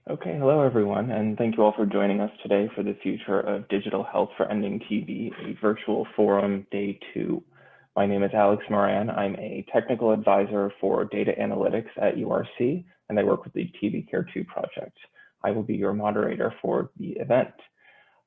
Okay, hello everyone, and thank you all for joining us today for the Future of Digital Health for Ending TB, a virtual forum, day 2. My name is Alex Moran. I'm a technical advisor for data analytics at URC, and I work with the TB Care 2 project. I will be your moderator for the event.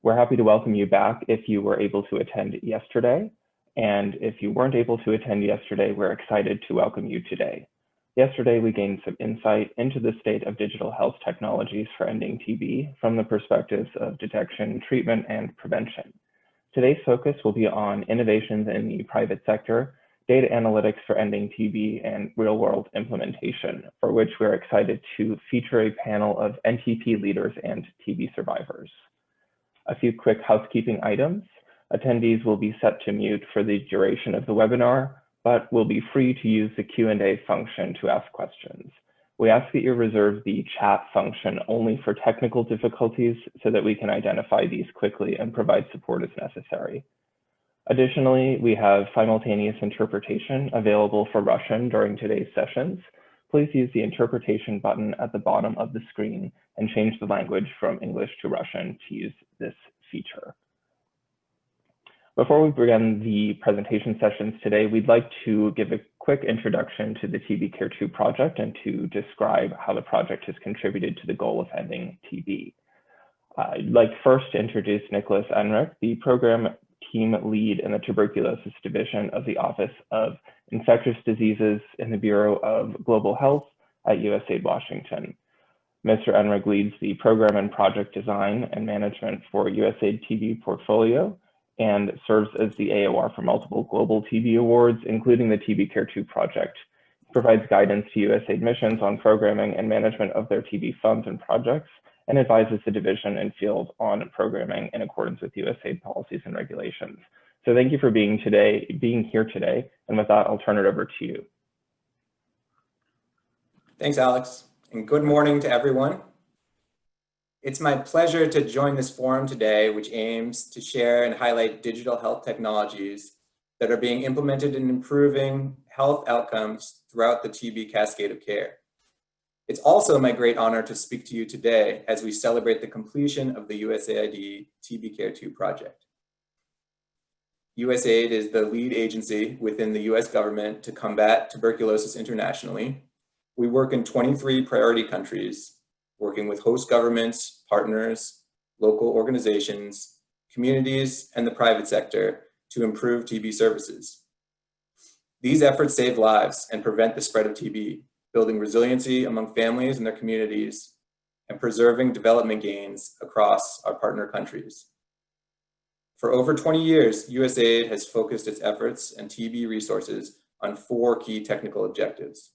We're happy to welcome you back if you were able to attend yesterday, and if you weren't able to attend yesterday, we're excited to welcome you today. Yesterday, we gained some insight into the state of digital health technologies for ending TB from the perspectives of detection, treatment, and prevention. Today's focus will be on innovations in the private sector, data analytics for ending TB, and real-world implementation, for which we're excited to feature a panel of NTP leaders and TB survivors. A few quick housekeeping items. Attendees will be set to mute for the duration of the webinar, but will be free to use the Q&A function to ask questions. We ask that you reserve the chat function only for technical difficulties so that we can identify these quickly and provide support as necessary. Additionally, we have simultaneous interpretation available for Russian during today's sessions. Please use the interpretation button at the bottom of the screen and change the language from English to Russian to use this feature. Before we begin the presentation sessions today, we'd like to give a quick introduction to the TB Care 2 project and to describe how the project has contributed to the goal of ending TB. I'd like first to introduce Nicholas Enrich, the program team lead in the tuberculosis division of the Office of Infectious Diseases in the Bureau of Global Health at USAID Washington. Mr. Enrich leads the program and project design and management for USAID TB portfolio and serves as the AOR for multiple global TB awards, including the TB Care 2 project. He provides guidance to USAID missions on programming and management of their TB funds and projects, and advises the division and field on programming in accordance with USAID policies and regulations. So thank you for being here today. And with that, I'll turn it over to you. Thanks, Alex, and good morning to everyone. It's my pleasure to join this forum today, which aims to share and highlight digital health technologies that are being implemented in improving health outcomes throughout the TB cascade of care. It's also my great honor to speak to you today as we celebrate the completion of the USAID TB Care 2 project. USAID is the lead agency within the US government to combat tuberculosis internationally. We work in 23 priority countries, working with host governments, partners, local organizations, communities, and the private sector to improve TB services. These efforts save lives and prevent the spread of TB, building resiliency among families and their communities, and preserving development gains across our partner countries. For over 20 years, USAID has focused its efforts and TB resources on 4 key technical objectives.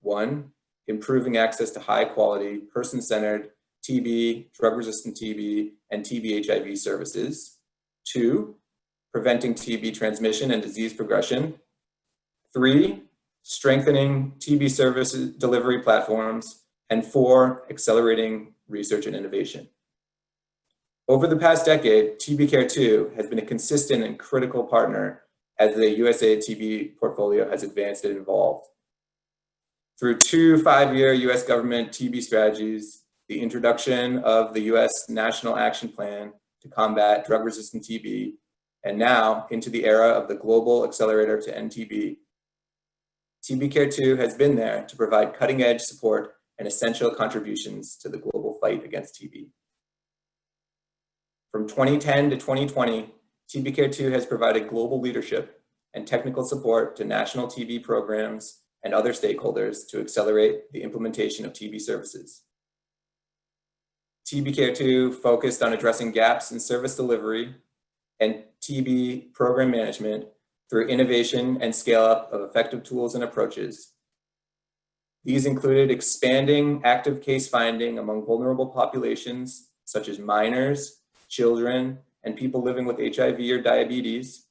1, improving access to high-quality, person-centered TB, drug-resistant TB, and TB HIV services. 2, preventing TB transmission and disease progression. 3, strengthening TB services delivery platforms. And 4, accelerating research and innovation. Over the past decade, TB Care 2 has been a consistent and critical partner as the USAID TB portfolio has advanced and evolved. Through 2 5-year US government TB strategies, the introduction of the US National Action Plan to combat drug-resistant TB, and now into the era of the Global Accelerator to End TB, TB Care 2 has been there to provide cutting-edge support and essential contributions to the global fight against TB. From 2010 to 2020, TB Care 2 has provided global leadership and technical support to national TB programs and other stakeholders to accelerate the implementation of TB services. TB Care 2 focused on addressing gaps in service delivery and TB program management through innovation and scale-up of effective tools and approaches. These included expanding active case finding among vulnerable populations, such as minors, children, and people living with HIV or diabetes,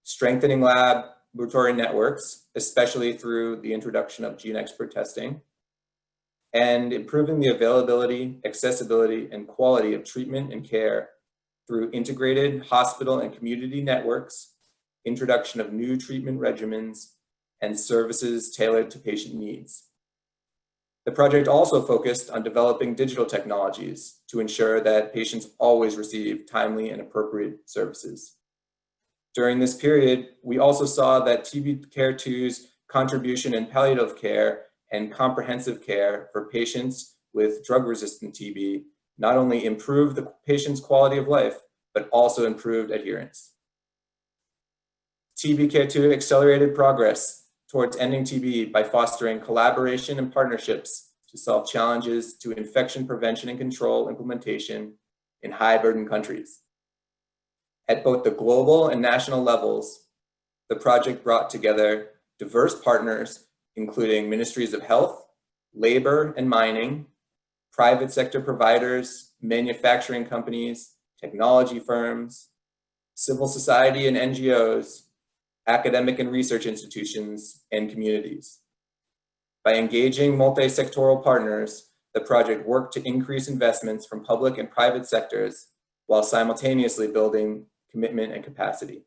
strengthening laboratory networks, especially through the introduction of gene expert testing, and improving the availability, accessibility, and quality of treatment and care through integrated hospital and community networks, introduction of new treatment regimens, and services tailored to patient needs. The project also focused on developing digital technologies to ensure that patients always receive timely and appropriate services. During this period, we also saw that TB Care 2's contribution in palliative care and comprehensive care for patients with drug-resistant TB not only improved the patient's quality of life, but also improved adherence. TB Care 2 accelerated progress towards ending TB by fostering collaboration and partnerships to solve challenges to infection prevention and control implementation in high-burden countries. At both the global and national levels, the project brought together diverse partners, including ministries of health, labor and mining, private sector providers, manufacturing companies, technology firms, civil society and NGOs, academic and research institutions, and communities. By engaging multi-sectoral partners, the project worked to increase investments from public and private sectors while simultaneously building commitment and capacity.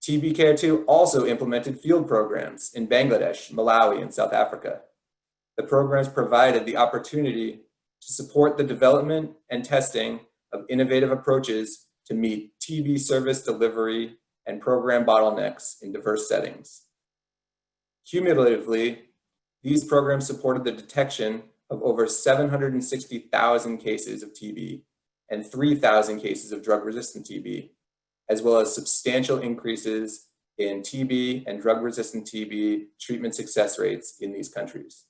TB Care 2 also implemented field programs in Bangladesh, Malawi, and South Africa. The programs provided the opportunity to support the development and testing of innovative approaches to meet TB service delivery and program bottlenecks in diverse settings. Cumulatively, these programs supported the detection of over 760,000 cases of TB and 3,000 cases of drug-resistant TB, as well as substantial increases in TB and drug-resistant TB treatment success rates in these countries.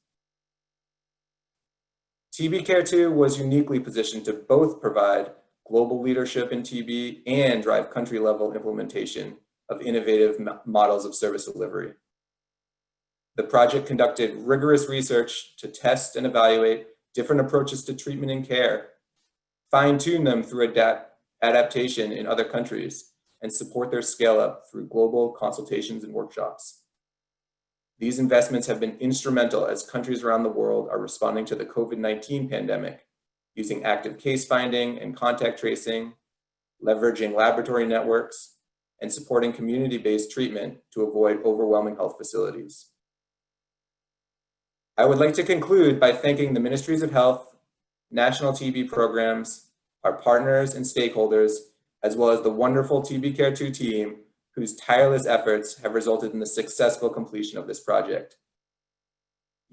TB Care 2 was uniquely positioned to both provide global leadership in TB and drive country-level implementation of innovative models of service delivery. The project conducted rigorous research to test and evaluate different approaches to treatment and care, fine-tune them through adaptation in other countries, and support their scale-up through global consultations and workshops. These investments have been instrumental as countries around the world are responding to the COVID-19 pandemic, using active case finding and contact tracing, leveraging laboratory networks, and supporting community-based treatment to avoid overwhelming health facilities. I would like to conclude by thanking the Ministries of Health, national TB programs, our partners and stakeholders, as well as the wonderful TB Care 2 team, whose tireless efforts have resulted in the successful completion of this project.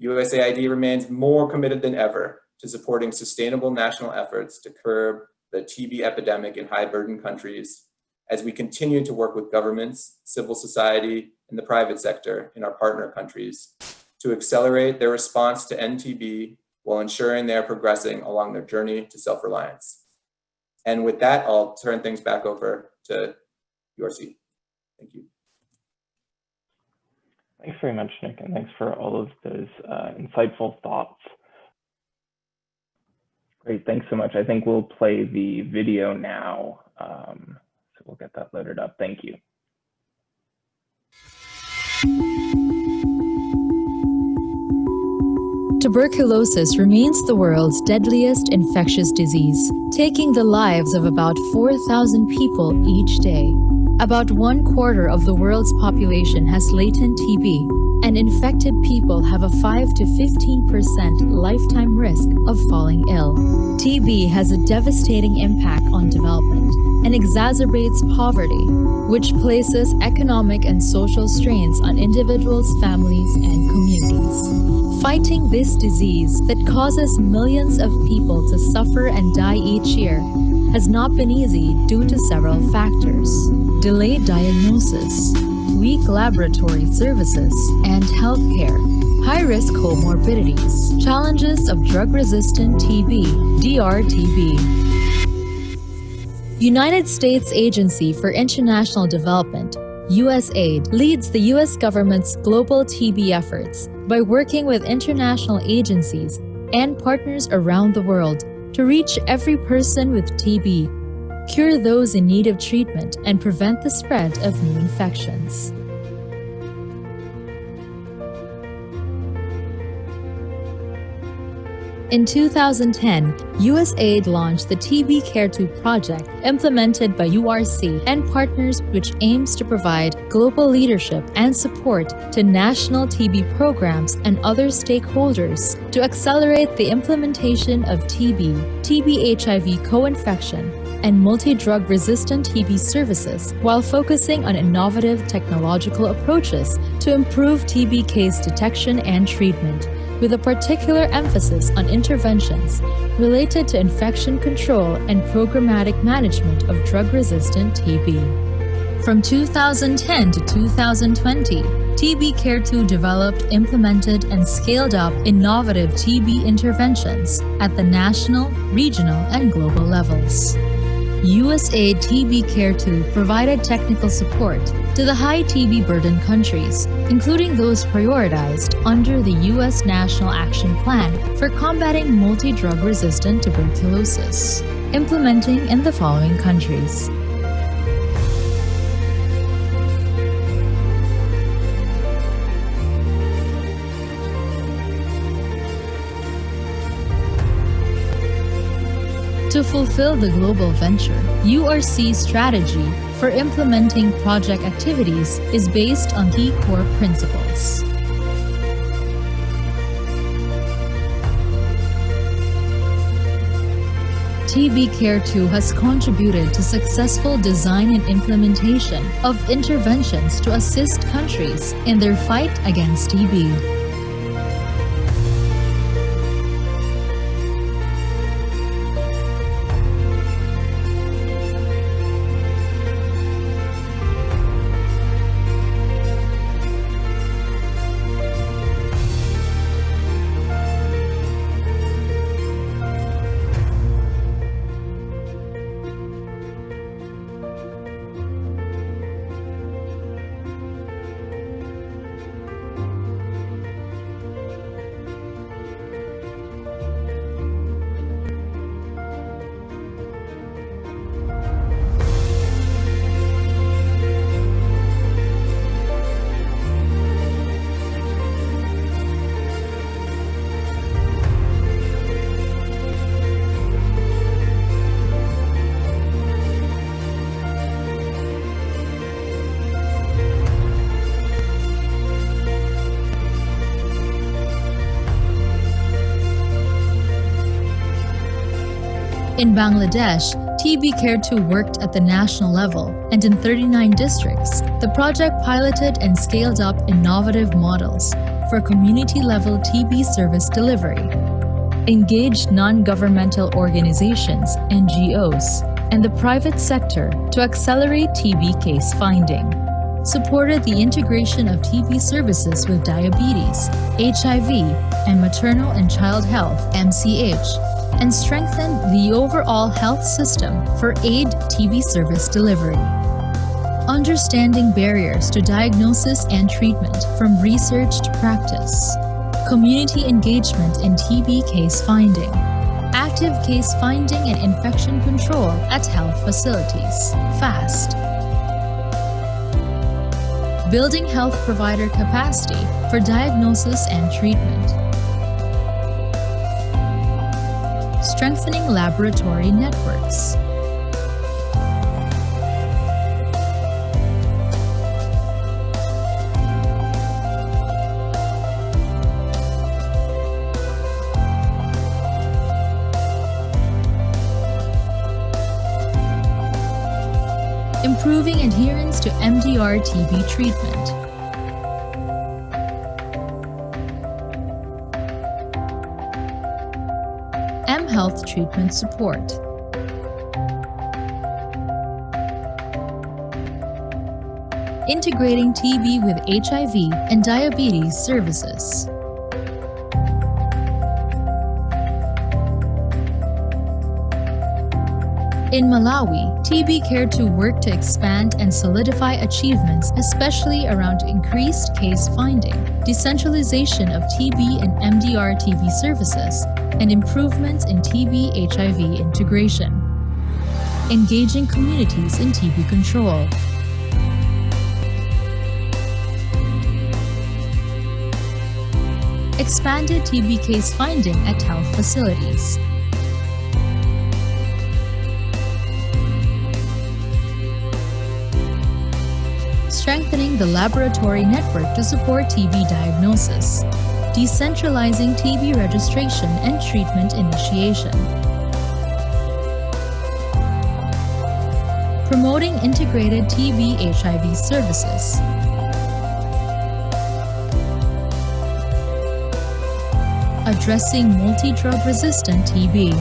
USAID remains more committed than ever to supporting sustainable national efforts to curb the TB epidemic in high-burden countries, as we continue to work with governments, civil society, and the private sector in our partner countries to accelerate their response to end TB while ensuring they are progressing along their journey to self-reliance. And with that, I'll turn things back over to URC. Thank you. Thanks very much, Nick, and thanks for all of those insightful thoughts. Great, thanks so much. I think we'll play the video now. So we'll get that loaded up. Thank you. Tuberculosis remains the world's deadliest infectious disease, taking the lives of about 4,000 people each day. About 1/4 of the world's population has latent TB, and infected people have a 5 to 15% lifetime risk of falling ill. TB has a devastating impact on development and exacerbates poverty, which places economic and social strains on individuals, families, and communities. Fighting this disease that causes millions of people to suffer and die each year has not been easy due to several factors: delayed diagnosis, weak laboratory services and healthcare, high-risk comorbidities, challenges of drug-resistant TB, DRTB. United States Agency for International Development, USAID, leads the U.S. government's global TB efforts by working with international agencies and partners around the world to reach every person with TB, cure those in need of treatment, and prevent the spread of new infections. In 2010, USAID launched the TB Care 2 project, implemented by URC and partners, which aims to provide global leadership and support to national TB programs and other stakeholders to accelerate the implementation of TB, TB-HIV co-infection, and multi-drug resistant TB services, while focusing on innovative technological approaches to improve TB case detection and treatment, with a particular emphasis on interventions related to infection control and programmatic management of drug-resistant TB. From 2010 to 2020, TB Care 2 developed, implemented, and scaled up innovative TB interventions at the national, regional, and global levels. USAID TB Care 2 provided technical support to the high TB burden countries, including those prioritized under the U.S. National Action Plan for combating multi-drug resistant tuberculosis, implementing in the following countries: To fulfill the global venture, URC's strategy for implementing project activities is based on key core principles. TB Care 2 has contributed to successful design and implementation of interventions to assist countries in their fight against TB. In Bangladesh, TB Care 2 worked at the national level, and in 39 districts, the project piloted and scaled up innovative models for community-level TB service delivery, engaged non-governmental organizations, NGOs, and the private sector to accelerate TB case finding, supported the integration of TB services with diabetes, HIV, and maternal and child health, MCH, and strengthened the overall health system for aid TB service delivery. Understanding barriers to diagnosis and treatment from research to practice. Community engagement in TB case finding. Active case finding and infection control at health facilities. FAST. Building health provider capacity for diagnosis and treatment. Strengthening laboratory networks. Improving adherence to MDR-TB treatment. Health treatment support. Integrating TB with HIV and diabetes services. In Malawi, TB Care 2 worked to expand and solidify achievements, especially around increased case finding, decentralization of TB and MDR-TB services, and improvements in TB-HIV integration. Engaging communities in TB control. expanded TB case finding at health facilities, strengthening the laboratory network to support TB diagnosis, decentralizing TB registration and treatment initiation, promoting integrated TB/HIV services, addressing multi-drug resistant TB,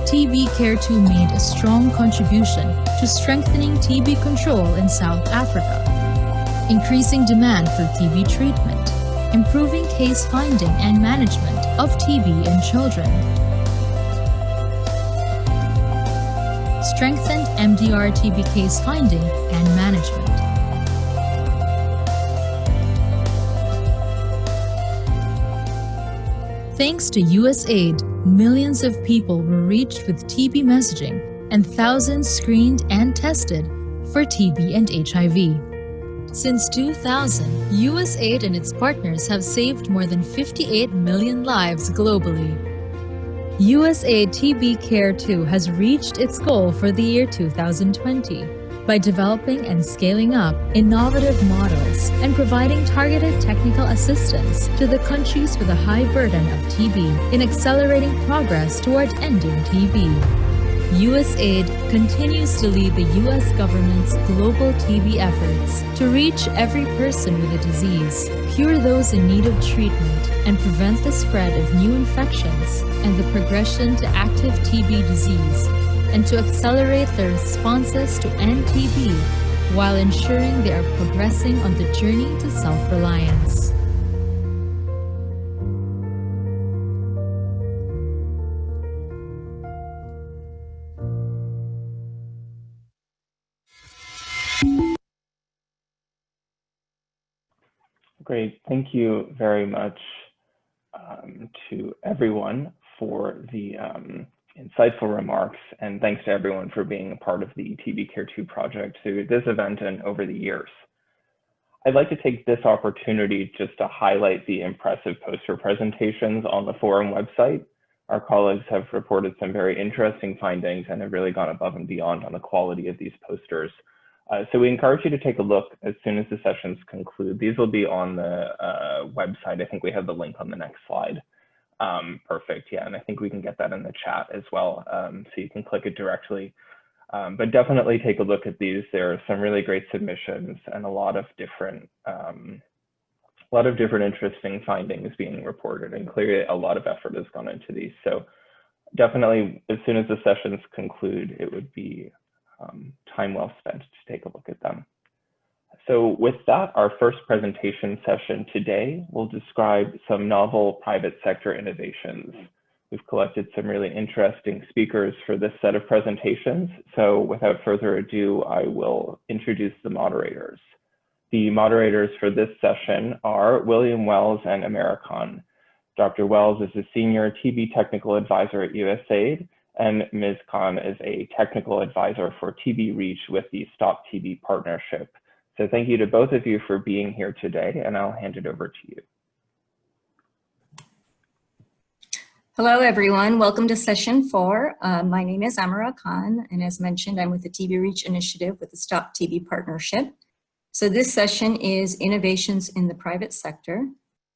TB Care 2 made a strong contribution to strengthening TB control in South Africa, increasing demand for TB treatment, improving case finding and management of TB in children, strengthened MDR TB case finding and management. Thanks to USAID, millions of people were reached with TB messaging and thousands screened and tested for TB and HIV. Since 2000, USAID and its partners have saved more than 58 million lives globally. USAID TB Care 2 has reached its goal for the year 2020 by developing and scaling up innovative models and providing targeted technical assistance to the countries with a high burden of TB in accelerating progress toward ending TB. USAID continues to lead the U.S. government's global TB efforts to reach every person with a disease, cure those in need of treatment, and prevent the spread of new infections and the progression to active TB disease, and to accelerate their responses to end TB while ensuring they are progressing on the journey to self-reliance. Great. Thank you very much to everyone for the insightful remarks, and thanks to everyone for being a part of the TB Care 2 project through this event and over the years. I'd like to take this opportunity just to highlight the impressive poster presentations on the forum website. Our colleagues have reported some very interesting findings and have really gone above and beyond on the quality of these posters. So we encourage you to take a look as soon as the sessions conclude. These will be on the website. I think we have the link on the next slide. Perfect, yeah, and I think we can get that in the chat as well, so you can click it directly. But definitely take a look at these. There are some really great submissions and a lot of different interesting findings being reported, and clearly a lot of effort has gone into these. So definitely, as soon as the sessions conclude, it would be time well spent to take a look at them. So with that, our first presentation session today will describe some novel private sector innovations. We've collected some really interesting speakers for this set of presentations. So without further ado, I will introduce the moderators. The moderators for this session are William Wells and Amira Khan. Dr. Wells is a senior TB technical advisor at USAID, and Ms. Khan is a technical advisor for TB Reach with the Stop TB Partnership. So thank you to both of you for being here today, and I'll hand it over to you. Hello, everyone. Welcome to session 4. My name is Amira Khan, and as mentioned, I'm with the TB Reach initiative with the Stop TB Partnership. So this session is innovations in the private sector.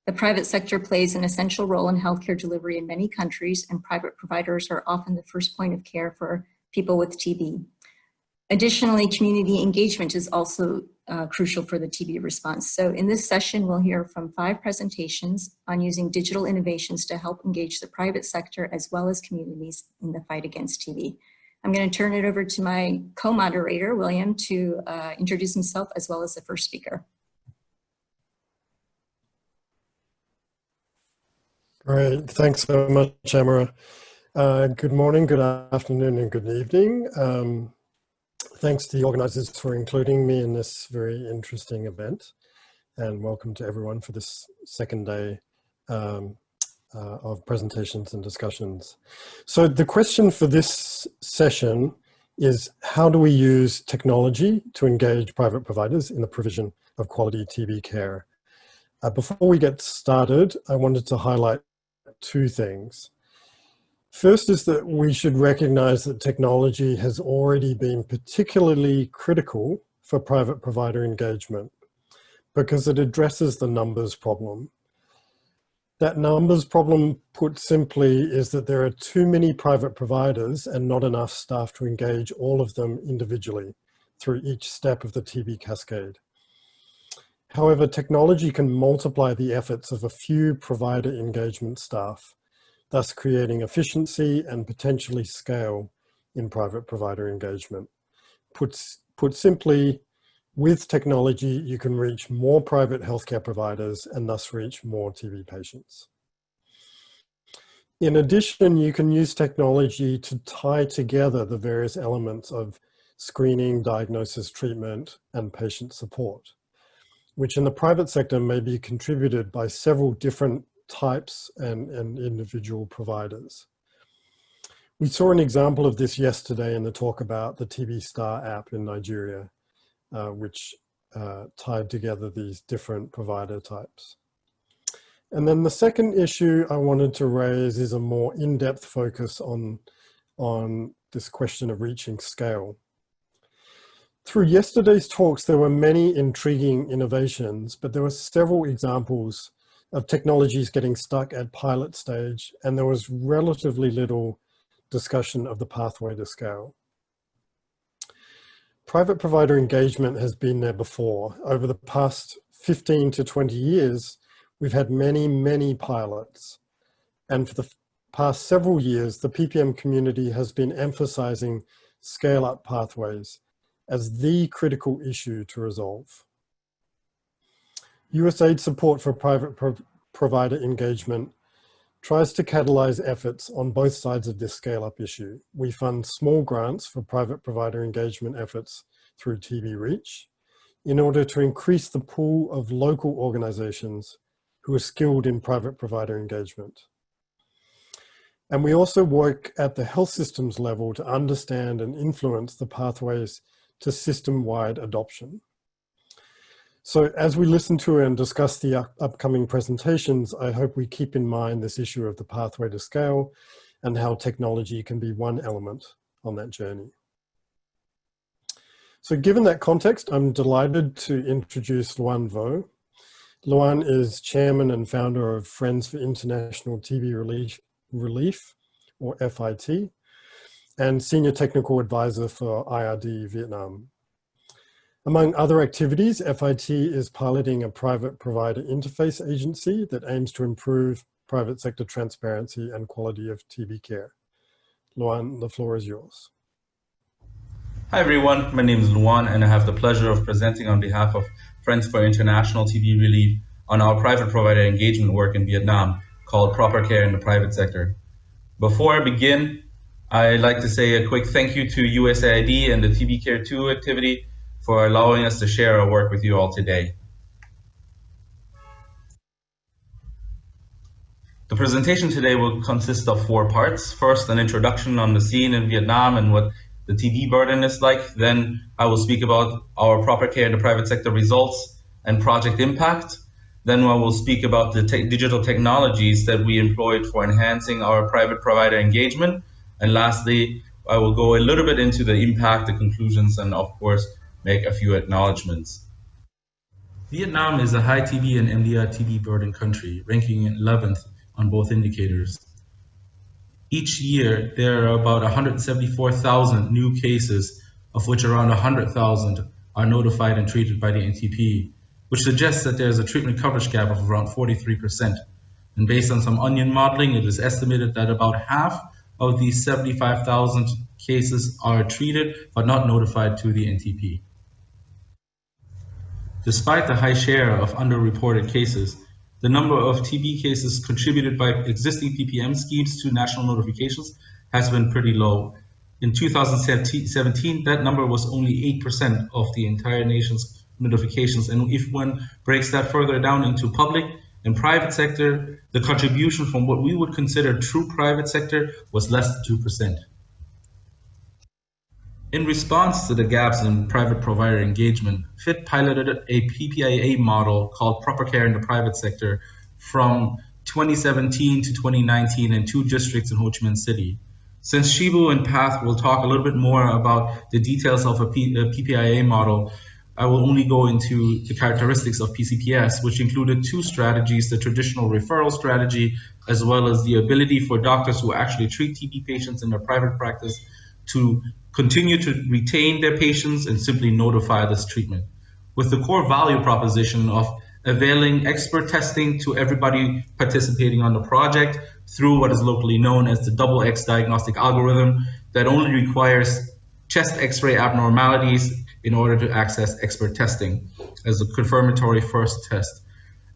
The private sector plays an essential role in healthcare delivery in many countries, and private providers are often the first point of care for people with TB. Additionally, community engagement is also crucial for the TB response. So in this session, we'll hear from 5 presentations on using digital innovations to help engage the private sector as well as communities in the fight against TB. I'm going to turn it over to my co-moderator, William, to introduce himself as well as the first speaker. Great, thanks so much, Amira. Good morning, good afternoon, and good evening. Thanks to the organizers for including me in this very interesting event, and welcome to everyone for this second day of presentations and discussions. So the question for this session is how do we use technology to engage private providers in the provision of quality TB care? Before we get started, I wanted to highlight two things. First is that we should recognize that technology has already been particularly critical for private provider engagement because it addresses the numbers problem. That numbers problem, put simply, is that there are too many private providers and not enough staff to engage all of them individually through each step of the TB cascade. However, technology can multiply the efforts of a few provider engagement staff, thus creating efficiency and potentially scale in private provider engagement. Put simply, with technology, you can reach more private healthcare providers and thus reach more TB patients. In addition, you can use technology to tie together the various elements of screening, diagnosis, treatment, and patient support, which in the private sector may be contributed by several different types and individual providers. We saw an example of this yesterday in the talk about the TB Star app in Nigeria, which tied together these different provider types. And then the second issue I wanted to raise is a more in-depth focus on this question of reaching scale. Through yesterday's talks, there were many intriguing innovations, but there were several examples of technologies getting stuck at pilot stage, and there was relatively little discussion of the pathway to scale. Private provider engagement has been there before. Over the past 15 to 20 years, we've had many pilots. And for the past several years, the PPM community has been emphasizing scale-up pathways as the critical issue to resolve. USAID support for private provider engagement tries to catalyze efforts on both sides of this scale-up issue. We fund small grants for private provider engagement efforts through TB Reach in order to increase the pool of local organizations who are skilled in private provider engagement. And we also work at the health systems level to understand and influence the pathways to system-wide adoption. So as we listen to and discuss the upcoming presentations, I hope we keep in mind this issue of the pathway to scale and how technology can be one element on that journey. So given that context, I'm delighted to introduce Luan Vo. Luan is chairman and founder of Friends for International TB Relief, or FIT, and senior technical advisor for IRD Vietnam. Among other activities, FIT is piloting a private provider interface agency that aims to improve private sector transparency and quality of TB care. Luan, the floor is yours. Hi everyone, my name is Luan and I have the pleasure of presenting on behalf of Friends for International TB Relief on our private provider engagement work in Vietnam called Proper Care in the Private Sector. Before I begin, I'd like to say a quick thank you to USAID and the TB Care 2 activity for allowing us to share our work with you all today. The presentation today will consist of 4 parts. First, an introduction on the scene in Vietnam and what the TB burden is like. Then I will speak about our proper care in the private sector results and project impact. Then I will speak about the digital technologies that we employed for enhancing our private provider engagement. And lastly, I will go a little bit into the impact, the conclusions, and of course, make a few acknowledgements. Vietnam is a high TB and MDR TB burden country, ranking 11th on both indicators. Each year, there are about 174,000 new cases, of which around 100,000 are notified and treated by the NTP, which suggests that there's a treatment coverage gap of around 43%. And based on some onion modeling, it is estimated that about half of these 75,000 cases are treated but not notified to the NTP. Despite the high share of underreported cases, the number of TB cases contributed by existing PPM schemes to national notifications has been pretty low. In 2017, that number was only 8% of the entire nation's notifications. And if one breaks that further down into public and private sector, the contribution from what we would consider true private sector was less than 2%. In response to the gaps in private provider engagement, FIT piloted a PPIA model called Proper Care in the Private Sector from 2017 to 2019 in 2 districts in Ho Chi Minh City. Since Shibu and Path will talk a little bit more about the details of a PPIA model, I will only go into the characteristics of PCPS, which included 2 strategies, the traditional referral strategy, as well as the ability for doctors who actually treat TB patients in their private practice to continue to retain their patients and simply notify this treatment. With the core value proposition of availing expert testing to everybody participating on the project through what is locally known as the double X diagnostic algorithm that only requires chest X-ray abnormalities in order to access expert testing as a confirmatory first test.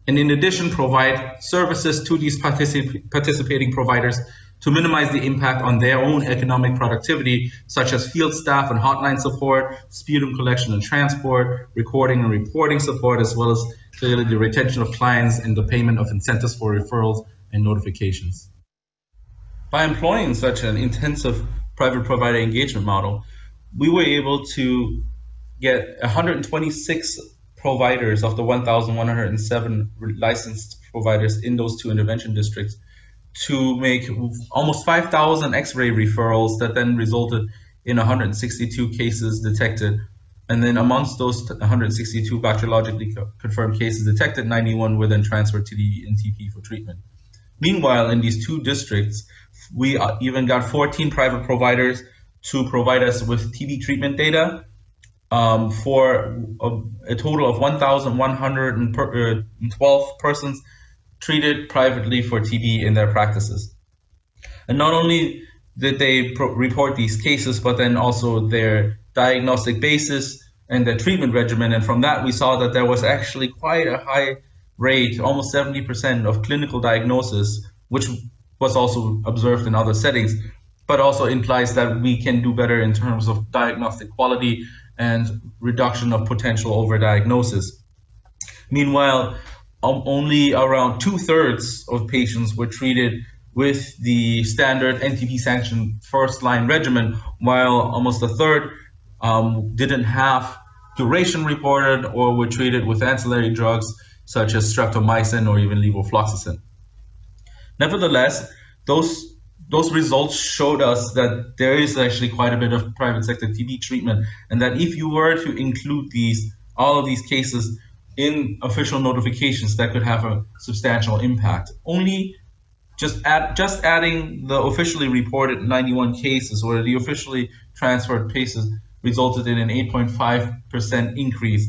And in addition, provide services to these participating providers to minimize the impact on their own economic productivity, such as field staff and hotline support, sputum collection and transport, recording and reporting support, as well as clearly the retention of clients and the payment of incentives for referrals and notifications. By employing such an intensive private provider engagement model, we were able to get 126 providers of the 1,107 licensed providers in those 2 intervention districts to make almost 5,000 X-ray referrals that then resulted in 162 cases detected. And then amongst those 162 bacteriologically confirmed cases detected, 91 were then transferred to the NTP for treatment. Meanwhile, in these 2 districts, we even got 14 private providers to provide us with TB treatment data for a total of 1,112 persons treated privately for TB in their practices. And not only did they report these cases, but then also their diagnostic basis and their treatment regimen. And from that, we saw that there was actually quite a high rate, almost 70% of clinical diagnosis, which was also observed in other settings, but also implies that we can do better in terms of diagnostic quality and reduction of potential overdiagnosis. Meanwhile, only around 2/3 of patients were treated with the standard NTP sanctioned first-line regimen, while almost 1/3 didn't have duration reported or were treated with ancillary drugs such as streptomycin or even levofloxacin. Nevertheless, those results showed us that there is actually quite a bit of private sector TB treatment, and that if you were to include all of these cases in official notifications, that could have a substantial impact. Only just adding the officially reported 91 cases or the officially transferred cases resulted in an 8.5% increase.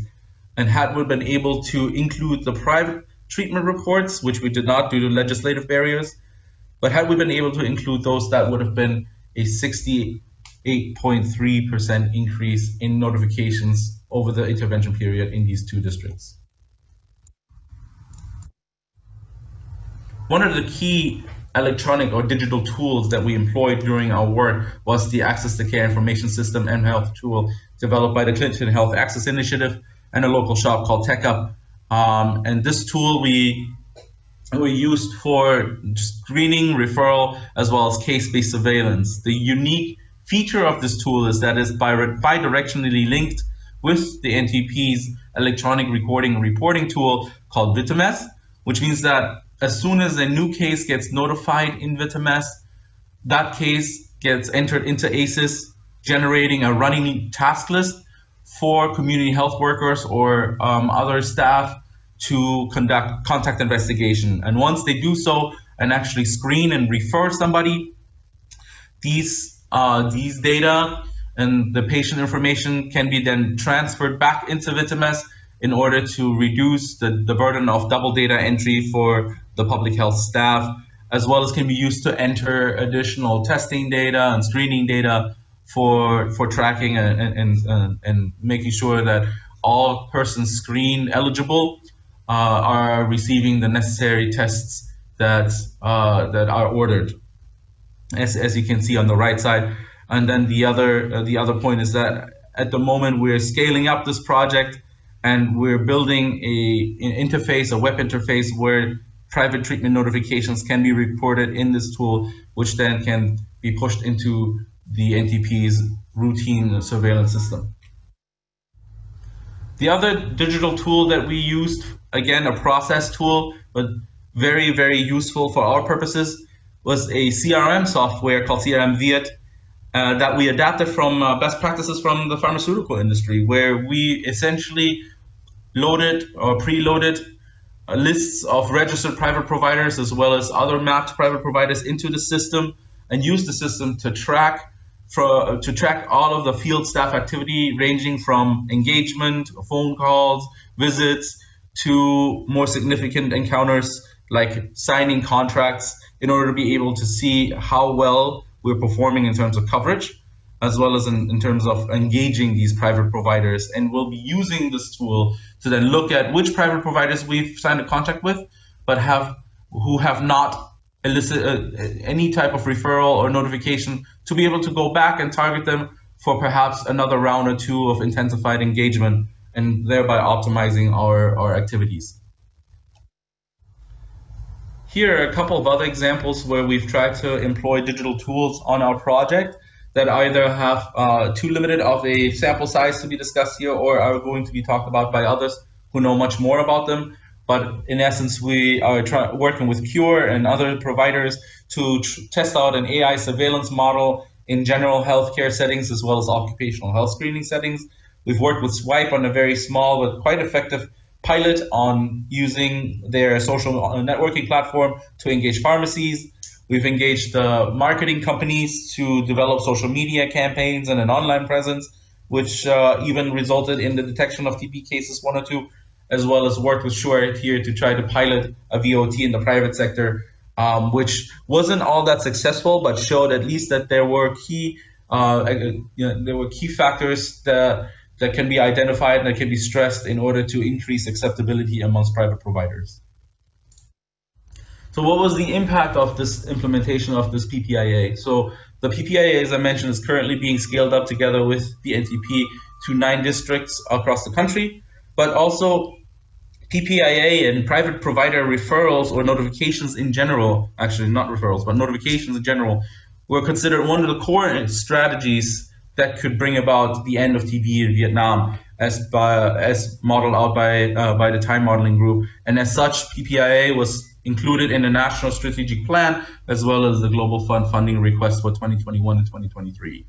And had we been able to include the private treatment reports, which we did not due to legislative barriers, but had we been able to include those, that would have been a 68.3% increase in notifications over the intervention period in these 2 districts. One of the key electronic or digital tools that we employed during our work was the Access to Care Information System and Health tool developed by the Clinton Health Access Initiative and a local shop called TechUp. And this tool we used for screening, referral, as well as case-based surveillance. The unique feature of this tool is that it's bidirectionally linked with the NTP's electronic recording and reporting tool called VitaMess, which means that as soon as a new case gets notified in VitaMess, that case gets entered into ACES, generating a running task list for community health workers or other staff to conduct contact investigation. And once they do so and actually screen and refer somebody, these data and the patient information can be then transferred back into VitaMess in order to reduce the burden of double data entry for the public health staff, as well as can be used to enter additional testing data and screening data for tracking and making sure that all persons screened eligible are receiving the necessary tests that are ordered, as you can see on the right side. And then the other point is that at the moment we're scaling up this project and we're building an interface, a web interface where private treatment notifications can be reported in this tool, which then can be pushed into the NTP's routine surveillance system. The other digital tool that we used, again, a process tool, but very, very useful for our purposes, was a CRM software called CRM Viet that we adapted from best practices from the pharmaceutical industry, where we essentially loaded or preloaded lists of registered private providers as well as other mapped private providers into the system and use the system to track all of the field staff activity, ranging from engagement, phone calls, visits, to more significant encounters like signing contracts, in order to be able to see how well we're performing in terms of coverage, as well as in terms of engaging these private providers. And we'll be using this tool to then look at which private providers we've signed a contract with, but who have not elicited any type of referral or notification, to be able to go back and target them for perhaps another round or two of intensified engagement, and thereby optimizing our activities. Here are a couple of other examples where we've tried to employ digital tools on our project that either have too limited of a sample size to be discussed here, or are going to be talked about by others who know much more about them. But in essence, we are working with Cure and other providers to test out an AI surveillance model in general healthcare settings as well as occupational health screening settings. We've worked with Swipe on a very small but quite effective pilot on using their social networking platform to engage pharmacies. We've engaged marketing companies to develop social media campaigns and an online presence, which even resulted in the detection of TB cases 1 or 2, as well as worked with Sure here to try to pilot a VOT in the private sector, which wasn't all that successful, but showed at least that there were key factors that can be identified and that can be stressed in order to increase acceptability amongst private providers. So what was the impact of this implementation of this PPIA? So the PPIA, as I mentioned, is currently being scaled up together with the NTP to 9 districts across the country, but also PPIA and private provider referrals or notifications in general, actually not referrals, but notifications in general, were considered one of the core strategies that could bring about the end of TB in Vietnam, as modeled out by the Time Modeling Group. And as such, PPIA was included in the National Strategic Plan, as well as the Global Fund funding request for 2021 and 2023.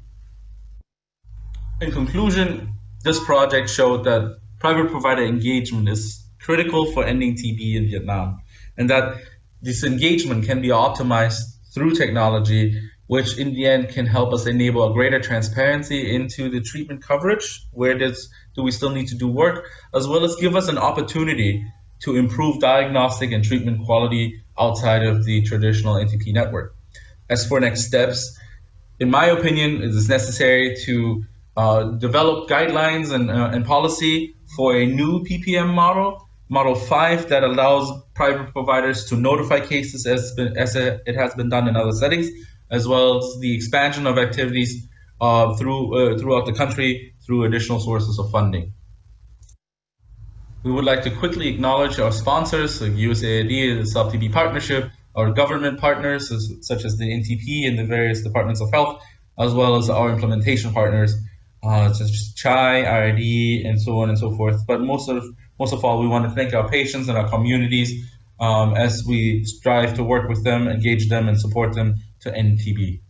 In conclusion, this project showed that private provider engagement is critical for ending TB in Vietnam, and that this engagement can be optimized through technology, which in the end can help us enable a greater transparency into the treatment coverage, where do we still need to do work, as well as give us an opportunity to improve diagnostic and treatment quality outside of the traditional NTP network. As for next steps, in my opinion, it is necessary to develop guidelines and policy for a new PPM model, Model 5, that allows private providers to notify cases as it has been done in other settings, as well as the expansion of activities throughout the country through additional sources of funding. We would like to quickly acknowledge our sponsors, like USAID, the SubTB Partnership, our government partners, such as the NTP and the various departments of health, as well as our implementation partners, such as CHAI, IRD, and so on and so forth. But most of all, we want to thank our patients and our communities as we strive to work with them, engage them, and support them to end TB.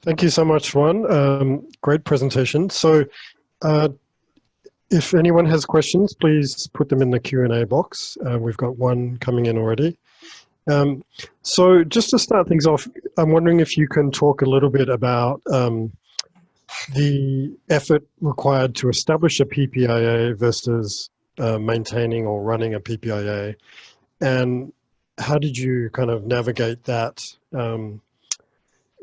Thank you so much, Juan. Great presentation. So if anyone has questions, please put them in the Q&A box. We've got one coming in already. So just to start things off, I'm wondering if you can talk a little bit about the effort required to establish a PPIA versus maintaining or running a PPIA, and how did you kind of navigate that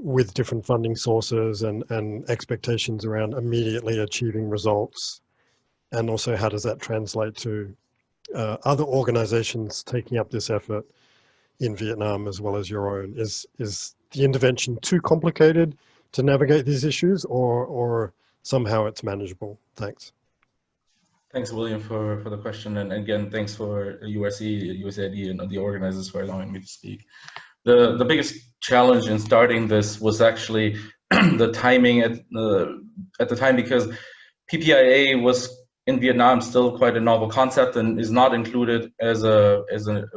with different funding sources and expectations around immediately achieving results? And also, how does that translate to other organizations taking up this effort in Vietnam as well as your own? Is the intervention too complicated to navigate these issues, or somehow it's manageable? Thanks. Thanks, William, for the question. And again, thanks for URC, USAID, and the organizers for allowing me to speak. the biggest challenge in starting this was actually the timing at the time, because PPIA was in Vietnam still quite a novel concept and is not included as a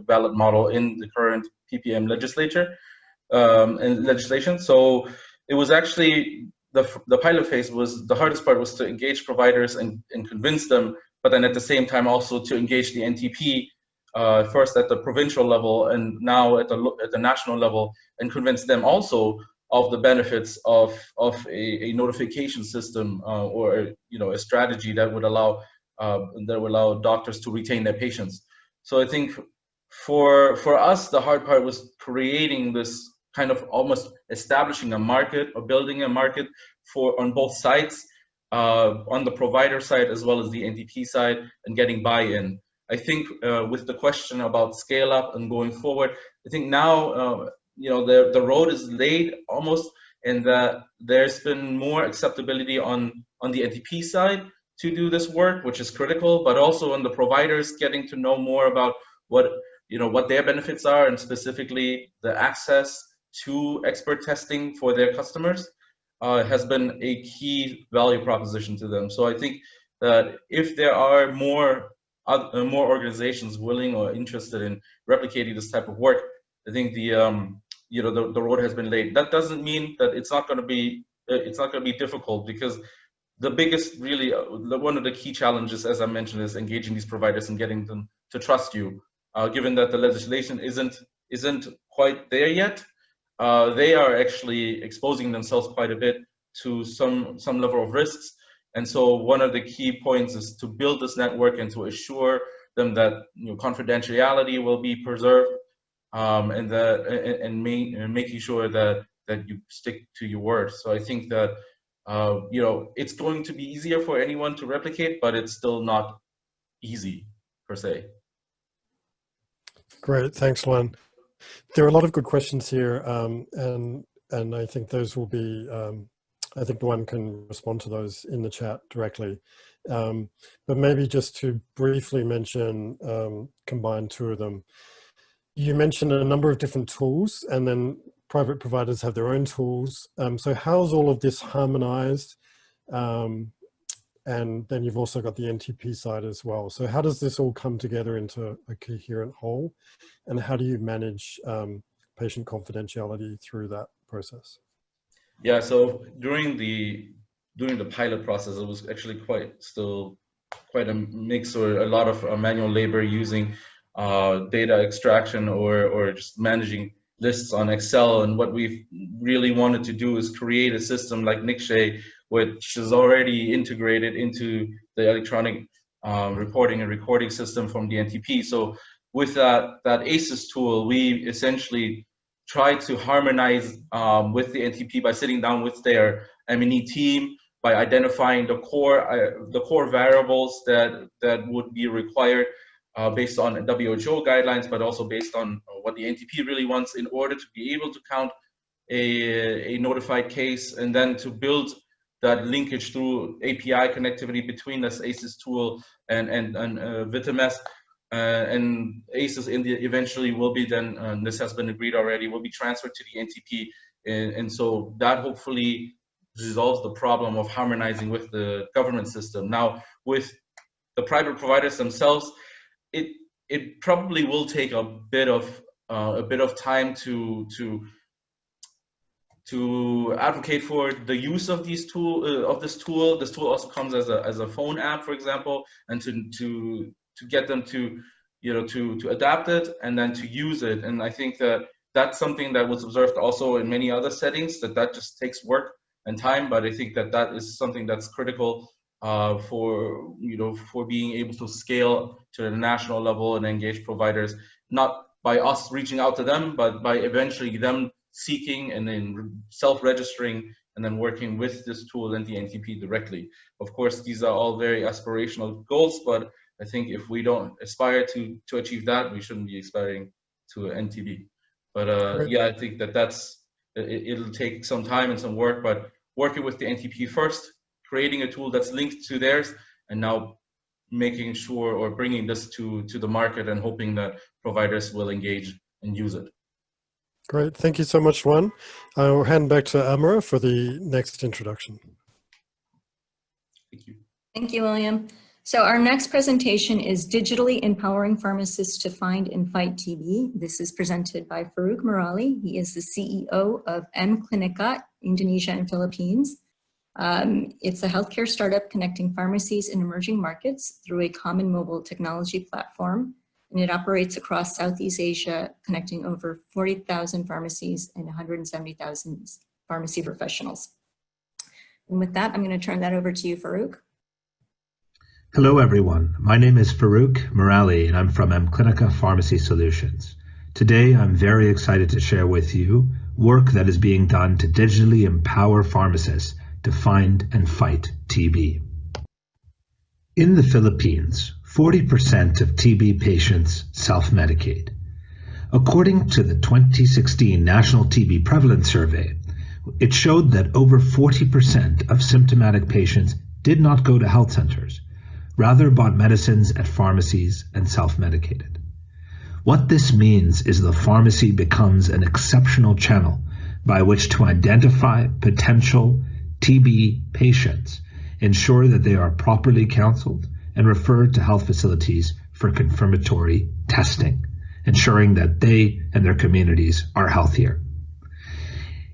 ballot model in the current PPM legislature and legislation. So it was actually the pilot phase was the hardest part, was to engage providers and convince them, but then at the same time also to engage the NTP first at the provincial level and now at the national level, and convince them also of the benefits of a notification system or a strategy that would allow doctors to retain their patients. So I think for us, the hard part was creating this kind of almost establishing a market or building a market on both sides, on the provider side as well as the NTP side, and getting buy-in. I think with the question about scale up and going forward, I think now the road is laid almost, and that there's been more acceptability on the NTP side to do this work, which is critical, but also on the providers getting to know more about what their benefits are, and specifically the access to expert testing for their customers has been a key value proposition to them. So I think that if there are more organizations willing or interested in replicating this type of work, I think the road has been laid. That doesn't mean that it's not going to be difficult, because the biggest, really, one of the key challenges, as I mentioned, is engaging these providers and getting them to trust you. Given that the legislation isn't quite there yet, they are actually exposing themselves quite a bit to some level of risks. And so one of the key points is to build this network and to assure them that confidentiality will be preserved, and making sure that you stick to your word. So I think that it's going to be easier for anyone to replicate, but it's still not easy per se. Great, thanks, Luan. There are a lot of good questions here, and I think those will be. I think Luan can respond to those in the chat directly. But maybe just to briefly mention, combine two of them. You mentioned a number of different tools, and then private providers have their own tools. So how's all of this harmonized? And then you've also got the NTP side as well. So how does this all come together into a coherent whole? And how do you manage patient confidentiality through that process? Yeah, so during the pilot process, it was actually quite a mix, or a lot of manual labor using data extraction or just managing lists on Excel. And what we really wanted to do is create a system like Nikshay, which is already integrated into the electronic reporting and recording system from the NTP. So with that ACES tool, we essentially try to harmonize with the NTP by sitting down with their M&E team, by identifying the core variables that would be required based on WHO guidelines, but also based on what the NTP really wants, in order to be able to count a notified case, and then to build that linkage through API connectivity between this ACES tool and VitaMES. And ACES eventually will be then, and this has been agreed already, will be transferred to the NTP. And so that hopefully resolves the problem of harmonizing with the government system. Now, with the private providers themselves, it probably will take a bit of time to advocate for the use of this tool. This tool also comes as a phone app, for example, and to get them to adapt it and then to use it. And I think that that's something that was observed also in many other settings, that just takes work and time. But I think that is something that's critical for being able to scale to the national level and engage providers, not by us reaching out to them, but by eventually them seeking and then self-registering and then working with this tool and the NTP directly. Of course, these are all very aspirational goals, but I think if we don't aspire to achieve that, we shouldn't be aspiring to an NTP. But yeah, I think it'll take some time and some work, but working with the NTP first, creating a tool that's linked to theirs, and now making sure or bringing this to the market and hoping that providers will engage and use it. Great. Thank you so much, Juan. I'll hand back to Amara for the next introduction. Thank you. Thank you, William. So our next presentation is Digitally Empowering Pharmacists to Find and Fight TB. This is presented by Farouk Merali. He is the CEO of M Clinica, Indonesia and Philippines. It's a healthcare startup connecting pharmacies in emerging markets through a common mobile technology platform. And it operates across Southeast Asia, connecting over 40,000 pharmacies and 170,000 pharmacy professionals. And with that, I'm going to turn that over to you, Farouk. Hello, everyone. My name is Farouk Merali, and I'm from M Clinica Pharmacy Solutions. Today, I'm very excited to share with you work that is being done to digitally empower pharmacists to find and fight TB. In the Philippines, 40% of TB patients self-medicate. According to the 2016 National TB Prevalence Survey, it showed that over 40% of symptomatic patients did not go to health centers, rather bought medicines at pharmacies and self-medicated. What this means is the pharmacy becomes an exceptional channel by which to identify potential TB patients, ensure that they are properly counseled, and referred to health facilities for confirmatory testing, ensuring that they and their communities are healthier.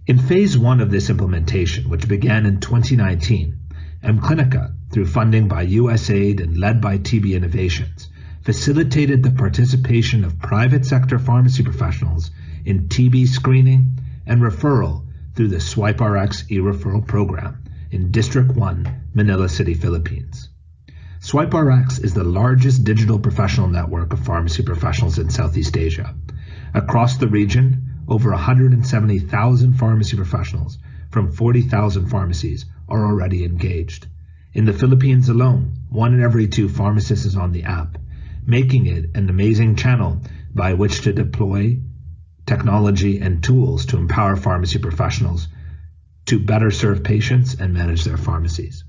In phase 1 of this implementation, which began in 2019, M Clinica, through funding by USAID and led by TB Innovations, facilitated the participation of private sector pharmacy professionals in TB screening and referral through the SwipeRx e-referral program in District 1, Manila City, Philippines. SwipeRx is the largest digital professional network of pharmacy professionals in Southeast Asia. Across the region, over 170,000 pharmacy professionals from 40,000 pharmacies are already engaged. In the Philippines alone, 1 in every 2 pharmacists is on the app, making it an amazing channel by which to deploy technology and tools to empower pharmacy professionals to better serve patients and manage their pharmacies.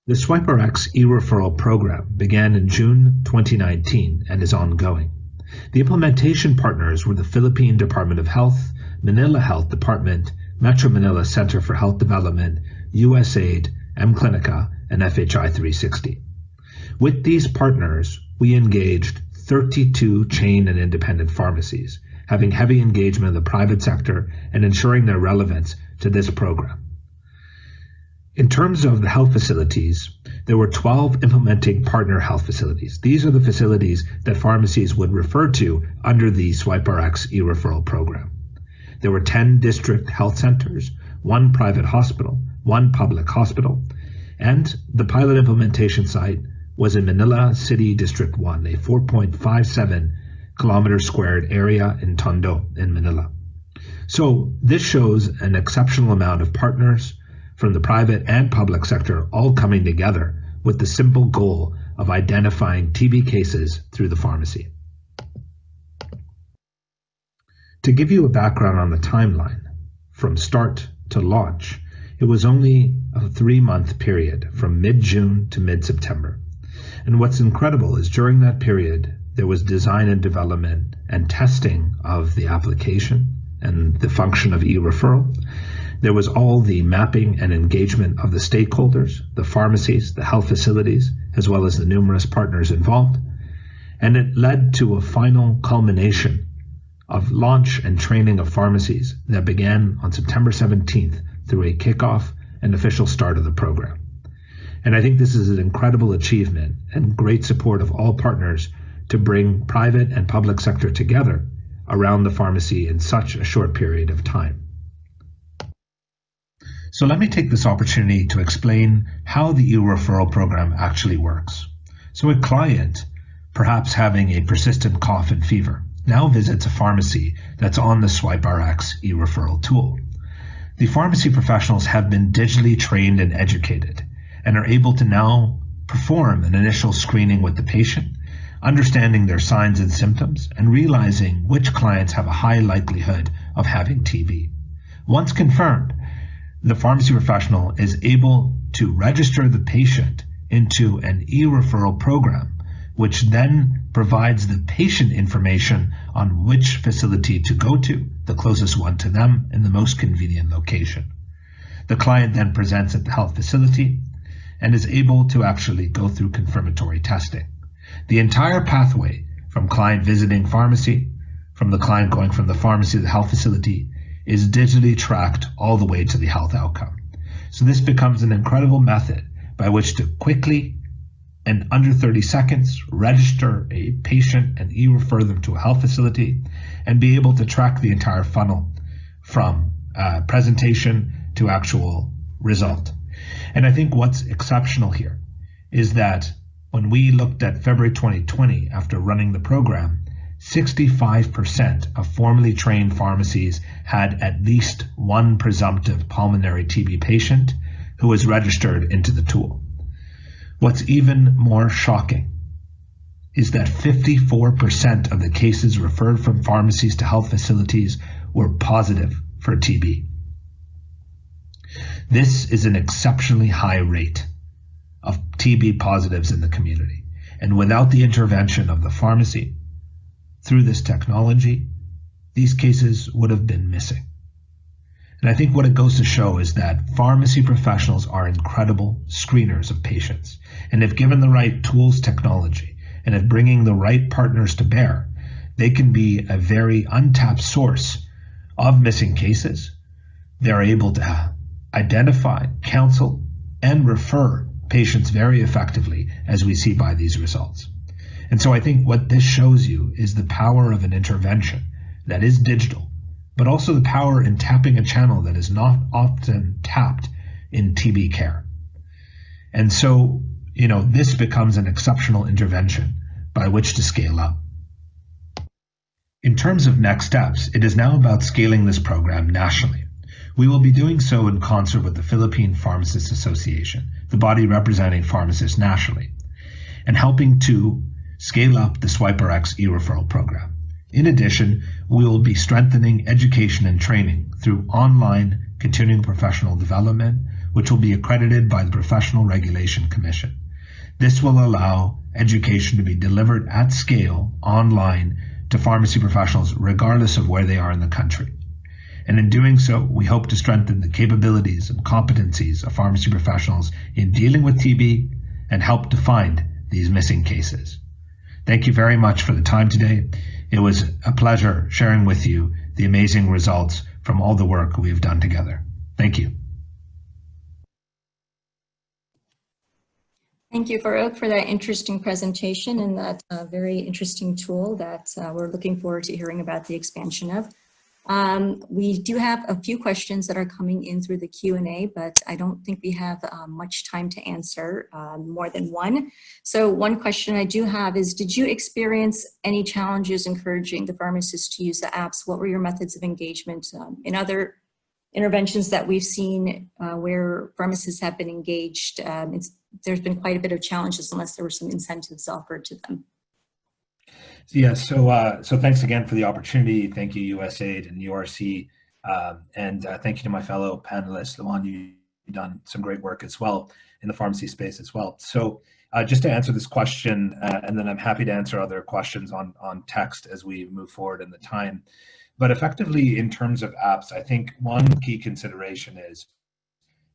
The SwipeRx e-referral program began in June 2019 and is ongoing. The implementation partners were the Philippine Department of Health, Manila Health Department, Metro Manila Center for Health Development, USAID, M Clinica, and FHI 360. With these partners, we engaged 32 chain and independent pharmacies, having heavy engagement in the private sector and ensuring their relevance to this program. In terms of the health facilities, there were 12 implementing partner health facilities. These are the facilities that pharmacies would refer to under the SwipeRx e-referral program. There were 10 district health centers, 1 private hospital, 1 public hospital, and the pilot implementation site was in Manila City District 1, a 4.57 kilometer squared area in Tondo in Manila. So this shows an exceptional amount of partners from the private and public sector all coming together with the simple goal of identifying TB cases through the pharmacy. To give you a background on the timeline, from start to launch, it was only a 3-month period from mid-June to mid-September. And what's incredible is during that period, there was design and development and testing of the application and the function of e-referral. There was all the mapping and engagement of the stakeholders, the pharmacies, the health facilities, as well as the numerous partners involved. And it led to a final culmination of launch and training of pharmacies that began on September 17th through a kickoff and official start of the program. And I think this is an incredible achievement and great support of all partners to bring private and public sector together around the pharmacy in such a short period of time. So let me take this opportunity to explain how the e-referral program actually works. So a client, perhaps having a persistent cough and fever, now visits a pharmacy that's on the SwipeRx e-referral tool. The pharmacy professionals have been digitally trained and educated and are able to now perform an initial screening with the patient, understanding their signs and symptoms, and realizing which clients have a high likelihood of having TB. Once confirmed, the pharmacy professional is able to register the patient into an e-referral program which then provides the patient information on which facility to go to, the closest one to them in the most convenient location. The client then presents at the health facility and is able to actually go through confirmatory testing. The entire pathway from client visiting pharmacy, from the client going from the pharmacy to the health facility, is digitally tracked all the way to the health outcome. So this becomes an incredible method by which to quickly and under 30 seconds register a patient and e-refer them to a health facility and be able to track the entire funnel from presentation to actual result. And I think what's exceptional here is that when we looked at February 2020, after running the program, 65% of formally trained pharmacies had at least one presumptive pulmonary TB patient who was registered into the tool. What's even more shocking is that 54% of the cases referred from pharmacies to health facilities were positive for TB. This is an exceptionally high rate of TB positives in the community. And without the intervention of the pharmacy, through this technology, these cases would have been missing. And I think what it goes to show is that pharmacy professionals are incredible screeners of patients. And if given the right tools, technology, and if bringing the right partners to bear, they can be a very untapped source of missing cases. They're able to identify, counsel, and refer patients very effectively, as we see by these results. And so I think what this shows you is the power of an intervention that is digital, but also the power in tapping a channel that is not often tapped in TB care. And so, this becomes an exceptional intervention by which to scale up. In terms of next steps, it is now about scaling this program nationally. We will be doing so in concert with the Philippine Pharmacists Association, the body representing pharmacists nationally, and helping to scale up the SwipeRx e-referral program. In addition, we will be strengthening education and training through online continuing professional development, which will be accredited by the Professional Regulation Commission. This will allow education to be delivered at scale online to pharmacy professionals regardless of where they are in the country. And in doing so, we hope to strengthen the capabilities and competencies of pharmacy professionals in dealing with TB and help to find these missing cases. Thank you very much for the time today. It was a pleasure sharing with you the amazing results from all the work we have done together. Thank you. Thank you, Farouk, for that interesting presentation and that very interesting tool that we're looking forward to hearing about the expansion of. We do have a few questions that are coming in through the Q&A, but I don't think we have much time to answer more than one. So one question I do have is, did you experience any challenges encouraging the pharmacists to use the apps? What were your methods of engagement? In other interventions that we've seen where pharmacists have been engaged, there's been quite a bit of challenges unless there were some incentives offered to them. Yeah, so thanks again for the opportunity. Thank you, USAID and URC, and thank you to my fellow panelists. Lamont, you've done some great work as well in the pharmacy space as well. So just to answer this question, and then I'm happy to answer other questions on text as we move forward in the time. But effectively, in terms of apps, I think one key consideration is,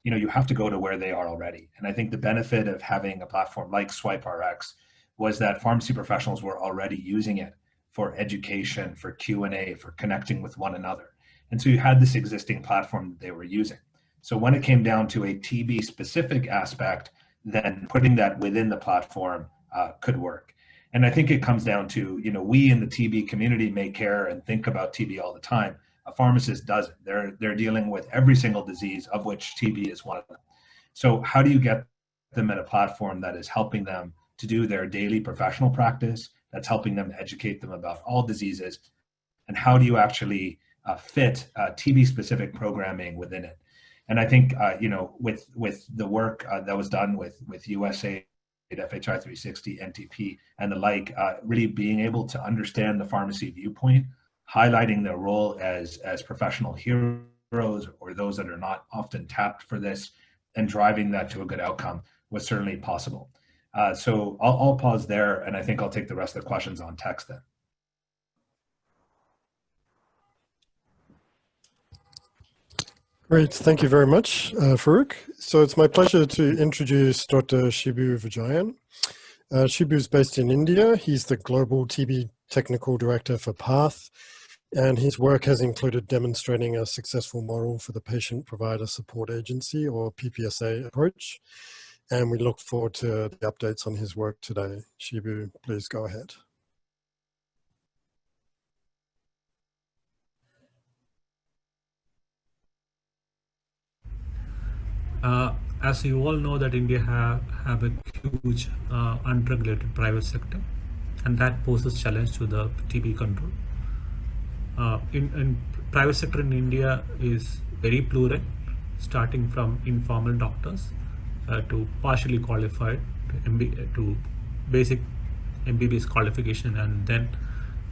you have to go to where they are already. And I think the benefit of having a platform like SwipeRx was that pharmacy professionals were already using it for education, for Q&A, for connecting with one another. And so you had this existing platform that they were using. So when it came down to a TB specific aspect, then putting that within the platform could work. And I think it comes down to, we in the TB community may care and think about TB all the time. A pharmacist doesn't. They're dealing with every single disease, of which TB is one of them. So how do you get them at a platform that is helping them to do their daily professional practice, that's helping them to educate them about all diseases, and how do you actually fit TB-specific programming within it? And I think, with the work that was done with USAID, FHI 360, NTP, and the like, really being able to understand the pharmacy viewpoint, highlighting their role as professional heroes or those that are not often tapped for this, and driving that to a good outcome was certainly possible. So I'll pause there, and I think I'll take the rest of the questions on text then. Great, thank you very much, Farouk. So it's my pleasure to introduce Dr. Shibu Vijayan. Shibu is based in India. He's the Global TB Technical Director for PATH, and his work has included demonstrating a successful model for the Patient Provider Support Agency, or PPSA approach. And we look forward to the updates on his work today. Shibu, please go ahead. As you all know that India have a huge unregulated private sector, and that poses challenge to the TB control. In private sector in India is very plural, starting from informal doctors to partially qualified to basic MBBS qualification, and then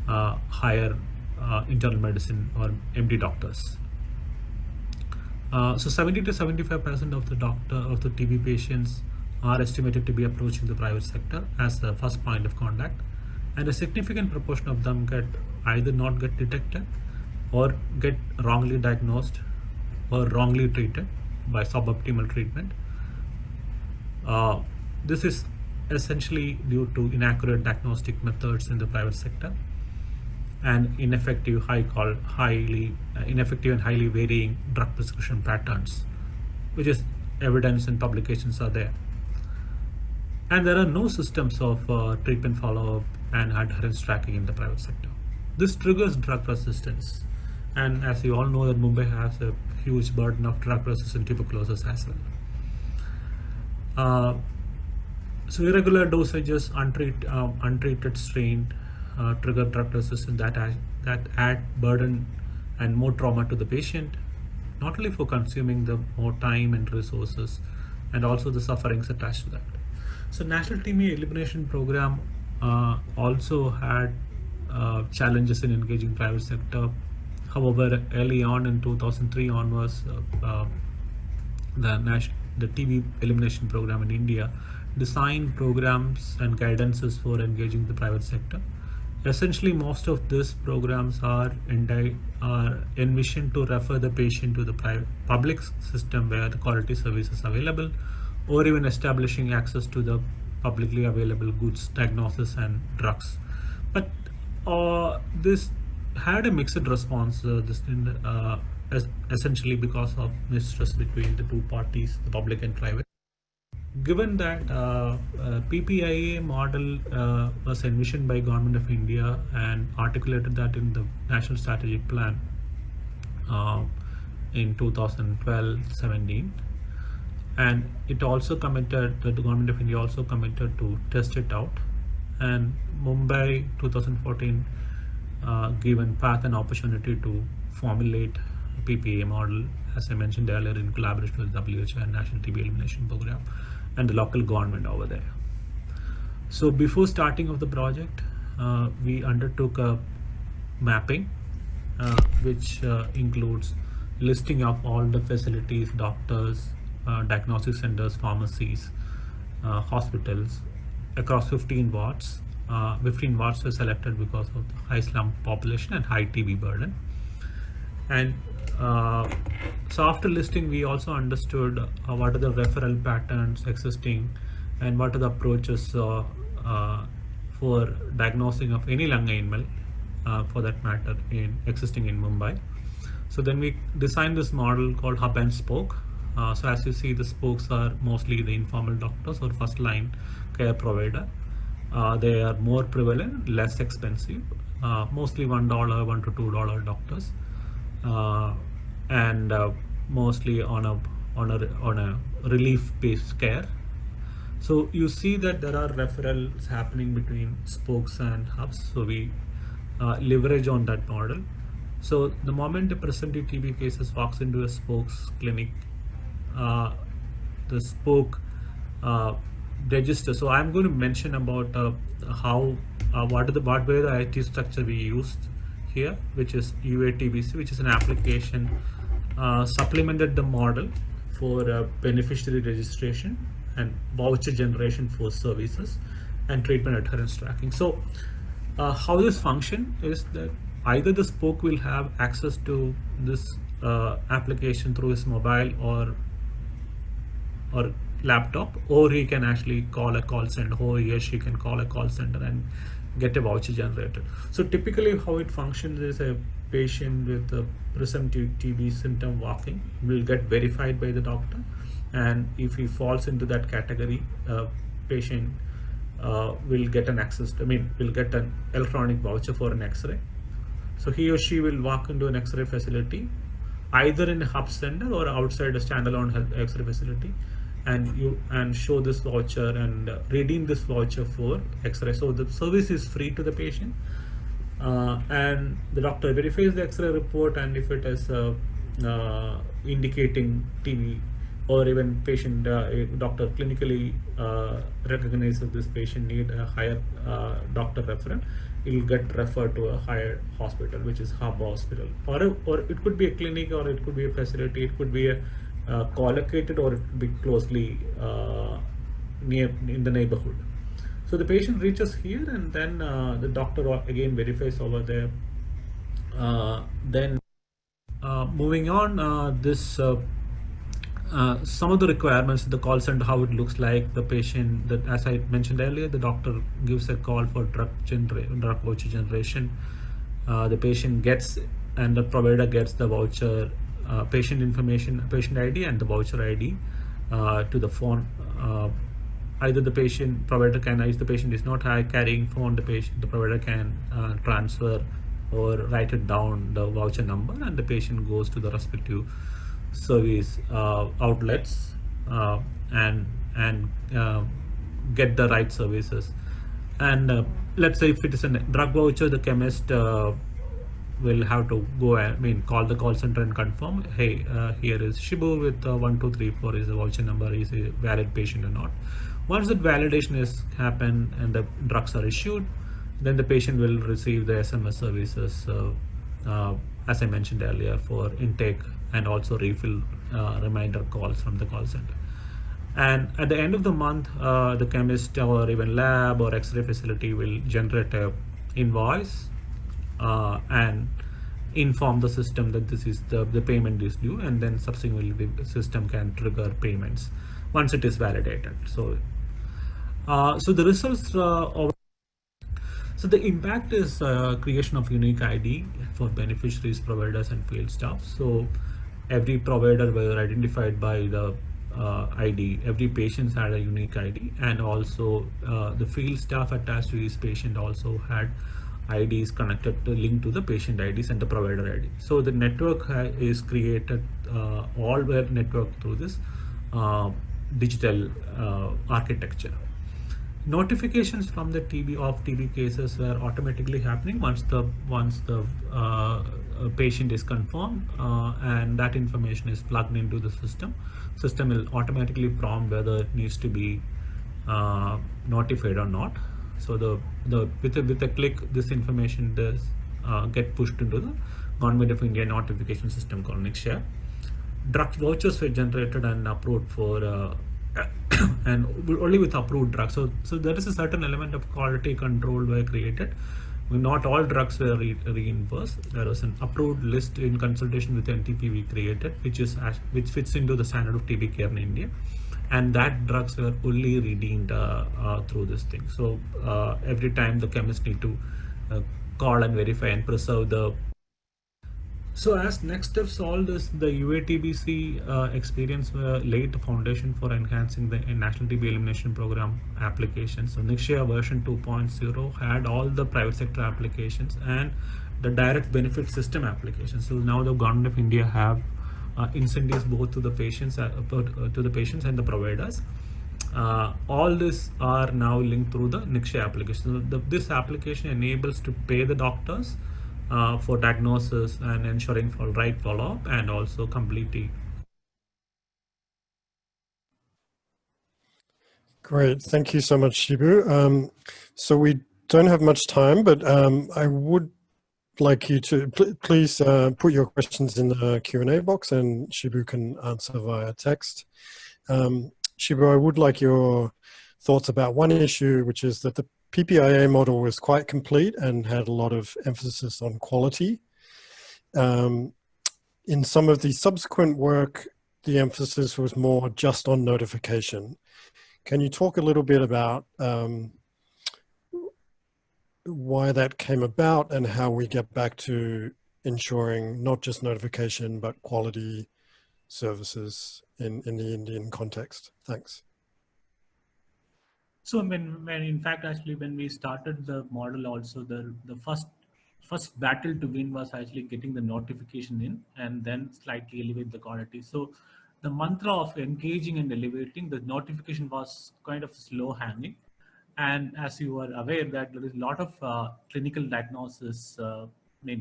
higher internal medicine or MD doctors. So 70 to 75% of the TB patients are estimated to be approaching the private sector as the first point of contact, and a significant proportion of them either not get detected or get wrongly diagnosed or wrongly treated by suboptimal treatment. This is essentially due to inaccurate diagnostic methods in the private sector and ineffective and highly varying drug prescription patterns, which is evidence and publications are there. And there are no systems of treatment follow-up and adherence tracking in the private sector. This triggers drug resistance, and as you all know that Mumbai has a huge burden of drug-resistant tuberculosis as well. So irregular dosages, untreated strain trigger drug resistance that add burden and more trauma to the patient, not only for consuming the more time and resources, and also the sufferings attached to that. So National TB Elimination Program also had challenges in engaging private sector. However, early on in 2003 onwards, the TB Elimination Program in India designed programs and guidances for engaging the private sector. Essentially, most of these programs are envisioned to refer the patient to the public system where the quality service is available, or even establishing access to the publicly available goods, diagnosis, and drugs. But this had a mixed response, essentially because of mistrust between the two parties, the public and private. Given that PPIA model was envisioned by Government of India and articulated that in the National Strategic Plan in 2012-17, and it also committed, the Government of India also committed to test it out, and Mumbai 2014 given PATH an opportunity to formulate a PPA model, as I mentioned earlier, in collaboration with WHO and National TB Elimination Program and the local government over there. So before starting of the project, we undertook a mapping, which includes listing of all the facilities, doctors, diagnostic centers, pharmacies, hospitals across 15 wards. 15 wards were selected because of the high slum population and high TB burden. And so after listing, we also understood what are the referral patterns existing and what are the approaches for diagnosing of any lung AML, for that matter, existing in Mumbai. So then we designed this model called hub and spoke. So as you see, the spokes are mostly the informal doctors or first line care provider. They are more prevalent, less expensive, mostly $1, $1 to $2 doctors. And mostly on a relief-based care. So you see that there are referrals happening between spokes and hubs. So we leverage on that model. So the moment a presumptive TB cases walks into a spokes clinic, the spoke register. So I'm going to mention about what were the IT structure we used here, which is UATBC, which is an application supplemented the model for beneficiary registration and voucher generation for services, and treatment adherence tracking. So how this function is that either the spoke will have access to this application through his mobile or laptop, or he can actually call a call center, or he or she can call a call center and get a voucher generated. So typically how it functions is a patient with a presumptive TB symptom walking will get verified by the doctor, and if he falls into that category, patient will get an access to, will get an electronic voucher for an X-ray. So he or she will walk into an X-ray facility, either in a hub center or outside a standalone X-ray facility, and show this voucher and redeem this voucher for X-ray. So the service is free to the patient, and the doctor verifies the X-ray report, and if it is indicating TB, or even patient doctor clinically recognizes this patient need a higher doctor referral, it will get referred to a higher hospital, which is hub hospital, or it could be a clinic, or it could be a facility, it could be a co-located, or it could be closely near in the neighborhood. So the patient reaches here, and then the doctor again verifies over there. Then moving on, this some of the requirements of the call center, how it looks like. The patient, that as I mentioned earlier, the doctor gives a call for drug voucher generation. The patient gets, and the provider gets the voucher, patient information, patient ID and the voucher ID to the phone. Either the provider can, if the patient is not carrying phone, the provider can transfer or write it down, the voucher number, and the patient goes to the respective service outlets and get the right services. And let's say if it is a drug voucher, the chemist will have to go call the call center and confirm, hey, here is Shibu with 1234 is the voucher number, is a valid patient or not. Once that validation is happened and the drugs are issued, then the patient will receive the SMS services, as I mentioned earlier, for intake and also refill reminder calls from the call center. And at the end of the month, the chemist or even lab or X-ray facility will generate a invoice and inform the system that this is the payment is due, and then subsequently the system can trigger payments once it is validated. So the results so the impact is creation of unique ID for beneficiaries, providers, and field staff. So every provider were identified by the ID. Every patient had a unique ID, and also the field staff attached to each patient also had IDs connected to link to the patient IDs and the provider ID. So the network is created, all were networked through this digital architecture. Notifications from the TB cases were automatically happening once the patient is confirmed, and that information is plugged into the system. System will automatically prompt whether it needs to be notified or not. So with a click, this information does get pushed into the Government of India notification system called NICSHA. Drug vouchers were generated and approved for and only with approved drugs. So there is a certain element of quality control were created. Not all drugs were reimbursed. There was an approved list in consultation with NTP we created, which fits into the standard of TB care in India, and that drugs were only redeemed through this thing. So every time the chemist need to call and verify and preserve the. So as next steps, all this, the UATBC experience laid the foundation for enhancing the National TB Elimination Program applications. So NICSHA version 2.0 had all the private sector applications and the direct benefit system applications. So now the Government of India have incentives both to the patients and the providers. All this are now linked through the NICSHA application. So this application enables to pay the doctors for diagnosis and ensuring for right follow-up and also completely. Great, thank you so much, Shibu. So we don't have much time, but I would like you to please put your questions in the Q&A box, and Shibu can answer via text. Shibu, I would like your thoughts about one issue, which is that the PPIA model was quite complete and had a lot of emphasis on quality. In some of the subsequent work, the emphasis was more just on notification. Can you talk a little bit about why that came about and how we get back to ensuring not just notification, but quality services in the Indian context? Thanks. So when in fact, actually, when we started the model also, the first battle to win was actually getting the notification in and then slightly elevate the quality. So the mantra of engaging and elevating, the notification was kind of slow hanging. And as you are aware that there is a lot of clinical diagnosis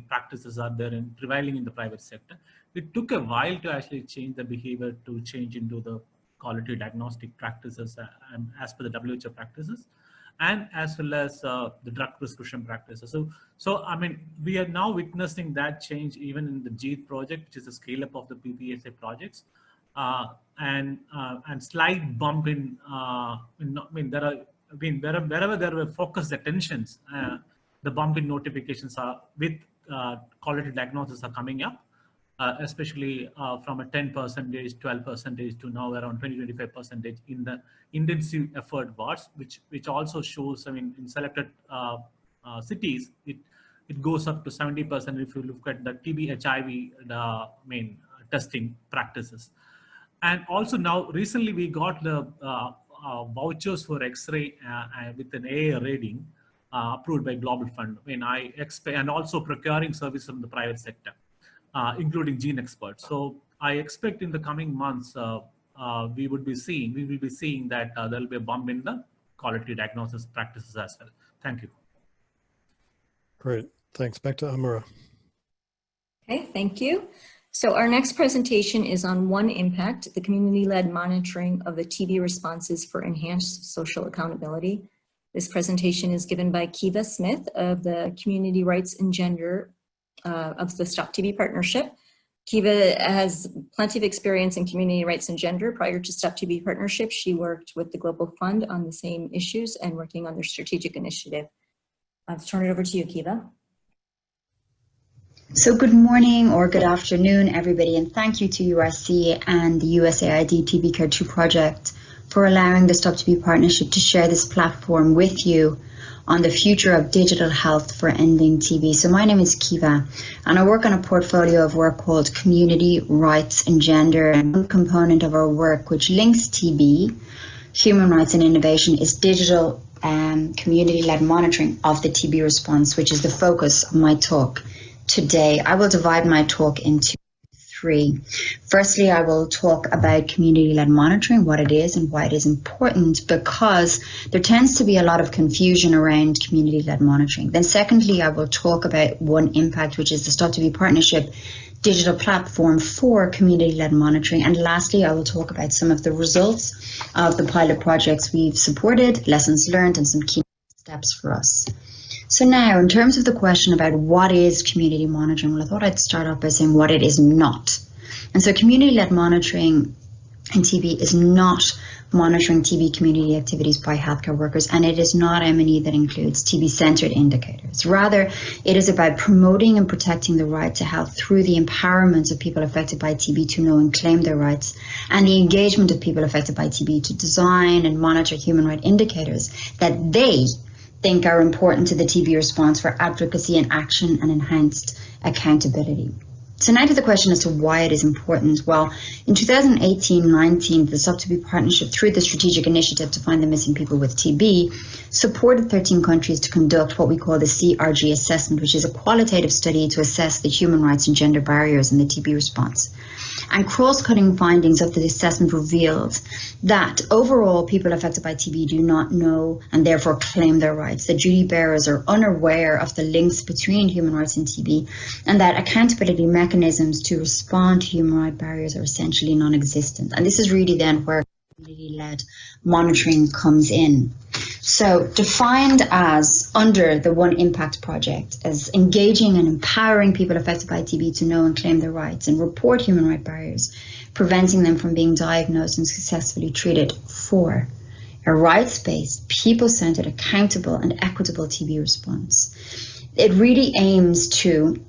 practices are there and prevailing in the private sector. It took a while to actually change the behavior to change into the quality diagnostic practices as per the WHO practices, and as well as the drug prescription practices. So I mean, we are now witnessing that change even in the JEET project, which is a scale up of the PPSA projects, and slight bump in. Wherever there were focused attentions, the bump in notifications are with quality diagnosis are coming up. Especially from a 10%, 12% to now around 20-25% in the intensive effort wards, which also shows, I mean, in selected cities, it goes up to 70% if you look at the TB HIV testing practices. And also now recently we got the vouchers for X-ray with an AA rating approved by Global Fund. I mean, I expect, and also procuring services from the private sector, including gene experts. So I expect in the coming months, we will be seeing that there will be a bump in the quality diagnosis practices as well. Thank you. Great, thanks. Back to Amara. Okay, thank you. So our next presentation is on One Impact, the community-led monitoring of the TB responses for enhanced social accountability. This presentation is given by Kiva Smith of the Community Rights and Gender of the Stop TB Partnership. Kiva has plenty of experience in community rights and gender. Prior to Stop TB Partnership, she worked with the Global Fund on the same issues and working on their strategic initiative. I'll turn it over to you, Kiva. So good morning or good afternoon, everybody, and thank you to URC and the USAID TB Care 2 project for allowing the Stop TB Partnership to share this platform with you on the future of digital health for ending TB. So my name is Kiva, and I work on a portfolio of work called Community Rights and Gender. And one component of our work which links TB, human rights and innovation is digital community-led monitoring of the TB response, which is the focus of my talk today. I will divide my talk into three. Firstly, I will talk about community-led monitoring, what it is and why it is important, because there tends to be a lot of confusion around community-led monitoring. Then secondly, I will talk about One Impact, which is the Stop TB Partnership digital platform for community-led monitoring. And lastly, I will talk about some of the results of the pilot projects we've supported, lessons learned, and some key steps for us. So now, in terms of the question about what is community monitoring, well, I thought I'd start off by saying what it is not. And so community-led monitoring in TB is not monitoring TB community activities by healthcare workers, and it is not M&E that includes TB-centered indicators. Rather, it is about promoting and protecting the right to health through the empowerment of people affected by TB to know and claim their rights, and the engagement of people affected by TB to design and monitor human rights indicators that they think are important to the TB response for advocacy and action and enhanced accountability. So now to the question as to why it is important. Well, in 2018-19, the Stop TB Partnership, through the strategic initiative to find the missing people with TB, supported 13 countries to conduct what we call the CRG assessment, which is a qualitative study to assess the human rights and gender barriers in the TB response. And cross-cutting findings of the assessment revealed that overall people affected by TB do not know and therefore claim their rights, that duty bearers are unaware of the links between human rights and TB, and that accountability mechanisms to respond to human rights barriers are essentially non-existent. And this is really then where community-led monitoring comes in. So defined as under the One Impact project as engaging and empowering people affected by TB to know and claim their rights and report human rights barriers, preventing them from being diagnosed and successfully treated. 4, a rights-based, people-centered, accountable and equitable TB response. It really aims to,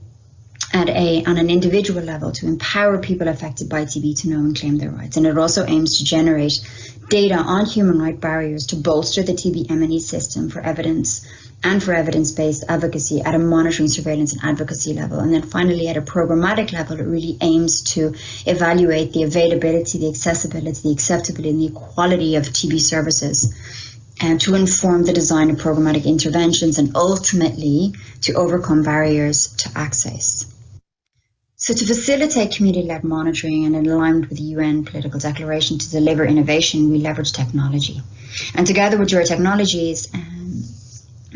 on an individual level, to empower people affected by TB to know and claim their rights. And it also aims to generate data on human rights barriers to bolster the TB M&E system for evidence and for evidence-based advocacy at a monitoring, surveillance and advocacy level. And then finally, at a programmatic level, it really aims to evaluate the availability, the accessibility, the acceptability and the equality of TB services, and to inform the design of programmatic interventions and ultimately to overcome barriers to access. So to facilitate community-led monitoring and in alignment with the UN political declaration to deliver innovation, we leverage technology. And together with Jura Technologies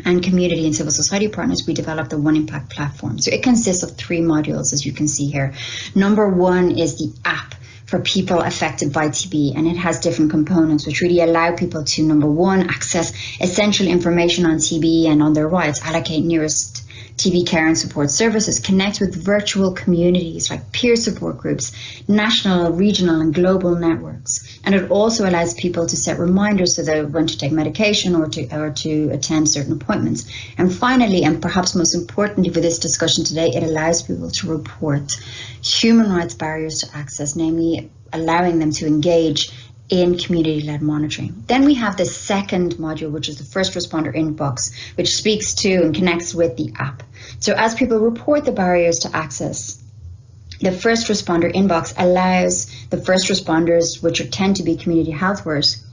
and community and civil society partners, we developed the One Impact platform. So it consists of 3 modules, as you can see here. Number 1 is the app for people affected by TB, and it has different components which really allow people to, number 1, access essential information on TB and on their rights, allocate nearest TB care and support services, connect with virtual communities like peer support groups, national, regional and global networks. And it also allows people to set reminders so that when to take medication or to attend certain appointments. And finally, and perhaps most importantly for this discussion today, it allows people to report human rights barriers to access, namely allowing them to engage in community-led monitoring. Then we have the second module, which is the first responder inbox, which speaks to and connects with the app. So as people report the barriers to access, the first responder inbox allows the first responders, which tend to be community health workers,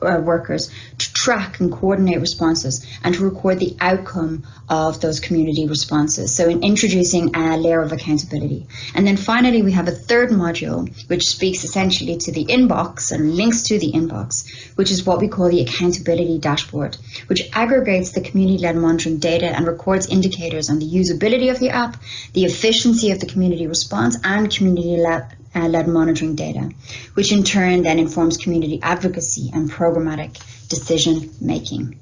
to track and coordinate responses and to record the outcome of those community responses. So in introducing a layer of accountability. And then finally, we have a third module, which speaks essentially to the inbox and links to the inbox, which is what we call the accountability dashboard, which aggregates the community-led monitoring data and records indicators on the usability of the app, the efficiency of the community response, and community-led monitoring data, which in turn then informs community advocacy and programmatic decision making.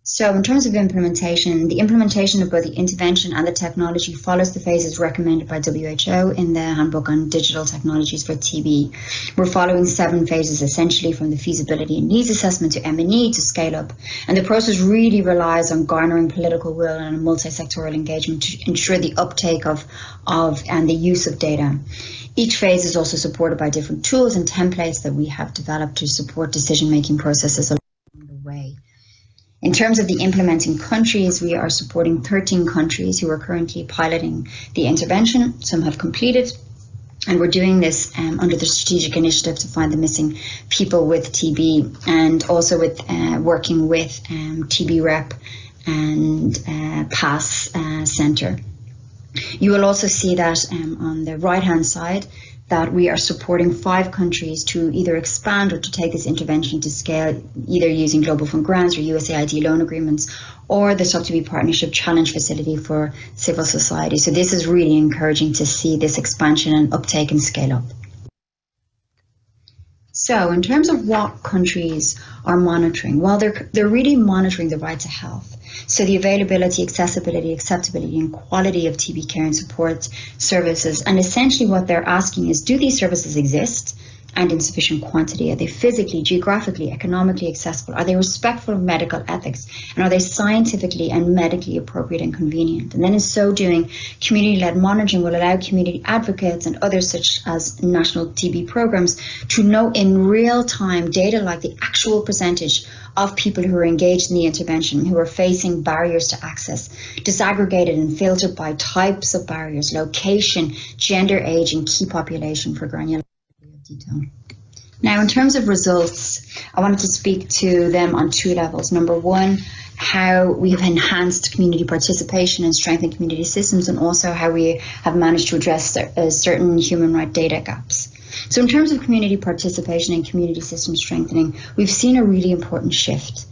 So in terms of implementation, the implementation of both the intervention and the technology follows the phases recommended by WHO in the Handbook on Digital Technologies for TB. We're following 7 phases, essentially from the feasibility and needs assessment to M&E to scale up. And the process really relies on garnering political will and multi-sectoral engagement to ensure the uptake of and the use of data. Each phase is also supported by different tools and templates that we have developed to support decision-making processes along the way. In terms of the implementing countries, we are supporting 13 countries who are currently piloting the intervention. Some have completed, and we're doing this under the strategic initiative to find the missing people with TB, and also with working with TB Rep and PASS Centre. You will also see that on the right-hand side, that we are supporting 5 countries to either expand or to take this intervention to scale, either using Global Fund grants or USAID loan agreements, or the Stop TB Partnership Challenge Facility for civil society. So this is really encouraging to see this expansion and uptake and scale up. So in terms of what countries are monitoring, well, they're really monitoring the right to health. So the availability, accessibility, acceptability and quality of TB care and support services. And essentially what they're asking is, do these services exist and in sufficient quantity? Are they physically, geographically, economically accessible? Are they respectful of medical ethics? And are they scientifically and medically appropriate and convenient? And then in so doing, community-led monitoring will allow community advocates and others such as national TB programs to know in real time data like the actual percentage of people who are engaged in the intervention, who are facing barriers to access, disaggregated and filtered by types of barriers, location, gender, age, and key population for granular detail. Now, in terms of results, I wanted to speak to them on 2 levels. Number 1, how we have enhanced community participation and strengthened community systems, and also how we have managed to address certain human rights data gaps. So in terms of community participation and community system strengthening, we've seen a really important shift.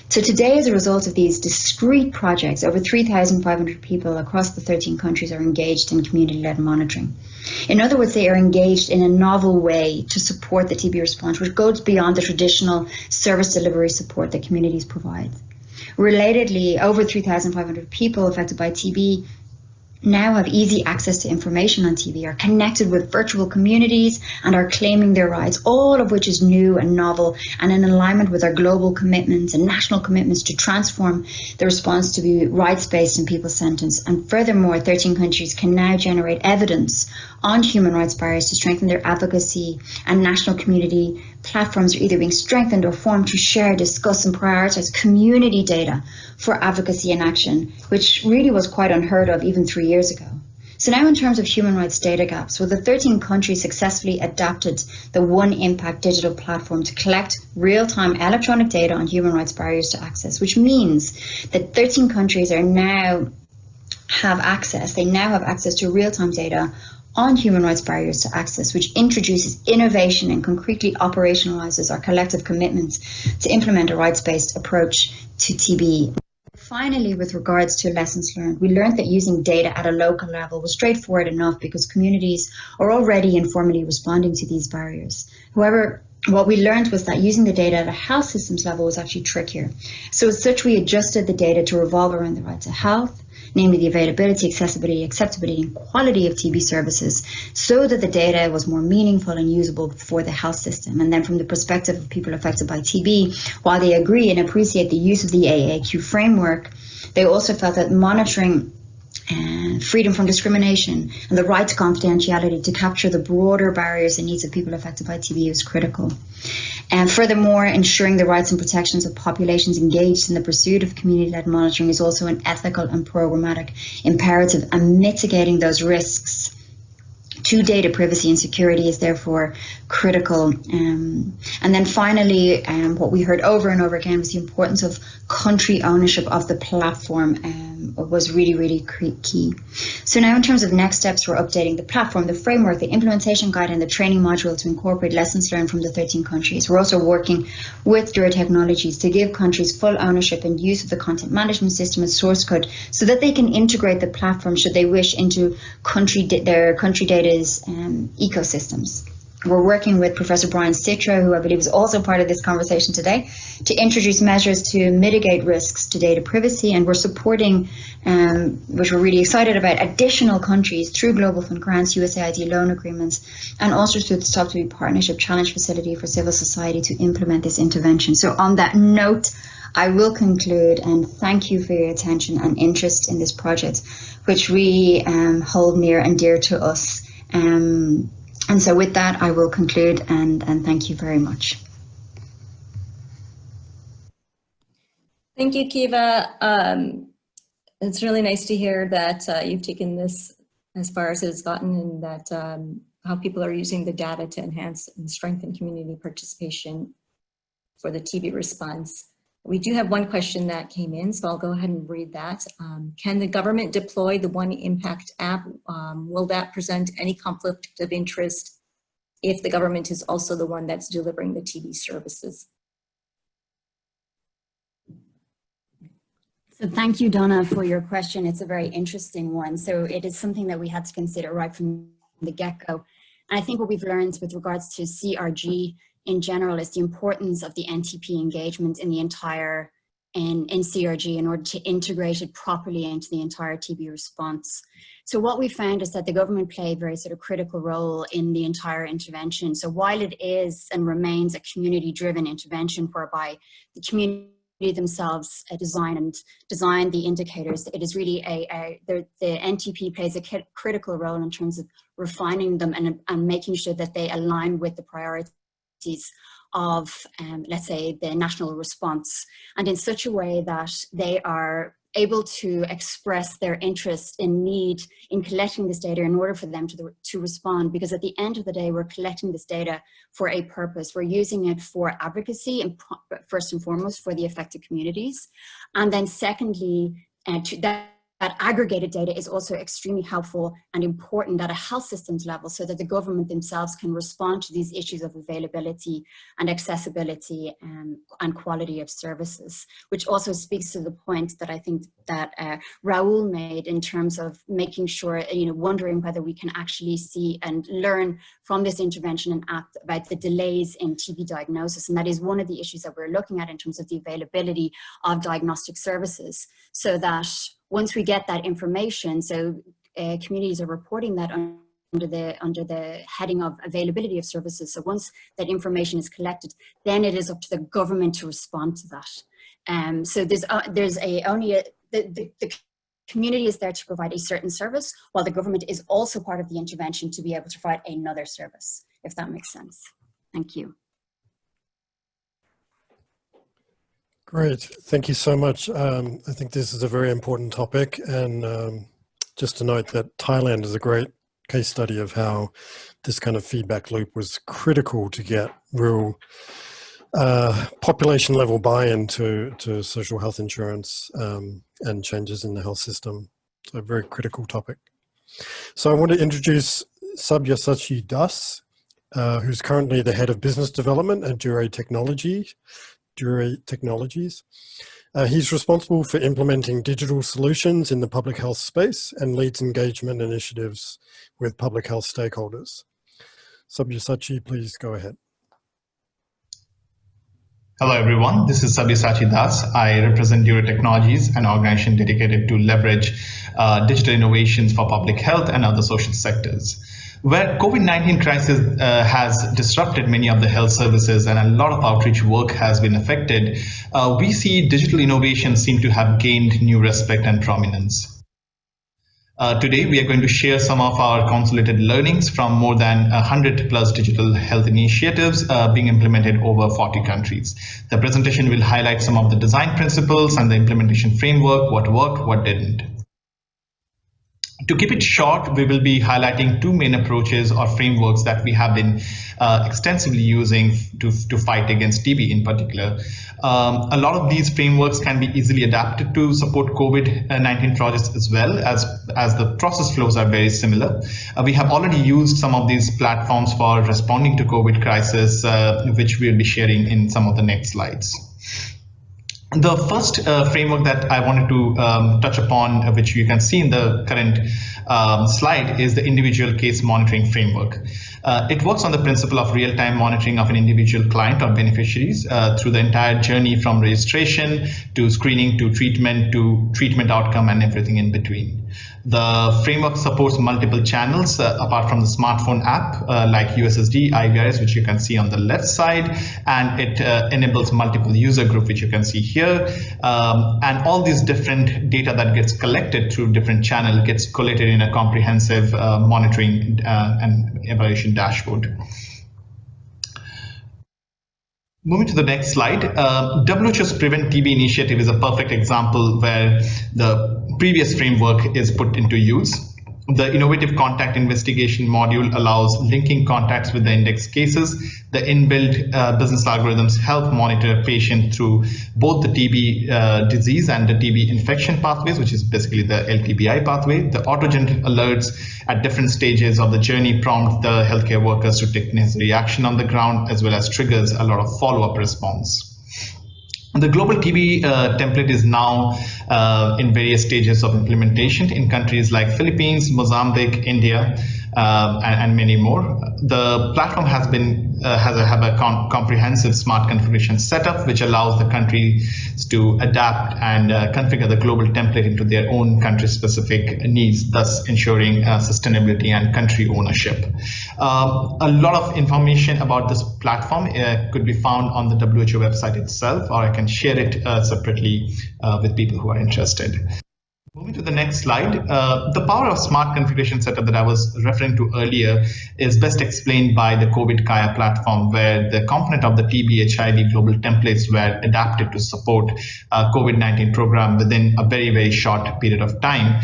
So today, as a result of these discrete projects, over 3,500 people across the 13 countries are engaged in community-led monitoring. In other words, they are engaged in a novel way to support the TB response, which goes beyond the traditional service delivery support that communities provide. Relatedly, over 3,500 people affected by TB now have easy access to information on TB, are connected with virtual communities, and are claiming their rights, all of which is new and novel and in alignment with our global commitments and national commitments to transform the response to be rights-based and people-centered. And furthermore, 13 countries can now generate evidence on human rights barriers to strengthen their advocacy, and national community platforms are either being strengthened or formed to share, discuss and prioritize community data for advocacy and action, which really was quite unheard of even 3 years ago. So now in terms of human rights data gaps, well, the 13 countries successfully adapted the One Impact digital platform to collect real-time electronic data on human rights barriers to access, which means that 13 countries are now have access to real-time data on human rights barriers to access, which introduces innovation and concretely operationalizes our collective commitments to implement a rights-based approach to TB. Finally, with regards to lessons learned, we learned that using data at a local level was straightforward enough because communities are already informally responding to these barriers. However, what we learned was that using the data at a health systems level was actually trickier. So as such, we adjusted the data to revolve around the right to health, namely the availability, accessibility, acceptability, and quality of TB services, so that the data was more meaningful and usable for the health system. And then from the perspective of people affected by TB, while they agree and appreciate the use of the AAQ framework, they also felt that monitoring freedom from discrimination and the right to confidentiality to capture the broader barriers and needs of people affected by TB is critical. And furthermore, ensuring the rights and protections of populations engaged in the pursuit of community-led monitoring is also an ethical and programmatic imperative, and mitigating those risks to data privacy and security is therefore critical. And then finally, what we heard over and over again was the importance of country ownership of the platform was really, really key. So now in terms of next steps, we're updating the platform, the framework, the implementation guide, and the training module to incorporate lessons learned from the 13 countries. We're also working with Dura Technologies to give countries full ownership and use of the content management system and source code so that they can integrate the platform, should they wish, into their country data's ecosystems. We're working with Professor Brian Citro, who I believe is also part of this conversation today, to introduce measures to mitigate risks to data privacy, and we're supporting, which we're really excited about, additional countries through Global Fund grants, USAID loan agreements, and also through the Stop TB Partnership Challenge Facility for Civil Society to implement this intervention. So on that note, I will conclude and thank you for your attention and interest in this project, which we hold near and dear to us. And so with that, I will conclude and thank you very much. Thank you, Kiva. It's really nice to hear that you've taken this as far as it's gotten, and that how people are using the data to enhance and strengthen community participation for the TB response. We do have one question that came in, so I'll go ahead and read that. Can the government deploy the One Impact app? Will that present any conflict of interest if the government is also the one that's delivering the TB services? So thank you, Donna, for your question. It's a very interesting one. So it is something that we had to consider right from the get-go. And I think what we've learned with regards to CRG in general is the importance of the NTP engagement in the entire in CRG in order to integrate it properly into the entire TB response. So what we found is that the government played a very sort of critical role in the entire intervention. So while it is and remains a community-driven intervention whereby the community themselves design the indicators, it is really the NTP plays a critical role in terms of refining them and making sure that they align with the priorities of, let's say, the national response, and in such a way that they are able to express their interest in need in collecting this data in order for them to respond. Because at the end of the day, we're collecting this data for a purpose. We're using it for advocacy, and first and foremost for the affected communities. And then secondly, that aggregated data is also extremely helpful and important at a health systems level, so that the government themselves can respond to these issues of availability and accessibility and quality of services, which also speaks to the point that I think that Raoul made in terms of making sure, wondering whether we can actually see and learn from this intervention and act about the delays in TB diagnosis. And that is one of the issues that we're looking at in terms of the availability of diagnostic services, so that once we get that information, so communities are reporting that under the heading of availability of services. So once that information is collected, then it is up to the government to respond to that. So the community is there to provide a certain service, while the government is also part of the intervention to be able to provide another service, if that makes sense. Thank you. Great, thank you so much. I think this is a very important topic, and just to note that Thailand is a great case study of how this kind of feedback loop was critical to get real population level buy-in to social health insurance and changes in the health system. So a very critical topic. So I want to introduce Sabyasachi Das, who's currently the head of business development at Day2 Technologies. He's responsible for implementing digital solutions in the public health space and leads engagement initiatives with public health stakeholders. Sabyasachi, please go ahead. Hello everyone, this is Sabyasachi Das. I represent Day2 Technologies, an organization dedicated to leverage digital innovations for public health and other social sectors. Where COVID-19 crisis has disrupted many of the health services and a lot of outreach work has been affected, we see digital innovations seem to have gained new respect and prominence. Today, we are going to share some of our consolidated learnings from more than 100 plus digital health initiatives being implemented over 40 countries. The presentation will highlight some of the design principles and the implementation framework, what worked, what didn't. To keep it short, we will be highlighting two main approaches or frameworks that we have been extensively using to fight against TB in particular. A lot of these frameworks can be easily adapted to support COVID-19 projects as well, as the process flows are very similar. We have already used some of these platforms for responding to COVID crisis, which we'll be sharing in some of the next slides. The first framework that I wanted to touch upon, which you can see in the current slide, is the individual case monitoring framework. It works on the principle of real-time monitoring of an individual client or beneficiaries through the entire journey from registration to screening to treatment outcome and everything in between. The framework supports multiple channels apart from the smartphone app like USSD, IVRS, which you can see on the left side, and it enables multiple user group, which you can see here. And all these different data that gets collected through different channels gets collated in a comprehensive monitoring and evaluation dashboard. Moving to the next slide, WHO's Prevent TB initiative is a perfect example where the previous framework is put into use. The innovative contact investigation module allows linking contacts with the index cases. The inbuilt business algorithms help monitor patients through both the TB disease and the TB infection pathways, which is basically the LTBI pathway. The auto-generated alerts at different stages of the journey prompt the healthcare workers to take necessary action on the ground, as well as triggers a lot of follow-up response. The global TB template is now in various stages of implementation in countries like Philippines, Mozambique, India, and many more. The platform has a comprehensive smart configuration setup, which allows the countries to adapt and configure the global template into their own country-specific needs, thus ensuring sustainability and country ownership. A lot of information about this platform could be found on the WHO website itself, or I can share it separately with people who are interested. Moving to the next slide, the power of smart configuration setup that I was referring to earlier is best explained by the COVID Kaya platform, where the component of the TB HIV global templates were adapted to support COVID-19 program within a very, very short period of time,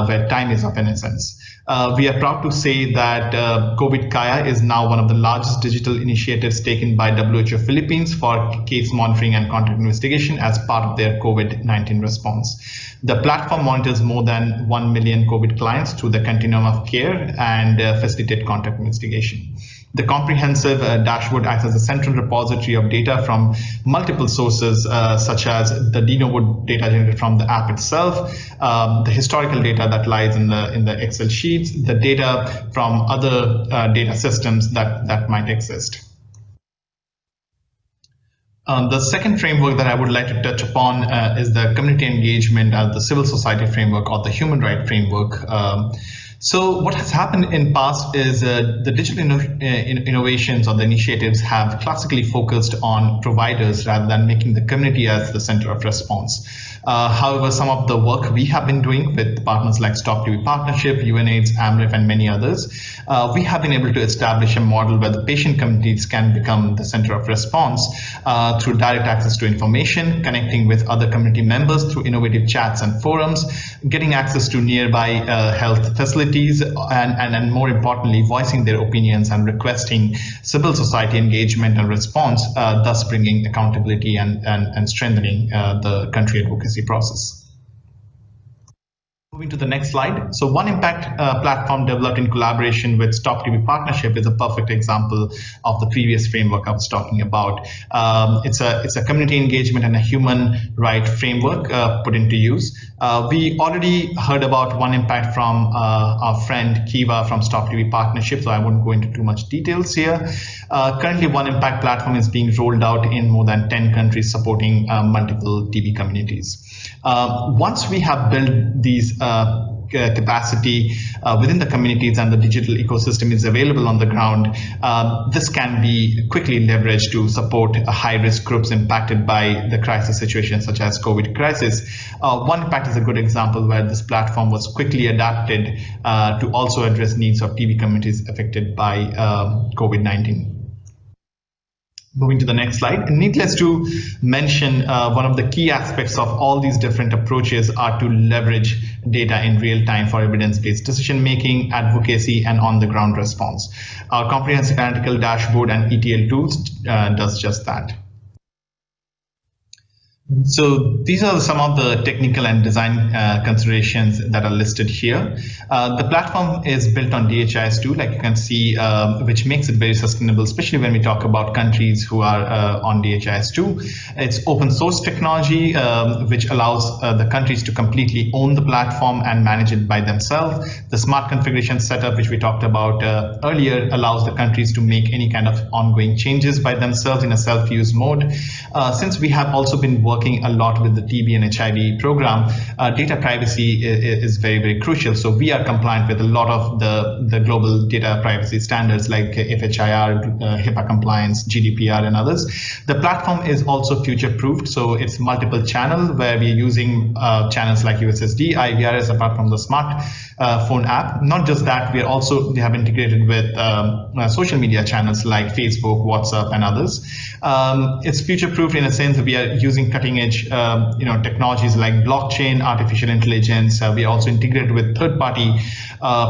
where time is of an essence. We are proud to say that COVID Kaya is now one of the largest digital initiatives taken by WHO Philippines for case monitoring and contact investigation as part of their COVID-19 response. The platform monitors more than 1 million COVID clients through the continuum of care and facilitate contact investigation. The comprehensive dashboard acts as a central repository of data from multiple sources, such as the de novo data generated from the app itself, the historical data that lies in the Excel sheets, the data from other data systems that might exist. The second framework that I would like to touch upon is the community engagement, the civil society framework, or the human rights framework. So what has happened in past is the digital innovations or the initiatives have classically focused on providers rather than making the community as the center of response. However, some of the work we have been doing with partners like Stop TB Partnership, UNAIDS, AMREF, and many others, we have been able to establish a model where the patient communities can become the center of response through direct access to information, connecting with other community members through innovative chats and forums, getting access to nearby health facilities, and more importantly, voicing their opinions and requesting civil society engagement and response, thus bringing accountability and strengthening the country advocacy process. Moving to the next slide. So One Impact platform developed in collaboration with Stop TB Partnership is a perfect example of the previous framework I was talking about. It's a community engagement and a human right framework put into use. We already heard about One Impact from our friend Kiva from Stop TB Partnership, so I won't go into too much details here. Currently, One Impact platform is being rolled out in more than 10 countries supporting multiple TB communities. Once we have built these capacity within the communities and the digital ecosystem is available on the ground, this can be quickly leveraged to support high-risk groups impacted by the crisis situation such as COVID crisis. One Impact is a good example where this platform was quickly adapted to also address needs of TB communities affected by COVID-19. Moving to the next slide. Needless to mention, one of the key aspects of all these different approaches are to leverage data in real time for evidence-based decision-making, advocacy, and on-the-ground response. Our comprehensive analytical dashboard and ETL tools does just that. So these are some of the technical and design considerations that are listed here. The platform is built on DHIS2, like you can see, which makes it very sustainable, especially when we talk about countries who are on DHIS2. It's open source technology, which allows the countries to completely own the platform and manage it by themselves. The smart configuration setup, which we talked about earlier, allows the countries to make any kind of ongoing changes by themselves in a self-use mode. Since we have also been working a lot with the TB and HIV program, data privacy is very, very crucial. So we are compliant with a lot of the global data privacy standards like FHIR, HIPAA compliance, GDPR, and others. The platform is also future-proofed, so it's multiple channel where we're using channels like USSD, IVRs apart from the smart phone app. Not just that, we have integrated with social media channels like Facebook, WhatsApp, and others. It's future-proof in a sense that we are using cutting-edge technologies like blockchain, artificial intelligence. We also integrated with third-party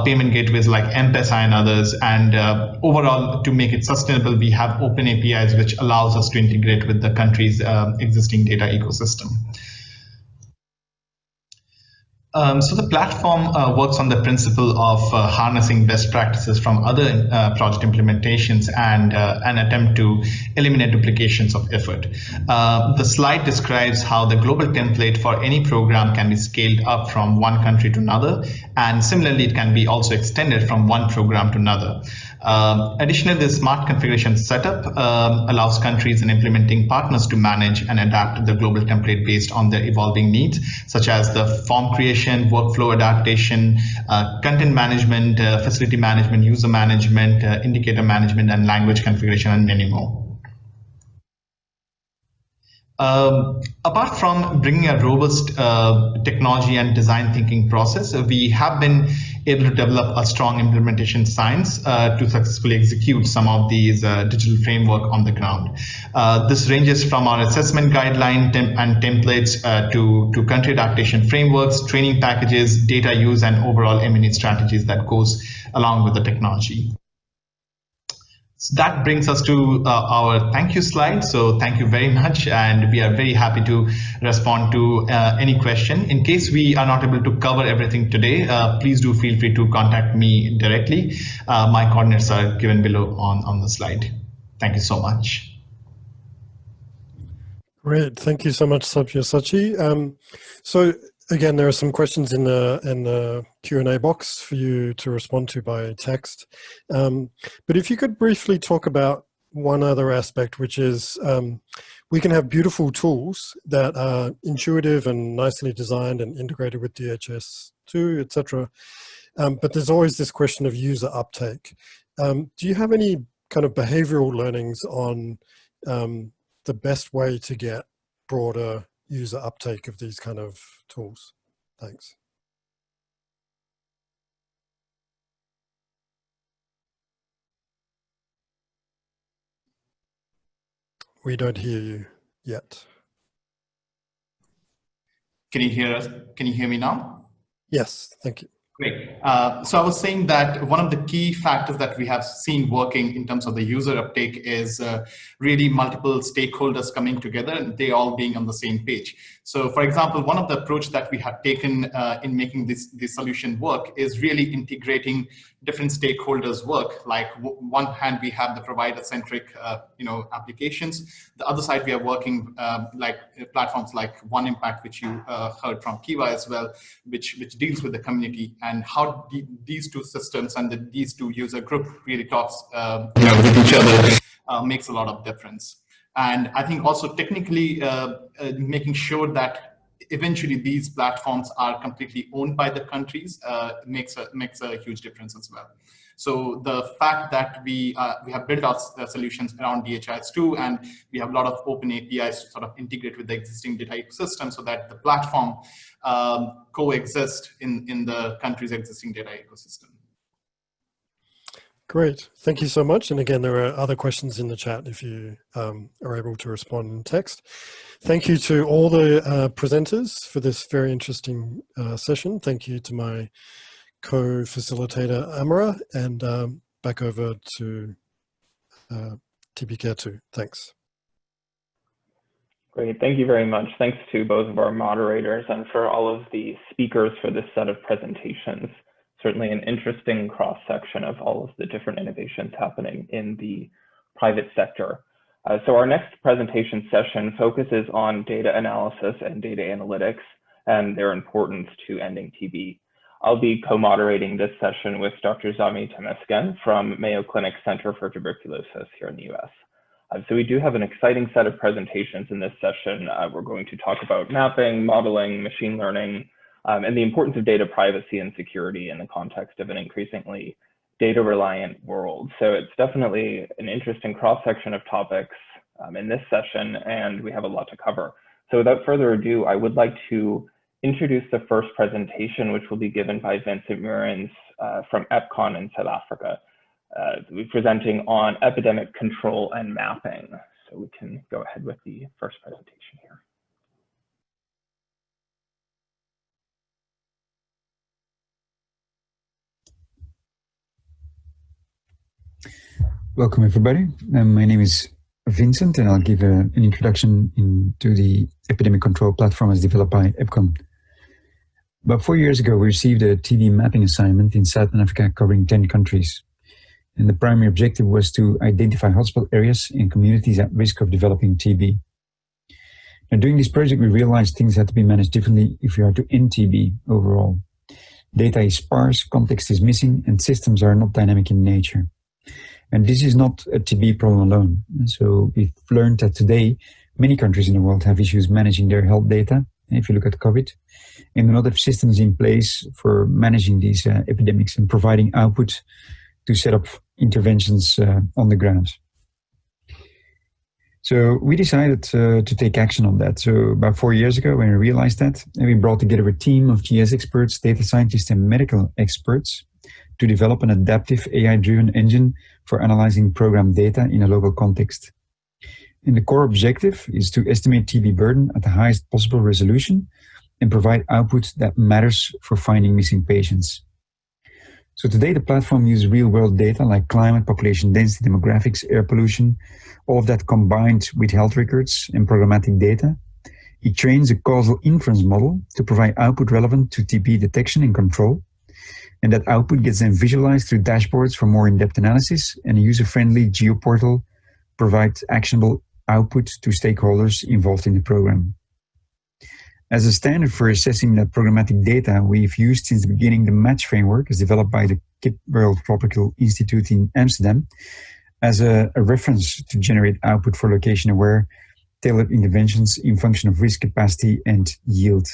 payment gateways like M-Pesa and others. And overall, to make it sustainable, we have open APIs, which allows us to integrate with the country's existing data ecosystem. So the platform works on the principle of harnessing best practices from other project implementations and an attempt to eliminate duplications of effort. The slide describes how the global template for any program can be scaled up from one country to another, and similarly, it can be also extended from one program to another. Additionally, the smart configuration setup allows countries and implementing partners to manage and adapt the global template based on their evolving needs, such as the form creation, workflow adaptation, content management, facility management, user management, indicator management, and language configuration, and many more. Apart from bringing a robust technology and design thinking process, we have been able to develop a strong implementation science to successfully execute some of these digital framework on the ground. This ranges from our assessment guideline and templates to country adaptation frameworks, training packages, data use, and overall M&E strategies that goes along with the technology. So that brings us to our thank you slide. So thank you very much, and we are very happy to respond to any question. In case we are not able to cover everything today, please do feel free to contact me directly. My coordinates are given below on the slide. Thank you so much. Great, thank you so much, Sabyasachi. So again, there are some questions in the Q&A box for you to respond to by text. But if you could briefly talk about one other aspect, which is we can have beautiful tools that are intuitive and nicely designed and integrated with DHIS2, etc. But there's always this question of user uptake. Do you have any kind of behavioral learnings on the best way to get broader user uptake of these kind of tools? Thanks. We don't hear you yet. Can you hear us? Can you hear me now? Yes, thank you. Great. So I was saying that one of the key factors that we have seen working in terms of the user uptake is really multiple stakeholders coming together and they all being on the same page. So for example, one of the approach that we have taken in making this solution work is really integrating different stakeholders work. Like one hand, we have the provider-centric applications. The other side, we are working like platforms like One Impact, which you heard from Kiva as well, which deals with the community, and how these two systems and these two user group really talks with each other makes a lot of difference. And I think also technically making sure that eventually these platforms are completely owned by the countries makes a huge difference as well. So the fact that we have built our solutions around DHIS2, and we have a lot of open APIs to sort of integrate with the existing data ecosystem so that the platform coexist in the country's existing data ecosystem. Great, thank you so much. And again, there are other questions in the chat if you are able to respond in text. Thank you to all the presenters for this very interesting session. Thank you to my co-facilitator, Amara, and back over to TBCare2. Thanks. Great, thank you very much. Thanks to both of our moderators and for all of the speakers for this set of presentations. Certainly an interesting cross-section of all of the different innovations happening in the private sector. So our next presentation session focuses on data analysis and data analytics and their importance to ending TB. I'll be co-moderating this session with Dr. Zami Temesgen from Mayo Clinic Center for Tuberculosis here in the US. So we do have an exciting set of presentations in this session. We're going to talk about mapping, modeling, machine learning, and the importance of data privacy and security in the context of an increasingly data-reliant world. So it's definitely an interesting cross-section of topics in this session, and we have a lot to cover. So without further ado, I would like to introduce the first presentation, which will be given by Vincent Murins from EPCON in South Africa. We're presenting on epidemic control and mapping. So we can go ahead with the first presentation here. Welcome, everybody. My name is Vincent, and I'll give an introduction into the epidemic control platform as developed by EPCON. About 4 years ago, we received a TB mapping assignment in Southern Africa covering 10 countries. And the primary objective was to identify hotspot areas and communities at risk of developing TB. Now, during this project, we realized things had to be managed differently if we are to end TB overall. Data is sparse, context is missing, and systems are not dynamic in nature. And this is not a TB problem alone. And so we've learned that today, many countries in the world have issues managing their health data, if you look at COVID, and do not have systems in place for managing these epidemics and providing output to set up interventions on the ground. So we decided to take action on that. So about 4 years ago, when we realized that, and we brought together a team of GS experts, data scientists, and medical experts to develop an adaptive AI-driven engine for analyzing program data in a local context. And the core objective is to estimate TB burden at the highest possible resolution and provide output that matters for finding missing patients. So today the platform uses real-world data like climate, population density, demographics, air pollution, all of that combined with health records and programmatic data. It trains a causal inference model to provide output relevant to TB detection and control. And that output gets then visualized through dashboards for more in-depth analysis, and a user-friendly geoportal provides actionable output to stakeholders involved in the program. As a standard for assessing that programmatic data, we've used since the beginning the MATCH framework as developed by the Kip World Tropical Institute in Amsterdam as a reference to generate output for location-aware tailored interventions in function of risk, capacity, and yield.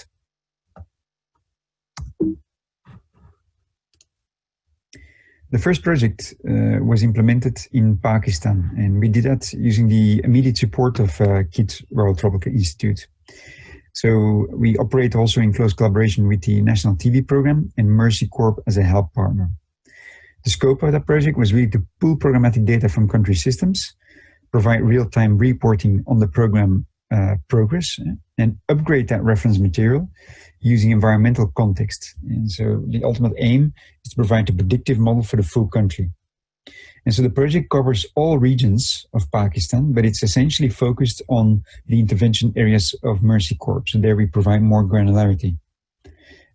The first project was implemented in Pakistan, and we did that using the immediate support of Kip World Tropical Institute. So we operate also in close collaboration with the National TB Program and Mercy Corp as a help partner. The scope of that project was really to pull programmatic data from country systems, provide real-time reporting on the program progress, and upgrade that reference material using environmental context. And so the ultimate aim is to provide a predictive model for the full country. And so the project covers all regions of Pakistan, but it's essentially focused on the intervention areas of Mercy Corp. So there we provide more granularity.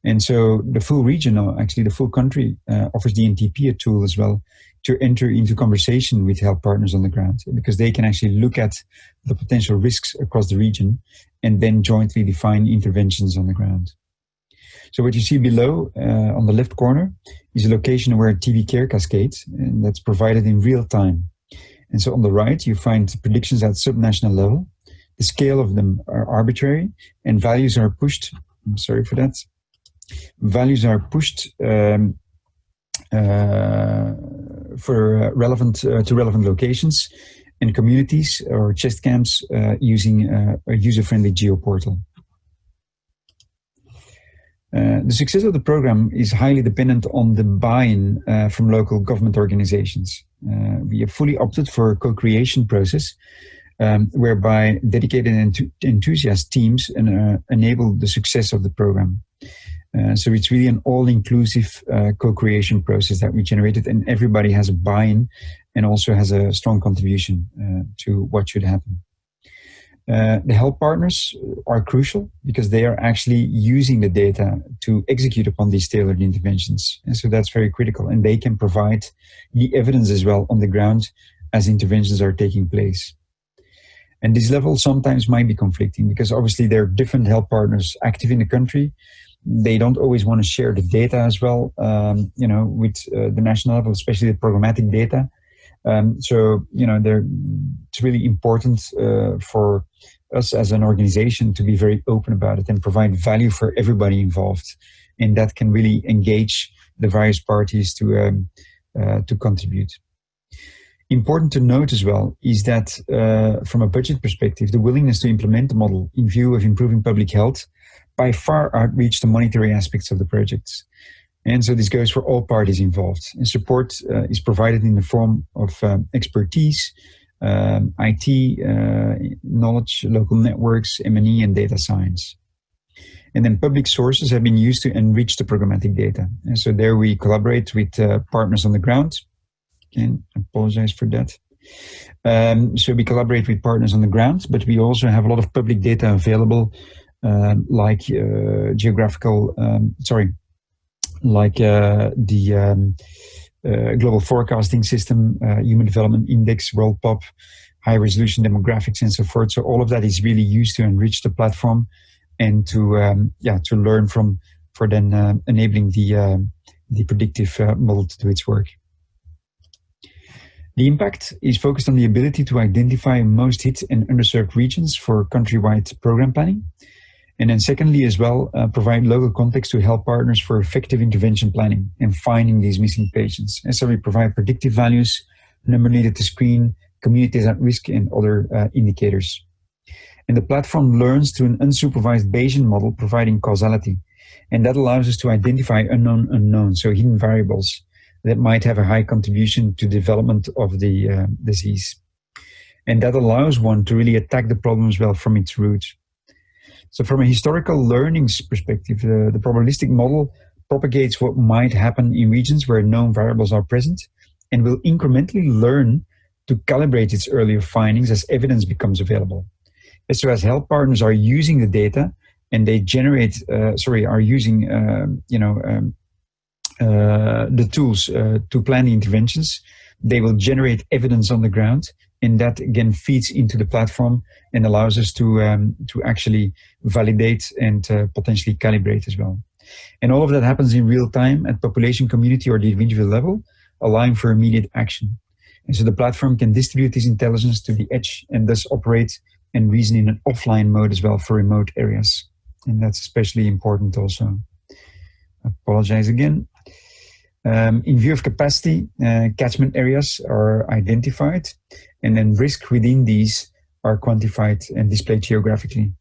And so the full region, or actually the full country, offers the NTP a tool as well to enter into conversation with health partners on the ground, because they can actually look at the potential risks across the region and then jointly define interventions on the ground. So what you see below on the left corner is a location-aware TB care cascade, and that's provided in real time. And so on the right, you find predictions at subnational level. The scale of them are arbitrary, and values are pushed. I'm sorry for that. Values are pushed for relevant locations and communities or chest camps using a user-friendly geoportal. The success of the program is highly dependent on the buy-in from local government organizations. We have fully opted for a co-creation process whereby dedicated enthusiast teams enable the success of the program. So it's really an all-inclusive co-creation process that we generated, and everybody has a buy-in and also has a strong contribution to what should happen. The help partners are crucial because they are actually using the data to execute upon these tailored interventions. And so that's very critical, and they can provide the evidence as well on the ground as interventions are taking place. And this level sometimes might be conflicting because obviously there are different help partners active in the country. They don't always want to share the data as well, with the national level, especially the programmatic data. So it's really important for us as an organization to be very open about it and provide value for everybody involved. And that can really engage the various parties to contribute. Important to note as well is that from a budget perspective, the willingness to implement the model in view of improving public health by far outreach the monetary aspects of the projects. And so this goes for all parties involved. And support is provided in the form of expertise, IT, knowledge, local networks, M&E, and data science. And then public sources have been used to enrich the programmatic data. And so there we collaborate with partners on the ground. And I apologize for that. So we collaborate with partners on the ground, but we also have a lot of public data available, like the global forecasting system, human development index, World Pop, high resolution demographics, and so forth. So all of that is really used to enrich the platform and to learn from, for then enabling the predictive model to do its work. The impact is focused on the ability to identify most hit and underserved regions for countrywide program planning. And then secondly, as well, provide local context to help partners for effective intervention planning and finding these missing patients. And so we provide predictive values, number needed to screen, communities at risk, and other indicators. And the platform learns through an unsupervised Bayesian model providing causality. And that allows us to identify unknown unknowns, so hidden variables that might have a high contribution to development of the disease. And that allows one to really attack the problem as well from its roots. So from a historical learnings perspective, the probabilistic model propagates what might happen in regions where known variables are present and will incrementally learn to calibrate its earlier findings as evidence becomes available. And so as health partners are using the data and they generate, are using, the tools to plan the interventions, they will generate evidence on the ground, and that again feeds into the platform and allows us to actually validate and potentially calibrate as well. And all of that happens in real time at population, community, or the individual level, allowing for immediate action. And so the platform can distribute this intelligence to the edge and thus operate and reason in an offline mode as well for remote areas. And that's especially important also. I apologize again. In view of capacity, catchment areas are identified, and then risk within these are quantified and displayed geographically.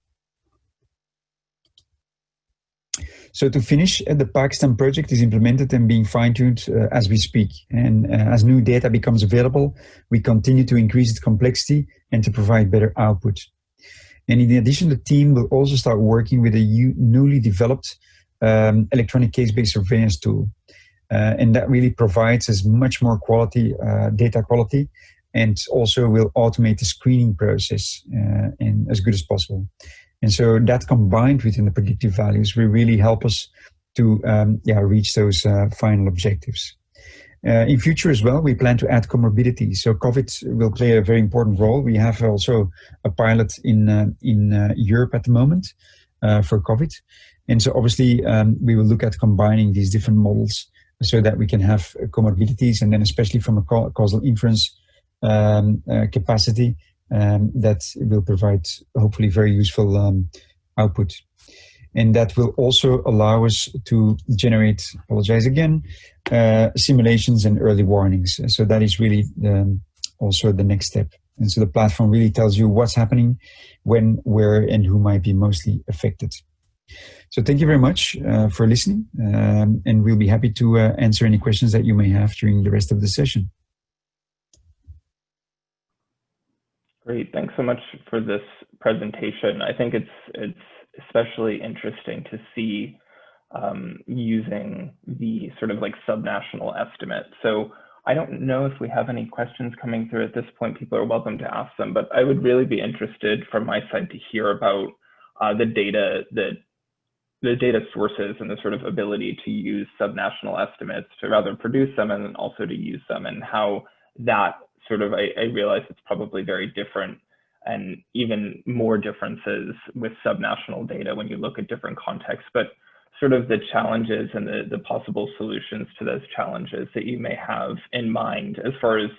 So to finish, the Pakistan project is implemented and being fine-tuned as we speak. And as new data becomes available, we continue to increase its complexity and to provide better output. And in addition, the team will also start working with a newly developed electronic case-based surveillance tool. And that really provides us much more quality, data quality, and also will automate the screening process and as good as possible. And so that combined within the predictive values will really help us to reach those final objectives. In future as well, we plan to add comorbidity. So COVID will play a very important role. We have also a pilot in Europe at the moment for COVID. And so obviously we will look at combining these different models so that we can have comorbidities, and then especially from a causal inference capacity that will provide hopefully very useful output. And that will also allow us to generate, apologize again, simulations and early warnings. So that is really also the next step. And so the platform really tells you what's happening, when, where, and who might be mostly affected. So thank you very much for listening, and we'll be happy to answer any questions that you may have during the rest of the session. Great, thanks so much for this presentation. I think it's especially interesting to see using the sort of like subnational estimate. So I don't know if we have any questions coming through at this point. People are welcome to ask them, but I would really be interested from my side to hear about the data sources and the sort of ability to use subnational estimates to rather produce them and then also to use them, and how that sort of, I realize it's probably very different, and even more differences with subnational data when you look at different contexts, but sort of the challenges and the possible solutions to those challenges that you may have in mind as far as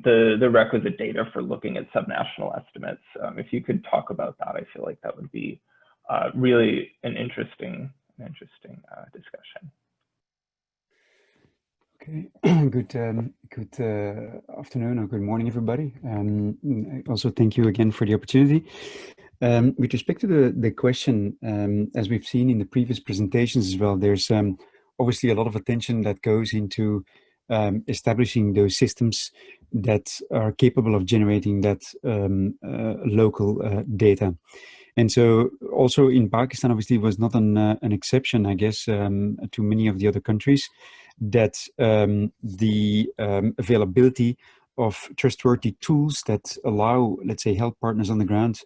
the requisite data for looking at subnational estimates. If you could talk about that, I feel like that would be really an interesting discussion. Okay, good afternoon or good morning, everybody. Also, thank you again for the opportunity. With respect to the question, as we've seen in the previous presentations as well, there's obviously a lot of attention that goes into establishing those systems that are capable of generating that local data. And so also in Pakistan, obviously, was not an exception, I guess, to many of the other countries, that the availability of trustworthy tools that allow, let's say, health partners on the ground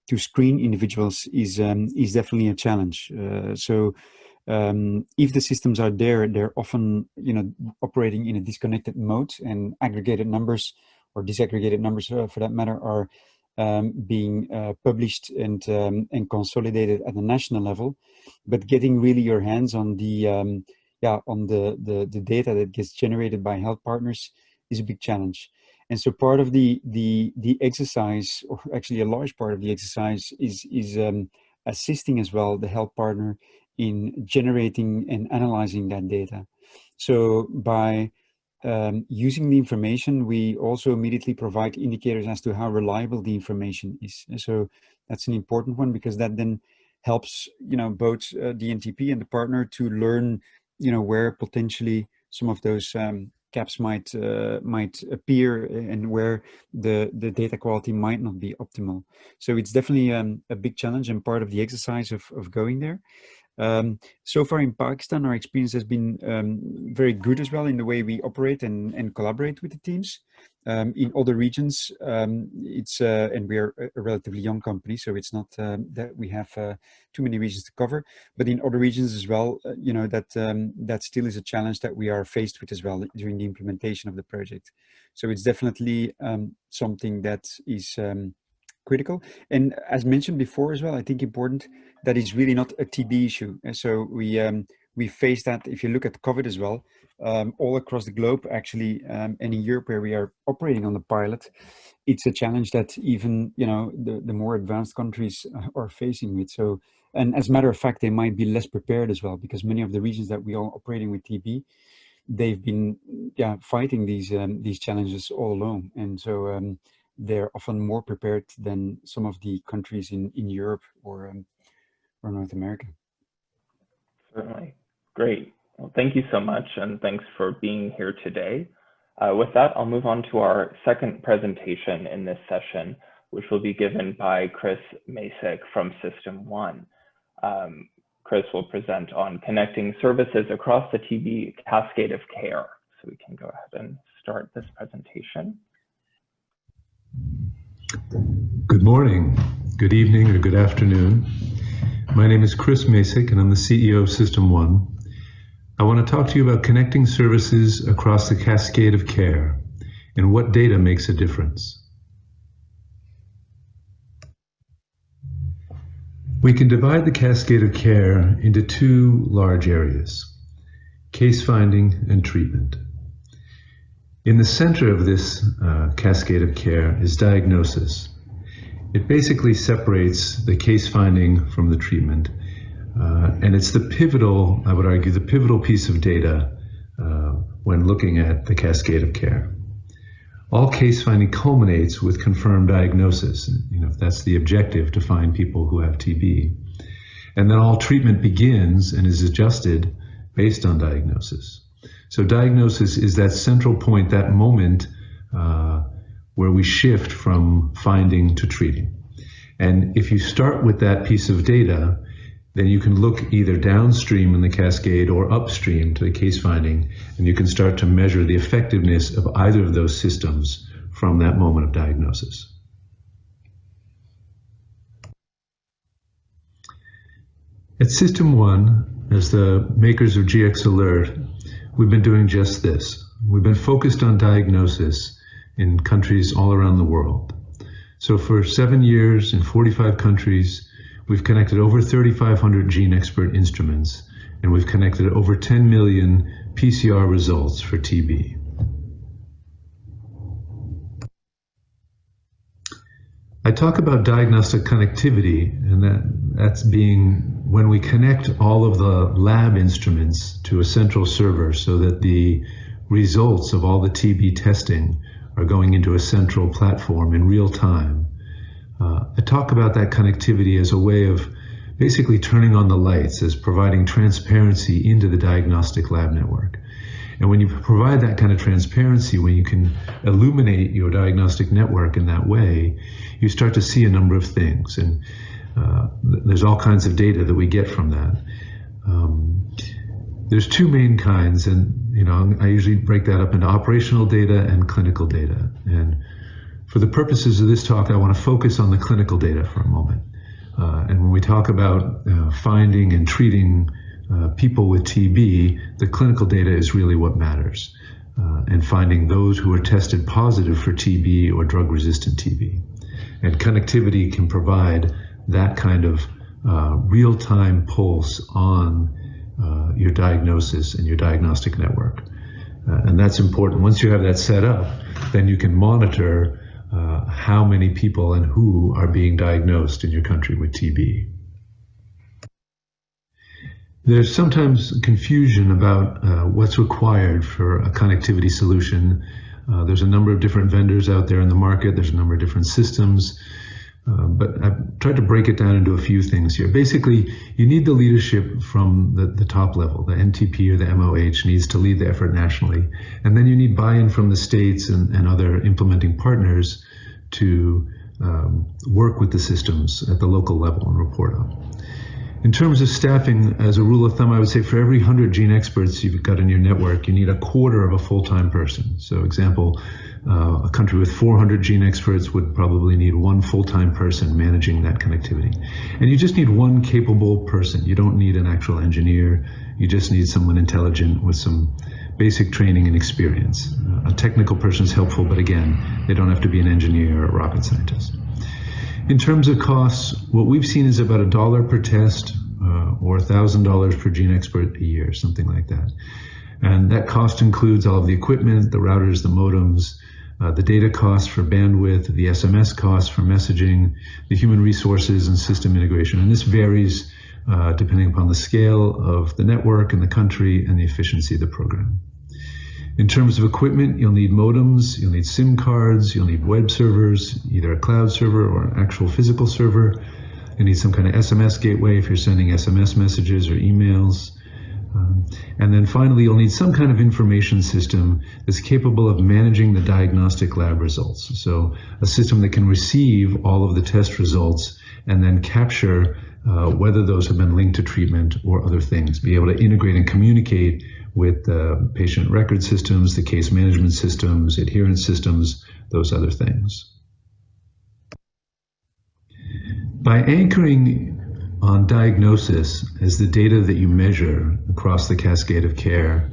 to screen individuals is definitely a challenge. So if the systems are there, they're often, operating in a disconnected mode, and aggregated numbers or disaggregated numbers, for that matter, are being published and consolidated at the national level. But getting really your hands on the the data that gets generated by health partners is a big challenge. And so part of the exercise, or actually a large part of the exercise, is assisting as well the health partner in generating and analyzing that data. So by using the information, we also immediately provide indicators as to how reliable the information is. And so that's an important one, because that then helps, both the NTP and the partner to learn, where potentially some of those gaps might appear, and where the data quality might not be optimal. So it's definitely a big challenge and part of the exercise of going there. So far in Pakistan, our experience has been very good as well in the way we operate and collaborate with the teams. In other regions, it's and we are a relatively young company, so it's not that we have too many regions to cover. But in other regions as well, that still is a challenge that we are faced with as well during the implementation of the project. So it's definitely something that is critical. And as mentioned before as well, I think important that is really not a TB issue. And so we face that, if you look at COVID as well, all across the globe, actually, and in Europe where we are operating on the pilot, it's a challenge that even, the more advanced countries are facing with. So, and as a matter of fact, they might be less prepared as well, because many of the regions that we are operating with TB, they've been fighting these challenges all alone. And so they're often more prepared than some of the countries in Europe or North America. Certainly. Great. Well, thank you so much, and thanks for being here today. With that, I'll move on to our second presentation in this session, which will be given by Chris Masek from System 1. Chris will present on connecting services across the TB cascade of care. So we can go ahead and start this presentation. Good morning, good evening, or good afternoon. My name is Chris Masek, and I'm the CEO of System 1. I want to talk to you about connecting services across the cascade of care and what data makes a difference. We can divide the cascade of care into two large areas: case finding and treatment. In the center of this cascade of care is diagnosis. It basically separates the case finding from the treatment. And it's the pivotal, I would argue, the pivotal piece of data when looking at the cascade of care. All case finding culminates with confirmed diagnosis. That's the objective, to find people who have TB. And then all treatment begins and is adjusted based on diagnosis. So diagnosis is that central point, that moment where we shift from finding to treating. And if you start with that piece of data, then you can look either downstream in the cascade or upstream to the case finding, and you can start to measure the effectiveness of either of those systems from that moment of diagnosis. At System 1, as the makers of GX Alert, we've been doing just this. We've been focused on diagnosis in countries all around the world. So for 7 years in 45 countries, we've connected over 3,500 gene expert instruments, and we've connected over 10 million PCR results for TB. I talk about diagnostic connectivity, and that's being when we connect all of the lab instruments to a central server so that the results of all the TB testing are going into a central platform in real time. I talk about that connectivity as a way of basically turning on the lights, as providing transparency into the diagnostic lab network. And when you provide that kind of transparency, when you can illuminate your diagnostic network in that way, you start to see a number of things. And there's all kinds of data that we get from that. There's two main kinds, and I usually break that up into operational data and clinical data. And for the purposes of this talk, I want to focus on the clinical data for a moment. And when we talk about finding and treating people with TB, the clinical data is really what matters, and finding those who are tested positive for TB or drug-resistant TB. And connectivity can provide that kind of real-time pulse on your diagnosis and your diagnostic network. And that's important. Once you have that set up, then you can monitor how many people and who are being diagnosed in your country with TB. There's sometimes confusion about what's required for a connectivity solution. There's a number of different vendors out there in the market. There's a number of different systems. But I've tried to break it down into a few things here. Basically, you need the leadership from the top level. The NTP or the MOH needs to lead the effort nationally. And then you need buy-in from the states and other implementing partners to work with the systems at the local level and report on. In terms of staffing, as a rule of thumb, I would say for every 100 gene experts you've got in your network, you need a quarter of a full-time person. So example, a country with 400 gene experts would probably need one full-time person managing that connectivity. And you just need one capable person. You don't need an actual engineer. You just need someone intelligent with some basic training and experience. A technical person is helpful, but again, they don't have to be an engineer or a rocket scientist. In terms of costs, what we've seen is about $1 per test or $1,000 per gene expert a year, something like that. And that cost includes all of the equipment, the routers, the modems, the data costs for bandwidth, the SMS costs for messaging, the human resources and system integration. And this varies depending upon the scale of the network and the country and the efficiency of the program. In terms of equipment, you'll need modems, you'll need SIM cards, you'll need web servers, either a cloud server or an actual physical server. You need some kind of SMS gateway if you're sending SMS messages or emails. And then finally, you'll need some kind of information system that's capable of managing the diagnostic lab results. So a system that can receive all of the test results and then capture whether those have been linked to treatment or other things, be able to integrate and communicate with the patient record systems, the case management systems, adherence systems, those other things. By anchoring on diagnosis as the data that you measure across the cascade of care,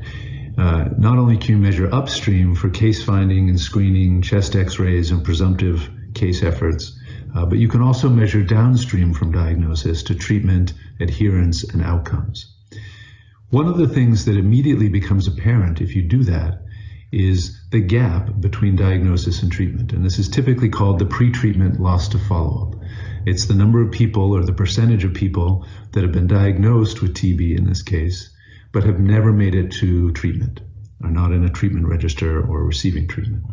not only can you measure upstream for case finding and screening, chest x-rays and presumptive case efforts, but you can also measure downstream from diagnosis to treatment, adherence, and outcomes. One of the things that immediately becomes apparent if you do that is the gap between diagnosis and treatment. And this is typically called the pre-treatment loss to follow-up. It's the number of people or the percentage of people that have been diagnosed with TB in this case, but have never made it to treatment, are not in a treatment register or receiving treatment.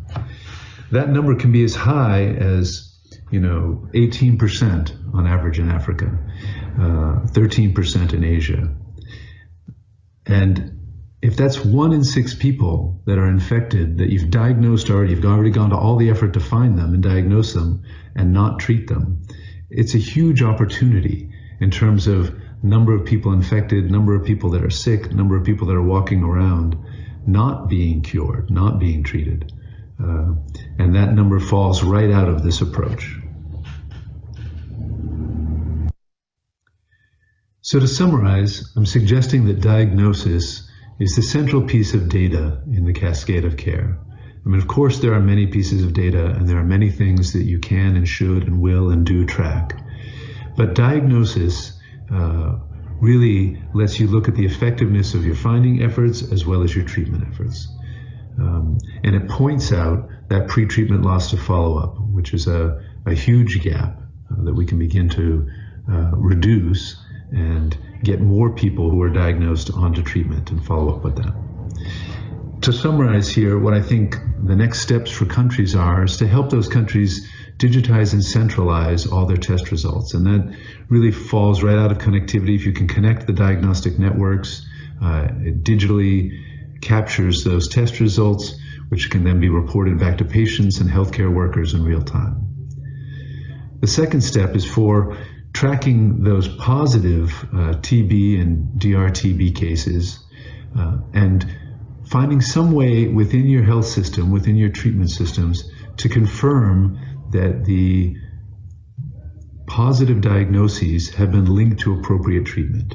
That number can be as high as 18% on average in Africa, 13% in Asia. And if that's 1 in 6 people that are infected that you've diagnosed already, you've already gone to all the effort to find them and diagnose them and not treat them, it's a huge opportunity in terms of number of people infected, number of people that are sick, number of people that are walking around not being cured, not being treated. And that number falls right out of this approach. So to summarize, I'm suggesting that diagnosis is the central piece of data in the cascade of care. I mean, of course, there are many pieces of data and there are many things that you can and should and will and do track. But diagnosis really lets you look at the effectiveness of your finding efforts as well as your treatment efforts. And it points out that pre-treatment loss to follow-up, which is a huge gap that we can begin to reduce and get more people who are diagnosed onto treatment and follow up with that. To summarize here, what I think the next steps for countries are is to help those countries digitize and centralize all their test results. And that really falls right out of connectivity. If you can connect the diagnostic networks, it digitally captures those test results, which can then be reported back to patients and healthcare workers in real time. The second step is for tracking those positive TB and DRTB cases and finding some way within your health system, within your treatment systems, to confirm that the positive diagnoses have been linked to appropriate treatment.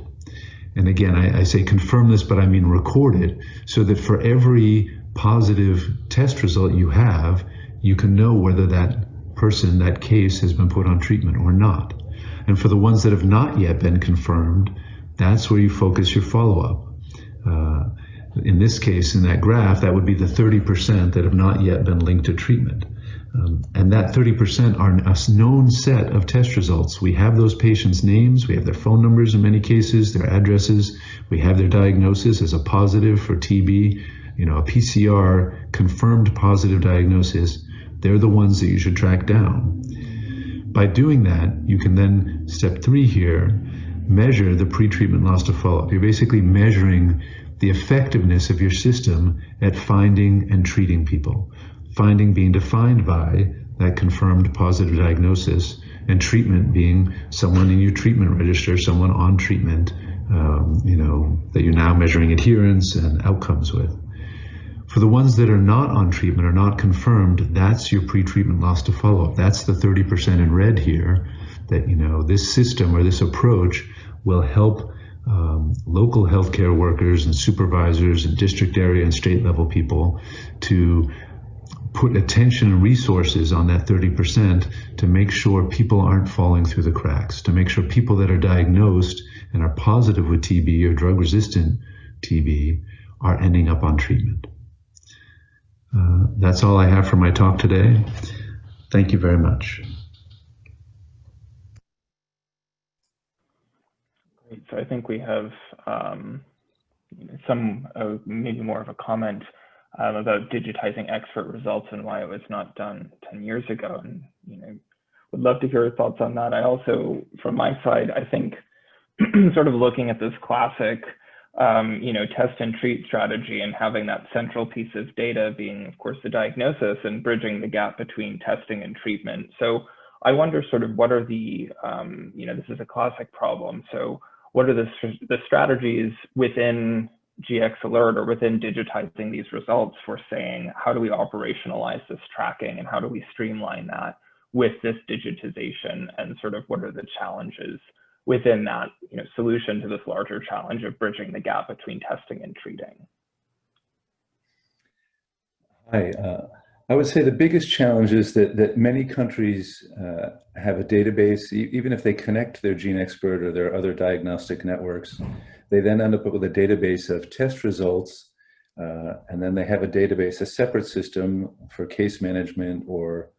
And again, I say confirm this, but I mean record it, so that for every positive test result you have, you can know whether that person, that case, has been put on treatment or not. And for the ones that have not yet been confirmed, that's where you focus your follow-up. In this case, in that graph, that would be the 30% that have not yet been linked to treatment. And that 30% are a known set of test results. We have those patients' names, we have their phone numbers in many cases, their addresses, we have their diagnosis as a positive for TB, a PCR confirmed positive diagnosis. They're the ones that you should track down. By doing that, you can then, step 3 here, measure the pre-treatment loss to follow-up. You're basically measuring the effectiveness of your system at finding and treating people. Finding being defined by that confirmed positive diagnosis, and treatment being someone in your treatment register, someone on treatment, that you're now measuring adherence and outcomes with. For the ones that are not on treatment or not confirmed, that's your pre-treatment loss to follow-up. That's the 30% in red here, that this system or this approach will help local healthcare workers and supervisors and district area and state level people to put attention and resources on that 30% to make sure people aren't falling through the cracks, to make sure people that are diagnosed and are positive with TB or drug-resistant TB are ending up on treatment. That's all I have for my talk today. Thank you very much. Great. So I think we have some maybe more of a comment about digitizing expert results and why it was not done 10 years ago. And would love to hear your thoughts on that. I also, from my side, I think sort of looking at this classic test and treat strategy and having that central piece of data being, of course, the diagnosis and bridging the gap between testing and treatment. So I wonder sort of what are the, this is a classic problem. So what are the strategies within GX Alert or within digitizing these results for saying, how do we operationalize this tracking and how do we streamline that with this digitization, and sort of what are the challenges within that solution to this larger challenge of bridging the gap between testing and treating? Hi, I would say the biggest challenge is that many countries have a database, even if they connect their GeneXpert or their other diagnostic networks, they then end up with a database of test results, and then they have a database, a separate system for case management or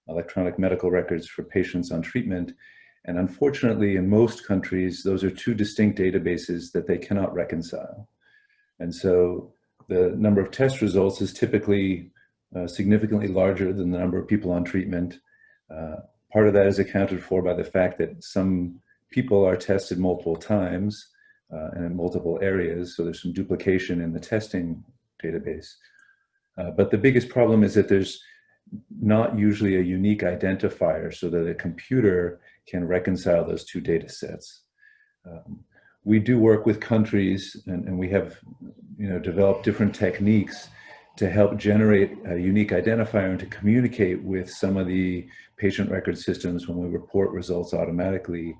electronic medical records for patients on treatment. And unfortunately, in most countries, those are two distinct databases that they cannot reconcile. And so the number of test results is typically significantly larger than the number of people on treatment. Part of that is accounted for by the fact that some people are tested multiple times and in multiple areas, so there's some duplication in the testing database. But the biggest problem is that there's not usually a unique identifier so that a computer can reconcile those two data sets. We do work with countries, and we have developed different techniques to help generate a unique identifier and to communicate with some of the patient record systems when we report results automatically.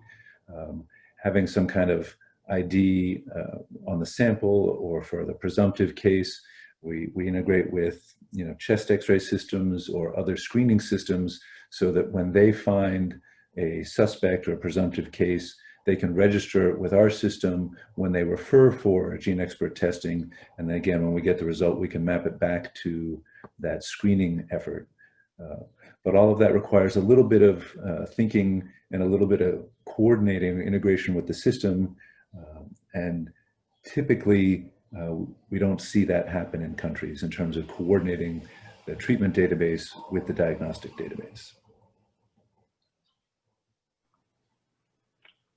Having some kind of ID on the sample, or for the presumptive case, we integrate with chest x-ray systems or other screening systems so that when they find a suspect or a presumptive case, they can register it with our system when they refer for GeneXpert testing. And then again, when we get the result, we can map it back to that screening effort. But all of that requires a little bit of thinking and a little bit of coordinating integration with the system. And typically, we don't see that happen in countries in terms of coordinating the treatment database with the diagnostic database.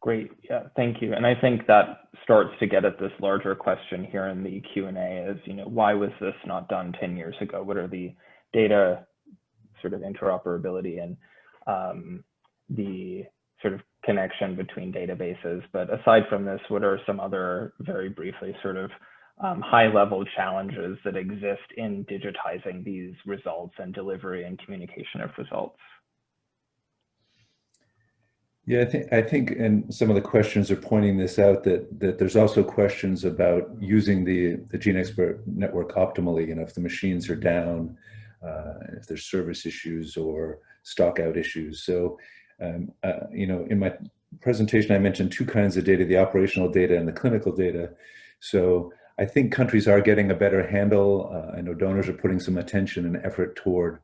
Great, yeah, thank you. And I think that starts to get at this larger question here in the Q&A is, why was this not done 10 years ago? What are the data sort of interoperability and the sort of connection between databases? But aside from this, what are some other, very briefly, sort of high-level challenges that exist in digitizing these results and delivery and communication of results? Yeah, I think, and some of the questions are pointing this out, that there's also questions about using the GeneXpert network optimally, if the machines are down, if there's service issues or stock out issues. So, in my presentation, I mentioned two kinds of data, the operational data and the clinical data. So I think countries are getting a better handle. I know donors are putting some attention and effort toward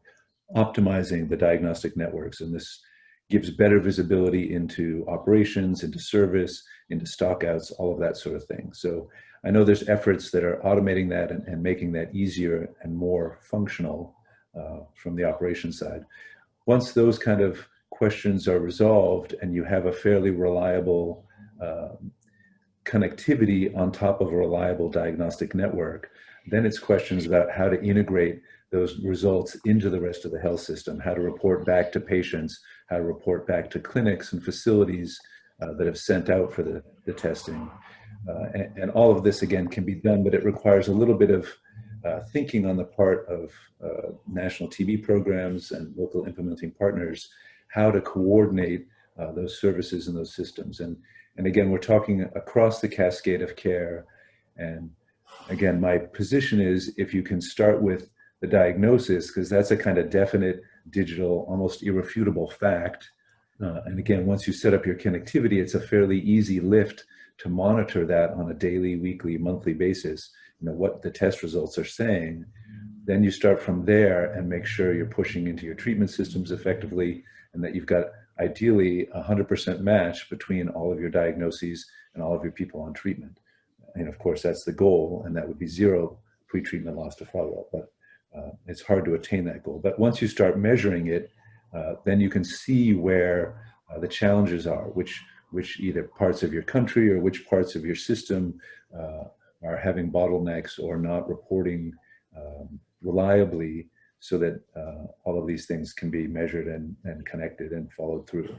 optimizing the diagnostic networks. And this gives better visibility into operations, into service, into stockouts, all of that sort of thing. So I know there's efforts that are automating that and making that easier and more functional from the operations side. Once those kind of questions are resolved and you have a fairly reliable connectivity on top of a reliable diagnostic network, then it's questions about how to integrate those results into the rest of the health system, how to report back to patients, how to report back to clinics and facilities that have sent out for the testing. And all of this, again, can be done, but it requires a little bit of thinking on the part of national TB programs and local implementing partners, how to coordinate those services and those systems. And again, we're talking across the cascade of care. And again, my position is if you can start with the diagnosis, because that's a kind of definite, digital, almost irrefutable fact. And again, once you set up your connectivity, it's a fairly easy lift to monitor that on a daily, weekly, monthly basis, what the test results are saying. Then you start from there and make sure you're pushing into your treatment systems effectively, and that you've got ideally 100% match between all of your diagnoses and all of your people on treatment. And of course, that's the goal, and that would be zero pre-treatment loss to follow-up. But it's hard to attain that goal. But once you start measuring it, then you can see where the challenges are, which either parts of your country or which parts of your system are having bottlenecks or not reporting reliably, so that all of these things can be measured and connected and followed through.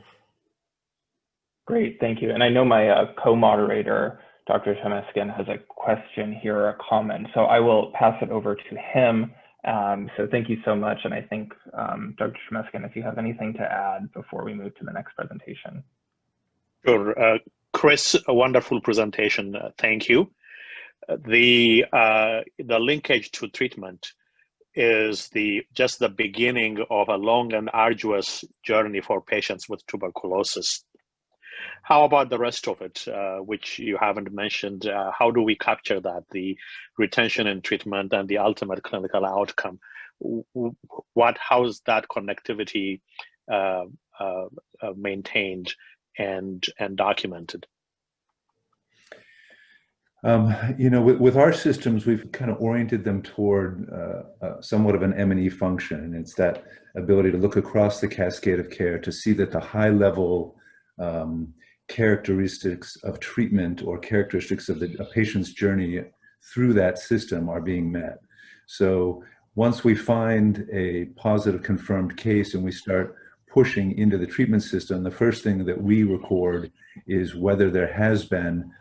Great, thank you. And I know my co-moderator, Dr. Temeskin, has a question here or a comment, so I will pass it over to him. So thank you so much. And I think, Dr. Temeskin, if you have anything to add before we move to the next presentation. Sure. Chris, a wonderful presentation. Thank you. The linkage to treatment is just the beginning of a long and arduous journey for patients with tuberculosis. How about the rest of it, which you haven't mentioned? How do we capture that, the retention and treatment and the ultimate clinical outcome? How is that connectivity maintained and documented? With our systems, we've kind of oriented them toward somewhat of an M&E function. And it's that ability to look across the cascade of care to see that the high level characteristics of treatment or characteristics of a patient's journey through that system are being met. So once we find a positive confirmed case and we start pushing into the treatment system, the first thing that we record is whether there has been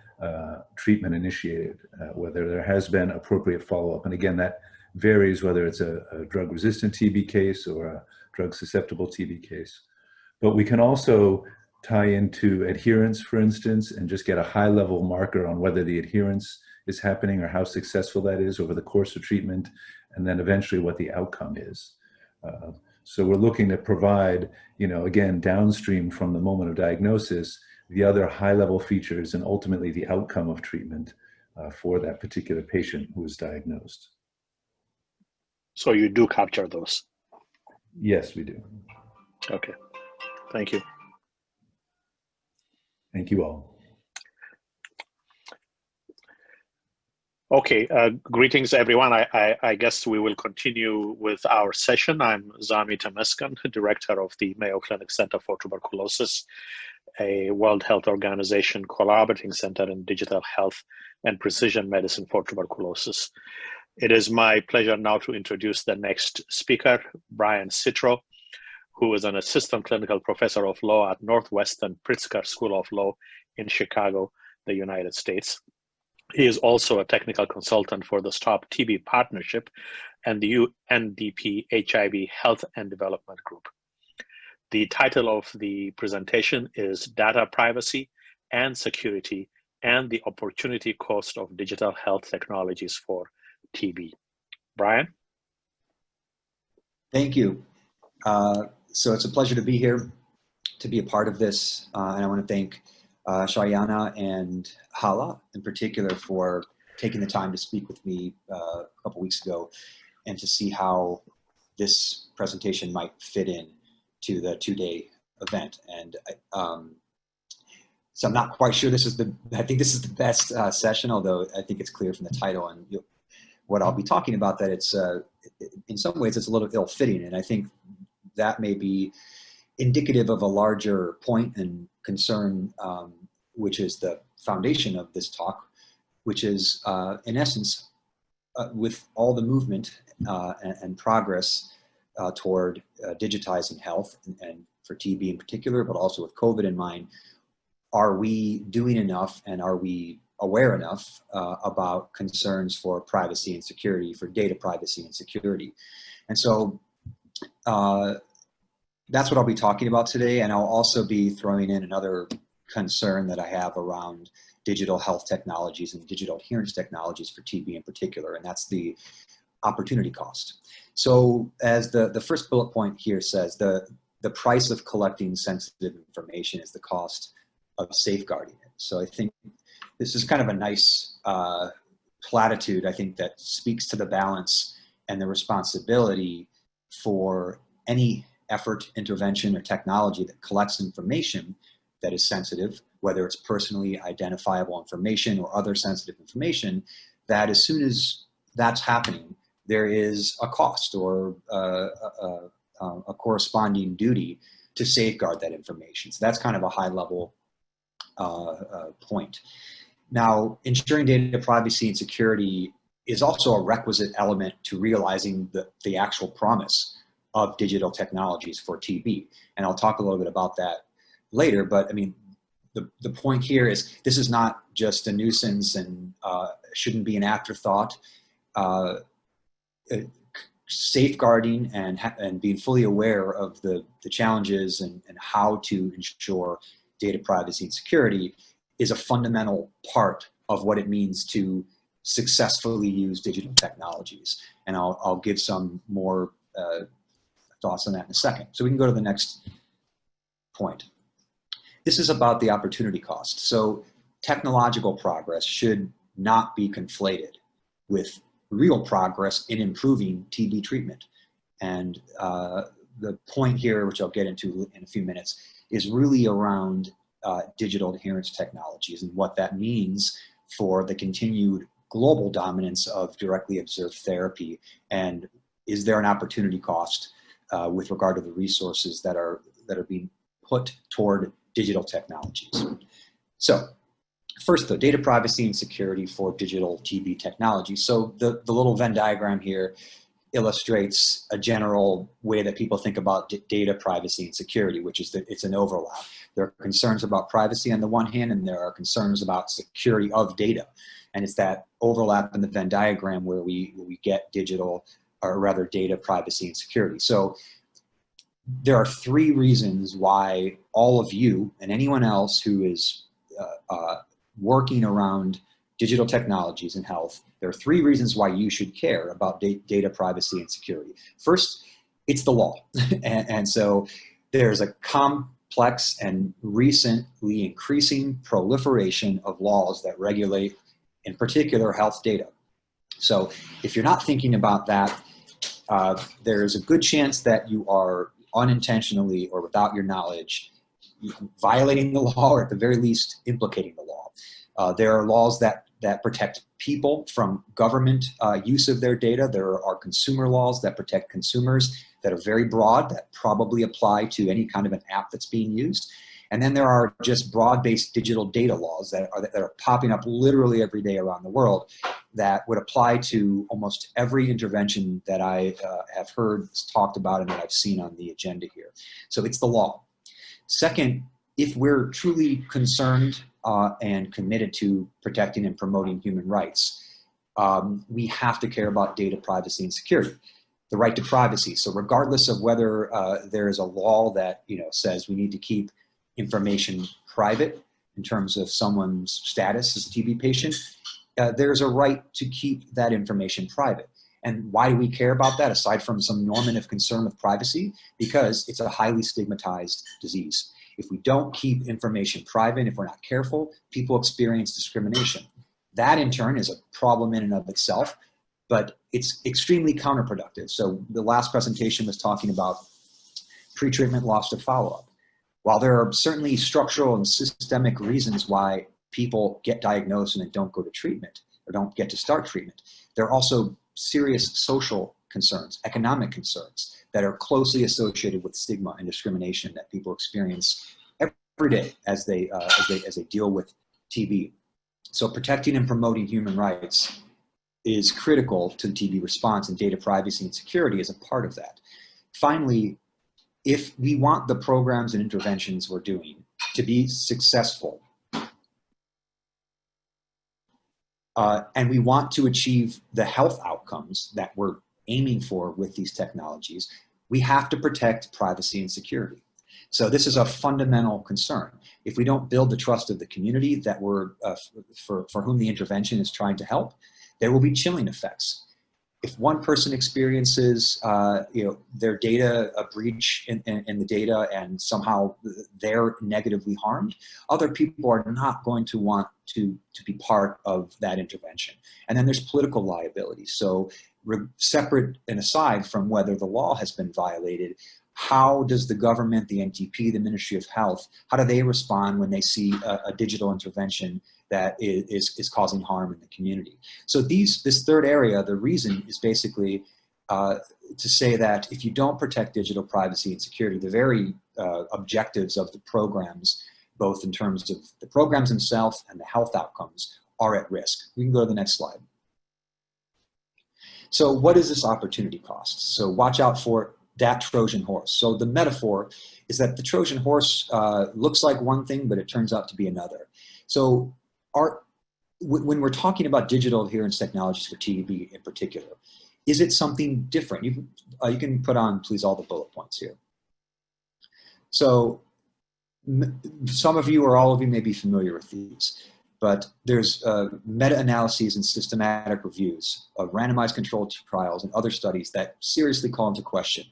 treatment initiated, whether there has been appropriate follow-up. And again, that varies whether it's a drug-resistant TB case or a drug-susceptible TB case. But we can also tie into adherence, for instance, and just get a high-level marker on whether the adherence is happening or how successful that is over the course of treatment, and then eventually what the outcome is. So we're looking to provide, again, downstream from the moment of diagnosis, the other high-level features and ultimately the outcome of treatment for that particular patient who is diagnosed. So you do capture those? Yes, we do. Okay, thank you. Thank you all. Okay, greetings everyone. I guess we will continue with our session. I'm Zami Temeskin, Director of the Mayo Clinic Center for Tuberculosis, a World Health Organization collaborating center in digital health and precision medicine for tuberculosis. It is my pleasure now to introduce the next speaker, Brian Citro, who is an assistant clinical professor of law at Northwestern Pritzker School of Law in Chicago, the United States. He is also a technical consultant for the Stop TB Partnership and the UNDP HIV Health and Development Group. The title of the presentation is Data Privacy and Security and the Opportunity Cost of Digital Health Technologies for TB. Brian? Thank you. So it's a pleasure to be here, to be a part of this. And I want to thank Shayana and Hala in particular for taking the time to speak with me a couple weeks ago and to see how this presentation might fit in to the 2-day event. And so I'm not quite sure I think this is the best session, although I think it's clear from the title and what I'll be talking about that it's, in some ways it's a little ill-fitting, and I think that may be indicative of a larger point and concern, which is the foundation of this talk, which is in essence, with all the movement and progress toward digitizing health and for TB in particular, but also with COVID in mind, are we doing enough and are we aware enough about concerns for privacy and security, for data privacy and security? And so that's what I'll be talking about today. And I'll also be throwing in another concern that I have around digital health technologies and digital adherence technologies for TB in particular, and that's the opportunity cost. So as the first bullet point here says, the price of collecting sensitive information is the cost of safeguarding it. So I think this is kind of a nice platitude, I think, that speaks to the balance and the responsibility for any effort, intervention, or technology that collects information that is sensitive, whether it's personally identifiable information or other sensitive information, that as soon as that's happening, there is a cost or a corresponding duty to safeguard that information. So that's kind of a high level point. Now, ensuring data privacy and security is also a requisite element to realizing the actual promise of digital technologies for TB. And I'll talk a little bit about that later, but I mean, the point here is this is not just a nuisance and shouldn't be an afterthought. Safeguarding and being fully aware of the challenges and how to ensure data privacy and security is a fundamental part of what it means to successfully use digital technologies. And I'll give some more thoughts on that in a second. So we can go to the next point. This is about the opportunity cost. So technological progress should not be conflated with real progress in improving TB treatment. And the point here, which I'll get into in a few minutes, is really around digital adherence technologies and what that means for the continued global dominance of directly observed therapy. And is there an opportunity cost with regard to the resources that are being put toward digital technologies? So first, though, data privacy and security for digital TB technology. So the little Venn diagram here illustrates a general way that people think about data privacy and security, which is that it's an overlap. There are concerns about privacy on the one hand, and there are concerns about security of data. And it's that overlap in the Venn diagram where we get digital, or rather data privacy and security. So there are 3 reasons why all of you and anyone else who is working around digital technologies in health, there are 3 reasons why you should care about data privacy and security. First, it's the law. and so there's a complex and recently increasing proliferation of laws that regulate, in particular, health data. So if you're not thinking about that, there's a good chance that you are unintentionally or without your knowledge violating the law, or at the very least implicating the law. There are laws that protect people from government use of their data. There are consumer laws that protect consumers that are very broad, that probably apply to any kind of an app that's being used. And then there are just broad-based digital data laws that are popping up literally every day around the world that would apply to almost every intervention that I have heard talked about and that I've seen on the agenda here. So it's the law. Second, if we're truly concerned and committed to protecting and promoting human rights, we have to care about data privacy and security. The right to privacy. So regardless of whether there is a law that says we need to keep information private in terms of someone's status as a TB patient, there's a right to keep that information private. And why do we care about that, aside from some normative concern of privacy? Because it's a highly stigmatized disease. If we don't keep information private, if we're not careful, people experience discrimination. That in turn is a problem in and of itself. but it's extremely counterproductive. So the last presentation was talking about pretreatment loss to follow-up. While there are certainly structural and systemic reasons why people get diagnosed and then don't go to treatment or don't get to start treatment, there are also serious social concerns, economic concerns that are closely associated with stigma and discrimination that people experience every day as they deal with TB. So protecting and promoting human rights is critical to TB response, and data privacy and security is a part of that. Finally, if we want the programs and interventions we're doing to be successful, and we want to achieve the health outcomes that we're aiming for with these technologies, we have to protect privacy and security. So this is a fundamental concern. If we don't build the trust of the community that we're, for whom the intervention is trying to help, there will be chilling effects. If one person experiences their data, a breach in the data, and somehow they're negatively harmed, other people are not going to want to be part of that intervention. And then there's political liability. So separate and aside from whether the law has been violated, how does the government, the NTP, the Ministry of Health, how do they respond when they see a digital intervention that is causing harm in the community? So this third area, the reason is basically to say that if you don't protect digital privacy and security, the very objectives of the programs, both in terms of the programs themselves and the health outcomes, are at risk. We can go to the next slide. So what is this opportunity cost? So watch out for that Trojan horse. So the metaphor is that the Trojan horse looks like one thing, but it turns out to be another. So when we're talking about digital adherence technologies for TB in particular, is it something different? You can put on, please, all the bullet points here. So some of you or all of you may be familiar with these, but there's meta-analyses and systematic reviews of randomized controlled trials and other studies that seriously call into question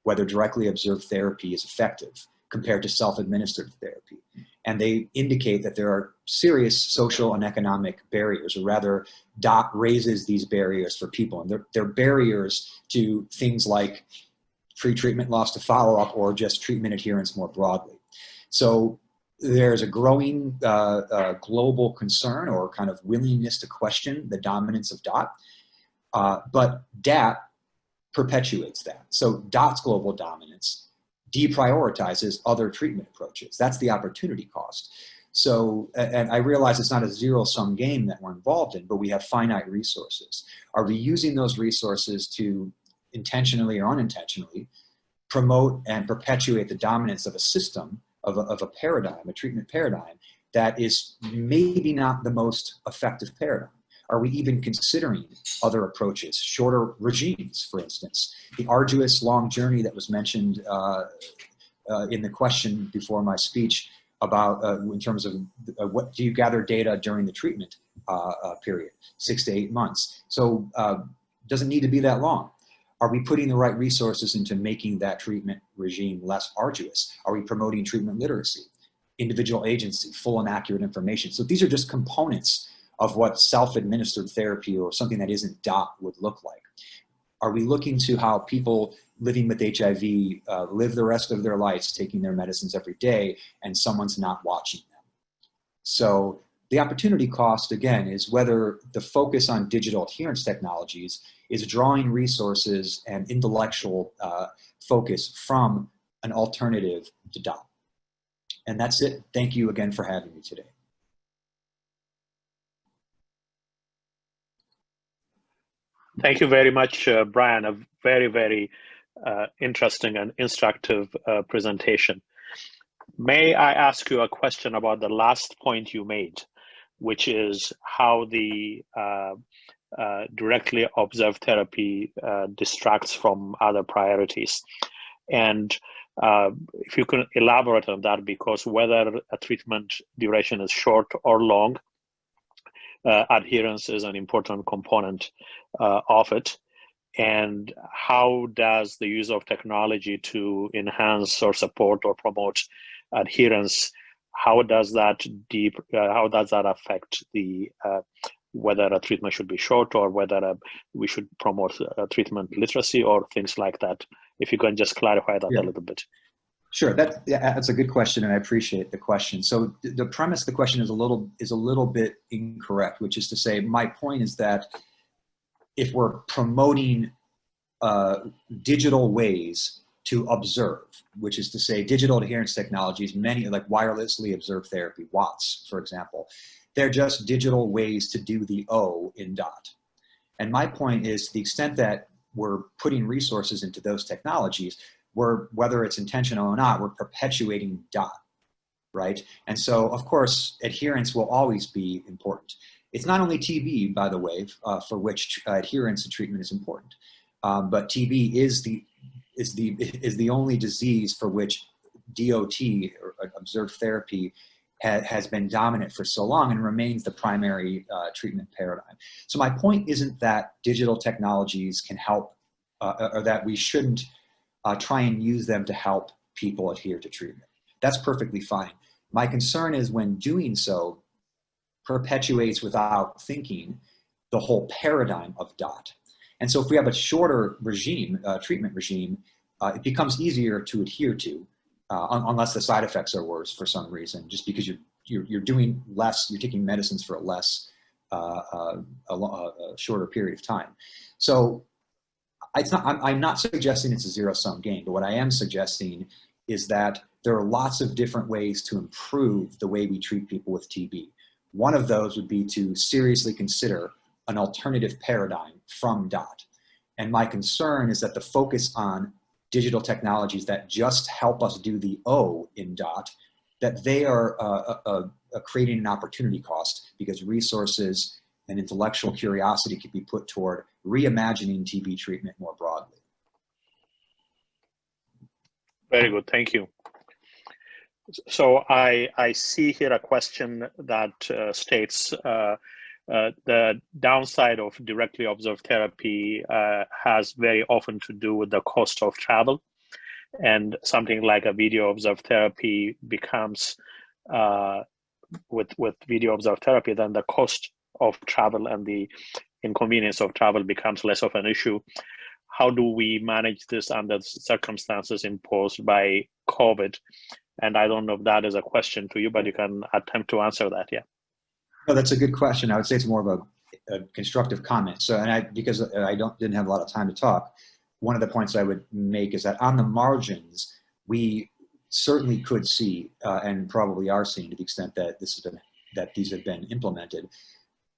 whether directly observed therapy is effective compared to self-administered therapy. And they indicate that there are serious social and economic barriers, or rather, DOT raises these barriers for people. And they're barriers to things like pre-treatment loss to follow-up or just treatment adherence more broadly. So there's a growing global concern or kind of willingness to question the dominance of DOT, but DAT perpetuates that. So DOT's global dominance deprioritizes other treatment approaches. That's the opportunity cost. So, and I realize it's not a zero-sum game that we're involved in, but we have finite resources. Are we using those resources to intentionally or unintentionally promote and perpetuate the dominance of a system, of a paradigm, a treatment paradigm, that is maybe not the most effective paradigm? Are we even considering other approaches, shorter regimes, for instance? The arduous, long journey that was mentioned in the question before my speech about in terms of what do you gather data during the treatment period, 6 to 8 months. So doesn't need to be that long. Are we putting the right resources into making that treatment regime less arduous? Are we promoting treatment literacy, individual agency, full and accurate information? So these are just components of what self-administered therapy or something that isn't DOT would look like. Are we looking to how people living with HIV live the rest of their lives taking their medicines every day and someone's not watching them? So the opportunity cost, again, is whether the focus on digital adherence technologies is drawing resources and intellectual focus from an alternative to DOT. And that's it. Thank you again for having me today. Thank you very much, Brian. A very, very interesting and instructive presentation. May I ask you a question about the last point you made, which is how the directly observed therapy distracts from other priorities. And if you can elaborate on that, because whether a treatment duration is short or long, adherence is an important component of it. And how does the use of technology to enhance or support or promote adherence, how does that affect the whether a treatment should be short or whether we should promote treatment literacy or things like that. If you can just clarify that a little bit. Sure, that's a good question, and I appreciate the question. So the premise of the question is a little bit incorrect, which is to say, my point is that if we're promoting digital ways to observe, which is to say digital adherence technologies, many like wirelessly observed therapy, WATS, for example, they're just digital ways to do the O in DOT. And my point is, to the extent that we're putting resources into those technologies, whether it's intentional or not, we're perpetuating DOT, right? And so, of course, adherence will always be important. It's not only TB, by the way, for which adherence to treatment is important, but TB is the only disease for which DOT, or observed therapy, has been dominant for so long and remains the primary treatment paradigm. So my point isn't that digital technologies can help, or that we shouldn't try and use them to help people adhere to treatment. That's perfectly fine. My concern is when doing so perpetuates without thinking the whole paradigm of DOT. And so if we have a shorter regime, treatment regime, it becomes easier to adhere to, unless the side effects are worse for some reason, just because you're doing less, you're taking medicines for a shorter period of time. So I'm not suggesting it's a zero-sum game, but what I am suggesting is that there are lots of different ways to improve the way we treat people with TB. One of those would be to seriously consider an alternative paradigm from DOT. And my concern is that the focus on digital technologies that just help us do the O in DOT, that they are creating an opportunity cost, because resources and intellectual curiosity can be put toward reimagining TB treatment more broadly. Very good, thank you. So I see here a question that states the downside of directly observed therapy has very often to do with the cost of travel, and something like a video observed therapy becomes with video observed therapy, then the cost of travel and the inconvenience of travel becomes less of an issue. How do we manage this under circumstances imposed by COVID? And I don't know if that is a question to you, but you can attempt to answer that. Yeah. No, that's a good question. I would say it's more of a constructive comment. So, because I didn't have a lot of time to talk, one of the points I would make is that on the margins, we certainly could see, and probably are seeing to the extent that these have been implemented.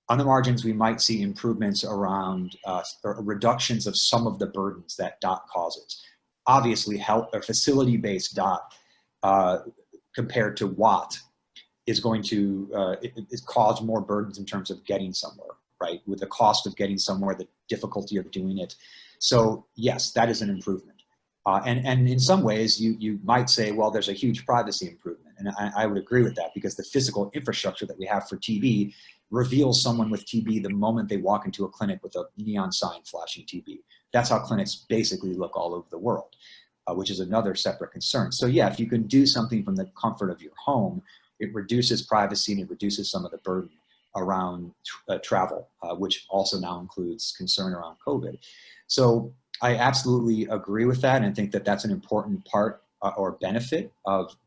On the margins, we might see improvements around or reductions of some of the burdens that DOT causes. Obviously, health or facility-based DOT compared to WAT is going to cause more burdens in terms of getting somewhere, right? With the cost of getting somewhere, the difficulty of doing it. So yes, that is an improvement. And in some ways, you might say, well, there's a huge privacy improvement. And I would agree with that, because the physical infrastructure that we have for TB reveals someone with TB the moment they walk into a clinic with a neon sign flashing TB. That's how clinics basically look all over the world, which is another separate concern. So yeah, if you can do something from the comfort of your home, it reduces privacy and it reduces some of the burden around travel, which also now includes concern around COVID. So I absolutely agree with that, and think that that's an important part or benefit of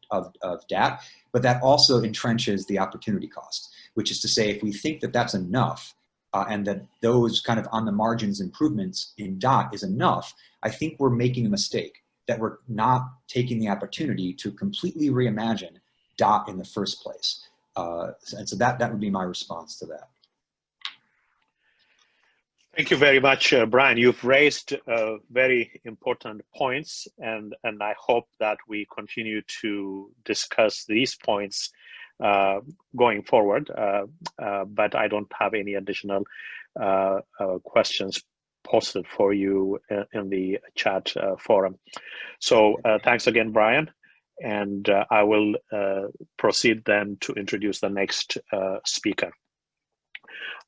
DAP, but that also entrenches the opportunity cost, which is to say, if we think that that's enough and that those kind of on the margins improvements in DOT is enough, I think we're making a mistake, that we're not taking the opportunity to completely reimagine DOT in the first place. And so that would be my response to that. Thank you very much, Brian. You've raised very important points, and I hope that we continue to discuss these points going forward, but I don't have any additional questions posted for you in the chat forum. So thanks again, Brian, and I will proceed then to introduce the next speaker.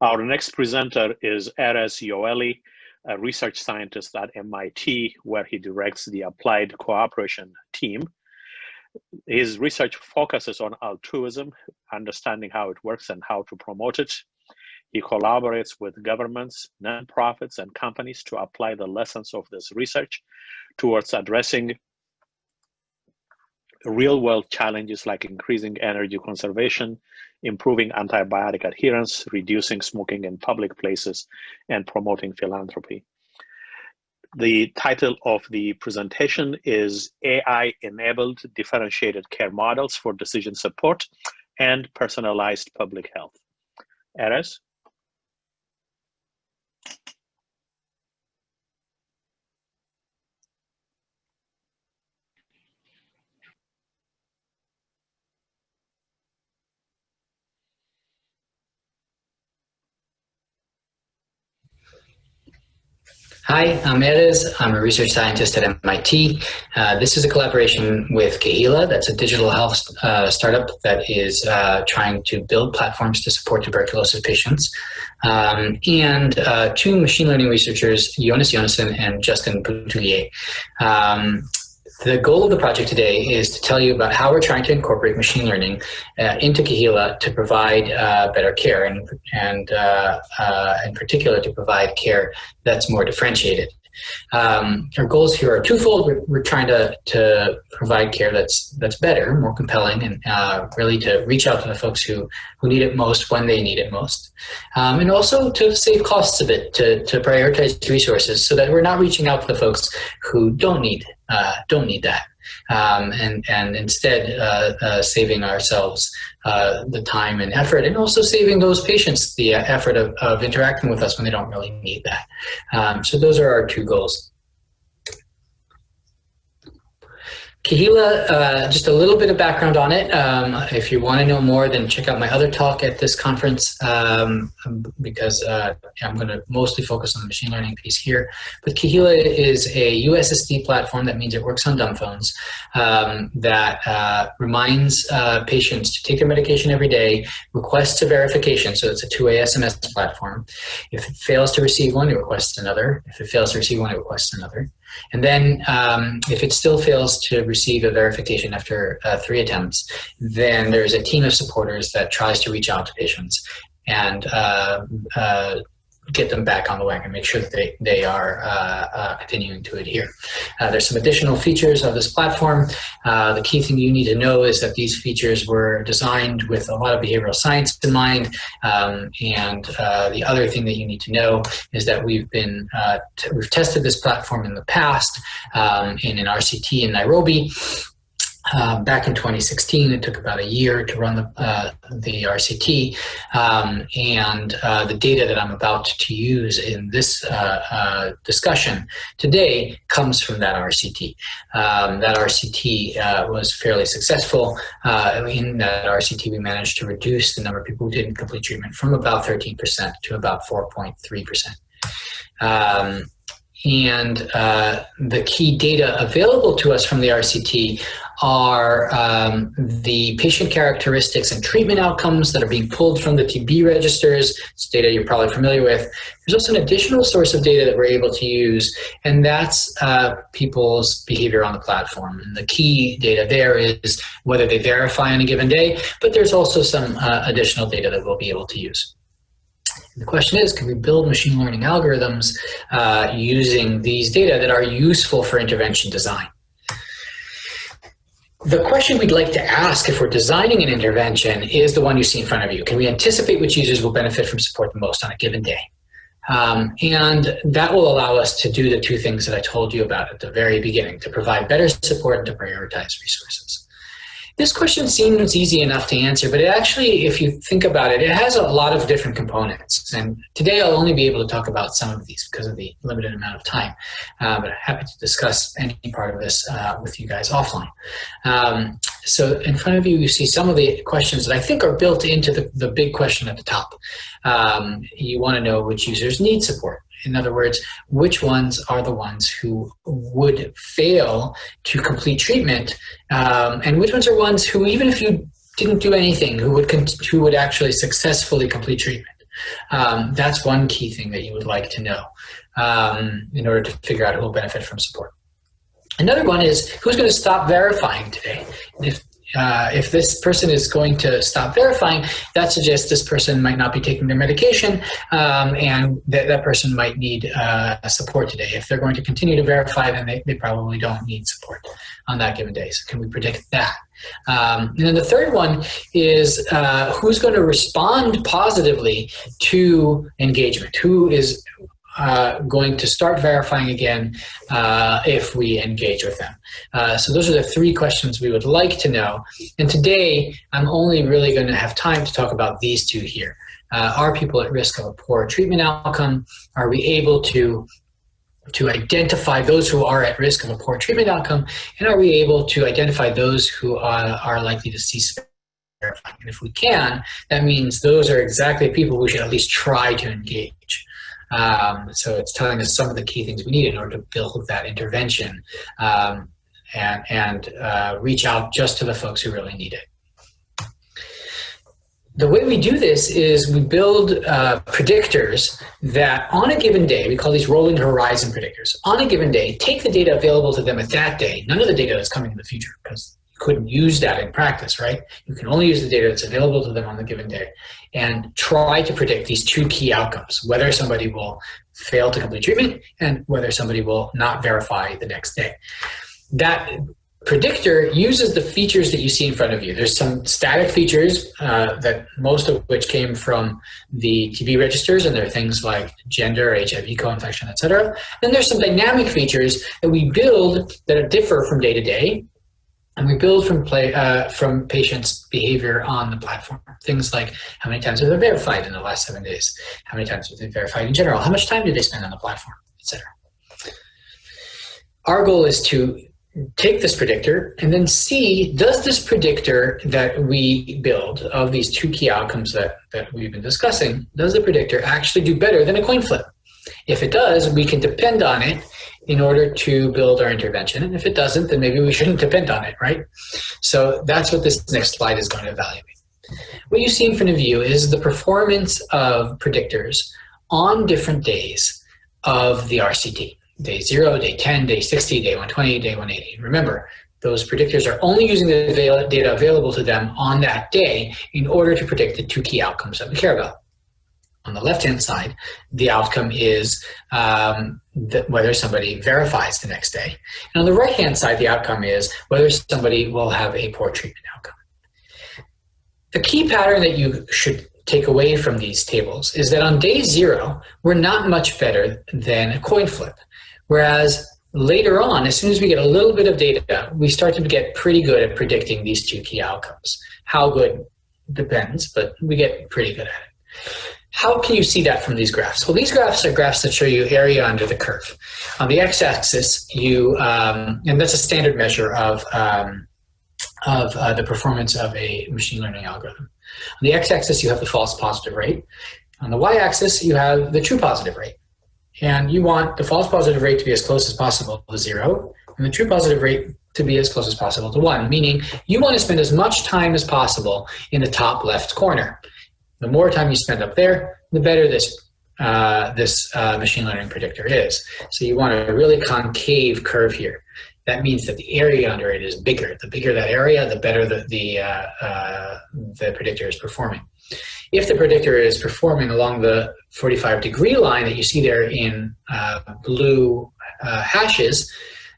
Our next presenter is Erez Yoeli, a research scientist at MIT, where he directs the Applied Cooperation team. His research focuses on altruism, understanding how it works and how to promote it. He collaborates with governments, nonprofits, and companies to apply the lessons of this research towards addressing real-world challenges like increasing energy conservation, improving antibiotic adherence, reducing smoking in public places, and promoting philanthropy. The title of the presentation is AI-enabled differentiated care models for decision support and personalized public health. Erez? Hi, I'm Erez. I'm a research scientist at MIT. This is a collaboration with Kahila. That's a digital health startup that is trying to build platforms to support tuberculosis patients. And two machine learning researchers, Jonas Jonasson and Justin Boutillier. The goal of the project today is to tell you about how we're trying to incorporate machine learning into Kahila to provide better care, and in particular to provide care that's more differentiated. Our goals here are twofold. We're trying to provide care that's better, more compelling, and really to reach out to the folks who need it most when they need it most. And also to save costs a bit, to prioritize resources so that we're not reaching out to the folks who don't need that. And instead saving ourselves the time and effort, and also saving those patients the effort of interacting with us when they don't really need that. So those are our two goals. Kahila, just a little bit of background on it. If you want to know more, then check out my other talk at this conference, because I'm going to mostly focus on the machine learning piece here. But Kahila is a USSD platform. That means it works on dumb phones, that reminds patients to take their medication every day, requests a verification, so it's a two-way SMS platform. If it fails to receive one, it requests another. If it fails to receive one, it requests another. And then if it still fails to receive a verification after 3 attempts, then there's a team of supporters that tries to reach out to patients and get them back on the wagon, make sure that they are continuing to adhere. There's some additional features of this platform. The key thing you need to know is that these features were designed with a lot of behavioral science in mind. And the other thing that you need to know is that we've tested this platform in the past in an RCT in Nairobi. Back in 2016, it took about a year to run the RCT, and the data that I'm about to use in this discussion today comes from that RCT. That RCT was fairly successful. In that RCT, we managed to reduce the number of people who didn't complete treatment from about 13% to about 4.3%. And the key data available to us from the RCT are the patient characteristics and treatment outcomes that are being pulled from the TB registers. It's data you're probably familiar with. There's also an additional source of data that we're able to use, and that's people's behavior on the platform. And the key data there is whether they verify on a given day, but there's also some additional data that we'll be able to use. The question is, can we build machine learning algorithms using these data that are useful for intervention design? The question we'd like to ask if we're designing an intervention is the one you see in front of you. Can we anticipate which users will benefit from support the most on a given day? And that will allow us to do the two things that I told you about at the very beginning, to provide better support and to prioritize resources. This question seems easy enough to answer, but it actually, if you think about it, it has a lot of different components. And today I'll only be able to talk about some of these because of the limited amount of time. But I'm happy to discuss any part of this with you guys offline. So in front of you, you see some of the questions that I think are built into the big question at the top. You want to know which users need support. In other words, which ones are the ones who would fail to complete treatment, and which ones are ones who, even if you didn't do anything, who would actually successfully complete treatment. That's one key thing that you would like to know in order to figure out who will benefit from support. Another one is, who's going to stop verifying today? if this person is going to stop verifying, that suggests this person might not be taking their medication, and that person might need support today. If they're going to continue to verify, then they probably don't need support on that given day. So can we predict that? And then the third one is who's going to respond positively to engagement? Who is going to start verifying again if we engage with them? So those are the three questions we would like to know. And today, I'm only really going to have time to talk about these two here. Are people at risk of a poor treatment outcome? Are we able to identify those who are at risk of a poor treatment outcome? And are we able to identify those who are likely to cease verifying? And if we can, that means those are exactly people we should at least try to engage. So it's telling us some of the key things we need in order to build that intervention and reach out just to the folks who really need it. The way we do this is we build predictors that on a given day, we call these rolling horizon predictors. On a given day, take the data available to them at that day. None of the data is coming in the future because you couldn't use that in practice, right? You can only use the data that's available to them on the given day and try to predict these two key outcomes, whether somebody will fail to complete treatment and whether somebody will not verify the next day. That predictor uses the features that you see in front of you. There's some static features that most of which came from the TB registers, and they're things like gender, HIV co-infection, etc. Then there's some dynamic features that we build that differ from day to day, and we build from patients' behavior on the platform. Things like how many times have they verified in the last 7 days, how many times have they verified in general, how much time do they spend on the platform, etc. Our goal is to take this predictor and then see, does this predictor that we build of these two key outcomes that we've been discussing, does the predictor actually do better than a coin flip? If it does, we can depend on it in order to build our intervention. And if it doesn't, then maybe we shouldn't depend on it, right? So that's what this next slide is going to evaluate. What you see in front of you is the performance of predictors on different days of the RCT. Day 0, day 10, day 60, day 120, day 180. Remember, those predictors are only using the data available to them on that day in order to predict the two key outcomes that we care about. On the left-hand side, the outcome is whether somebody verifies the next day. And on the right-hand side, the outcome is whether somebody will have a poor treatment outcome. The key pattern that you should take away from these tables is that on day 0, we're not much better than a coin flip. Whereas later on, as soon as we get a little bit of data, we start to get pretty good at predicting these two key outcomes. How good depends, but we get pretty good at it. How can you see that from these graphs? Well, these graphs are graphs that show you area under the curve. On the x-axis, and that's a standard measure of the performance of a machine learning algorithm. On the x-axis, you have the false positive rate. On the y-axis, you have the true positive rate. And you want the false positive rate to be as close as possible to 0, and the true positive rate to be as close as possible to 1, meaning you want to spend as much time as possible in the top left corner. The more time you spend up there, the better this machine learning predictor is. So you want a really concave curve here. That means that the area under it is bigger. The bigger that area, the better the predictor is performing. If the predictor is performing along the 45-degree line that you see there in blue hashes,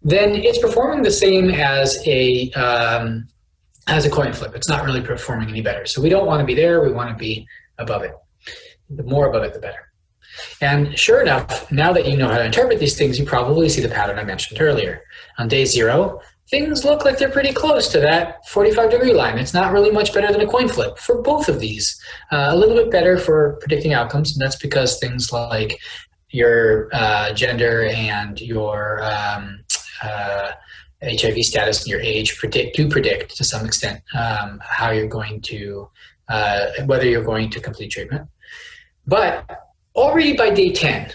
then it's performing the same as a coin flip. It's not really performing any better. So we don't want to be there. We want to be above it. The more above it, the better. And sure enough, now that you know how to interpret these things, you probably see the pattern I mentioned earlier. On day 0, things look like they're pretty close to that 45-degree line. It's not really much better than a coin flip for both of these. A little bit better for predicting outcomes, and that's because things like your gender and your HIV status and your age do predict to some extent how you're going to, whether you're going to complete treatment. But already by day 10,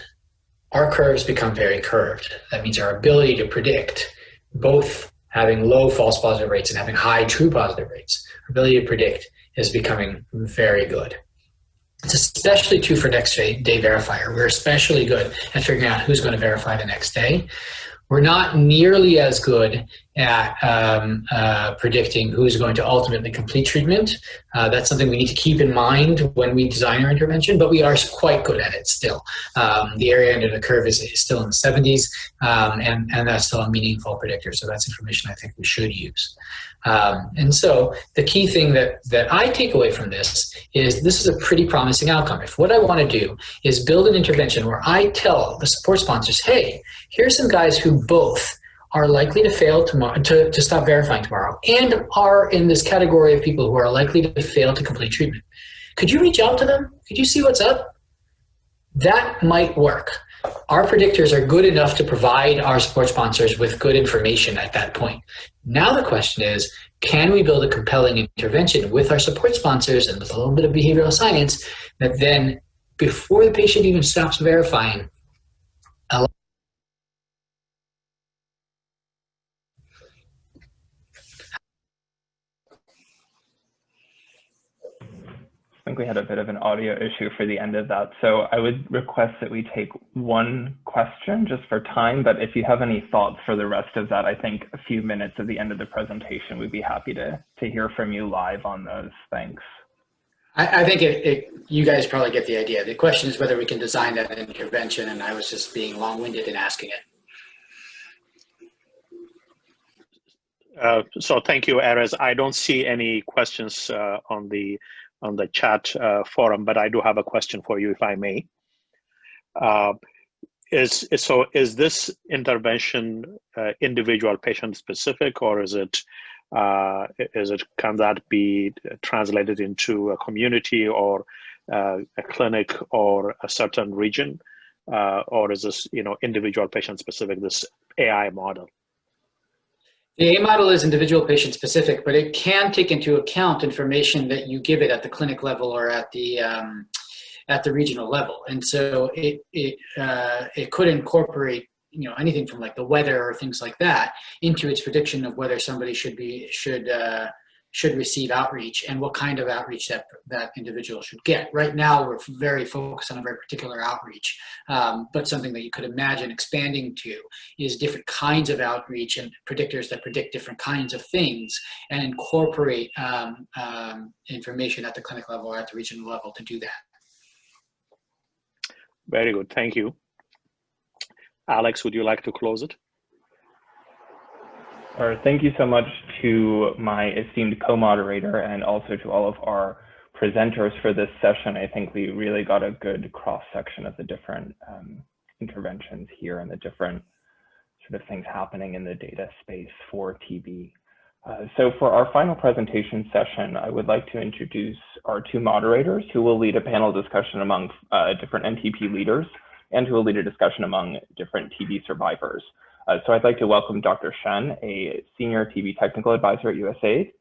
our curves become very curved. That means our ability to predict, both having low false positive rates and having high true positive rates, our ability to predict is becoming very good. It's especially true for next day verifier. We're especially good at figuring out who's going to verify the next day. We're not nearly as good at predicting who's going to ultimately complete treatment. That's something we need to keep in mind when we design our intervention, but we are quite good at it still. The area under the curve is still in the 70s, and that's still a meaningful predictor. So that's information I think we should use. And so the key thing that I take away from this is a pretty promising outcome. If what I want to do is build an intervention where I tell the support sponsors, hey, here's some guys who both are likely to fail tomorrow, to stop verifying tomorrow, and are in this category of people who are likely to fail to complete treatment. Could you reach out to them? Could you see what's up? That might work. Our predictors are good enough to provide our support sponsors with good information at that point. Now the question is, can we build a compelling intervention with our support sponsors and with a little bit of behavioral science that then, before the patient even stops verifying, I think we had a bit of an audio issue for the end of that. So I would request that we take one question just for time, but if you have any thoughts for the rest of that, I think a few minutes at the end of the presentation, we'd be happy to hear from you live on those. Thanks. I think you guys probably get the idea. The question is whether we can design that intervention, and I was just being long-winded in asking it. So thank you, Erez. I don't see any questions on the chat forum, but I do have a question for you, if I may. Is this intervention individual patient specific, or can that be translated into a community or a clinic or a certain region, or is this individual patient specific, this AI model? The A model is individual patient specific, but it can take into account information that you give it at the clinic level or at the regional level, and so it could incorporate anything from like the weather or things like that into its prediction of whether somebody should receive outreach and what kind of outreach that individual should get. Right now, we're very focused on a very particular outreach, but something that you could imagine expanding to is different kinds of outreach and predictors that predict different kinds of things and incorporate information at the clinic level or at the regional level to do that. Very good, thank you. Alex, would you like to close it? Thank you so much to my esteemed co-moderator and also to all of our presenters for this session. I think we really got a good cross-section of the different interventions here and the different sort of things happening in the data space for TB. So for our final presentation session, I would like to introduce our two moderators who will lead a panel discussion among different NTP leaders and who will lead a discussion among different TB survivors. So I'd like to welcome Dr. Shen, a senior TB technical advisor at USAID,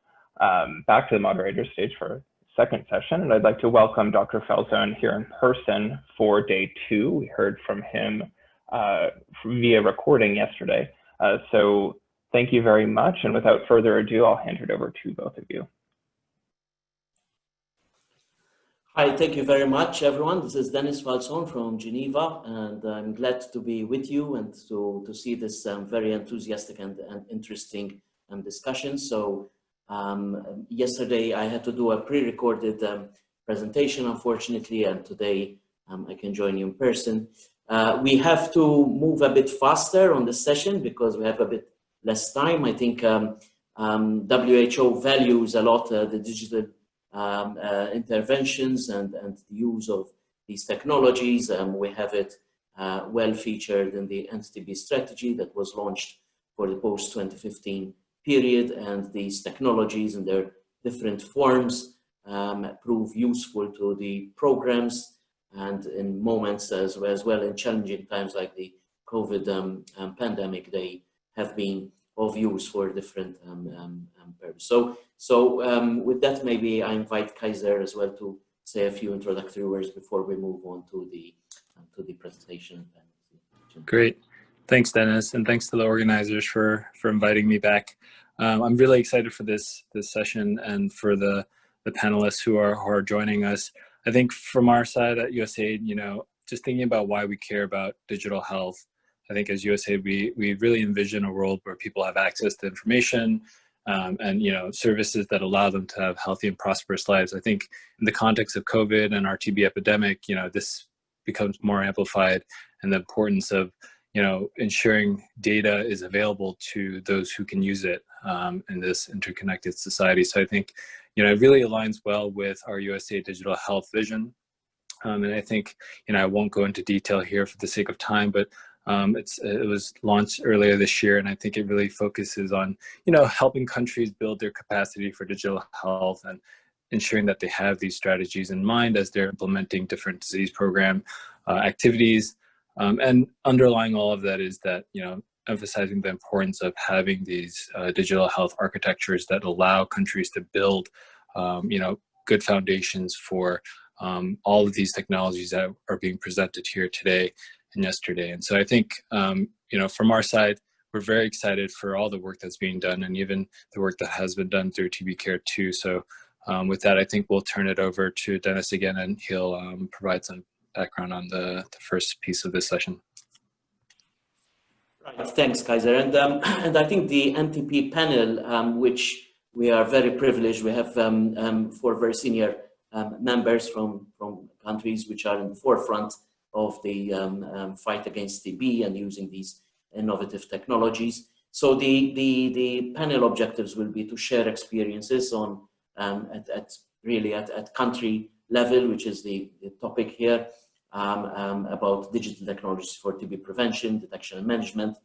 back to the moderator stage for a second session. And I'd like to welcome Dr. Falzone here in person for day 2. We heard from him via recording yesterday. So thank you very much. And without further ado, I'll hand it over to both of you. Hi, thank you very much, everyone. This is Dennis Falzone from Geneva, and I'm glad to be with you and to see this very enthusiastic and interesting discussion. So yesterday I had to do a pre-recorded presentation, unfortunately, and today I can join you in person. We have to move a bit faster on the session because we have a bit less time. I think WHO values a lot the digital interventions and the use of these technologies. We have it well featured in the NTB strategy that was launched for the post-2015 period, and these technologies in their different forms prove useful to the programs, and in moments as well in challenging times like the COVID pandemic, they have been of use for different purposes. So with that, maybe I invite Kaiser as well to say a few introductory words before we move on to the presentation. Great, thanks Dennis, and thanks to the organizers for inviting me back. I'm really excited for this session and for the panelists who are joining us. I think from our side at USAID, just thinking about why we care about digital health, I think as USAID, we really envision a world where people have access to information and services that allow them to have healthy and prosperous lives. I think in the context of COVID and our TB epidemic, this becomes more amplified, and the importance of ensuring data is available to those who can use it in this interconnected society. So I think it really aligns well with our USAID digital health vision. And I think, I won't go into detail here for the sake of time, but it was launched earlier this year, and I think it really focuses on, helping countries build their capacity for digital health and ensuring that they have these strategies in mind as they're implementing different disease program activities. And underlying all of that is that, emphasizing the importance of having these digital health architectures that allow countries to build, good foundations for all of these technologies that are being presented here today and yesterday. And so I think, from our side, we're very excited for all the work that's being done and even the work that has been done through TB Care 2. So with that, I think we'll turn it over to Dennis again, and he'll provide some background on the first piece of this session. Right, thanks, Kaiser. And I think the NTP panel, which we are very privileged, we have 4 very senior members from countries which are in the forefront of the fight against TB and using these innovative technologies. So the panel objectives will be to share experiences on at country level, which is the topic here, about digital technologies for TB prevention, detection and management,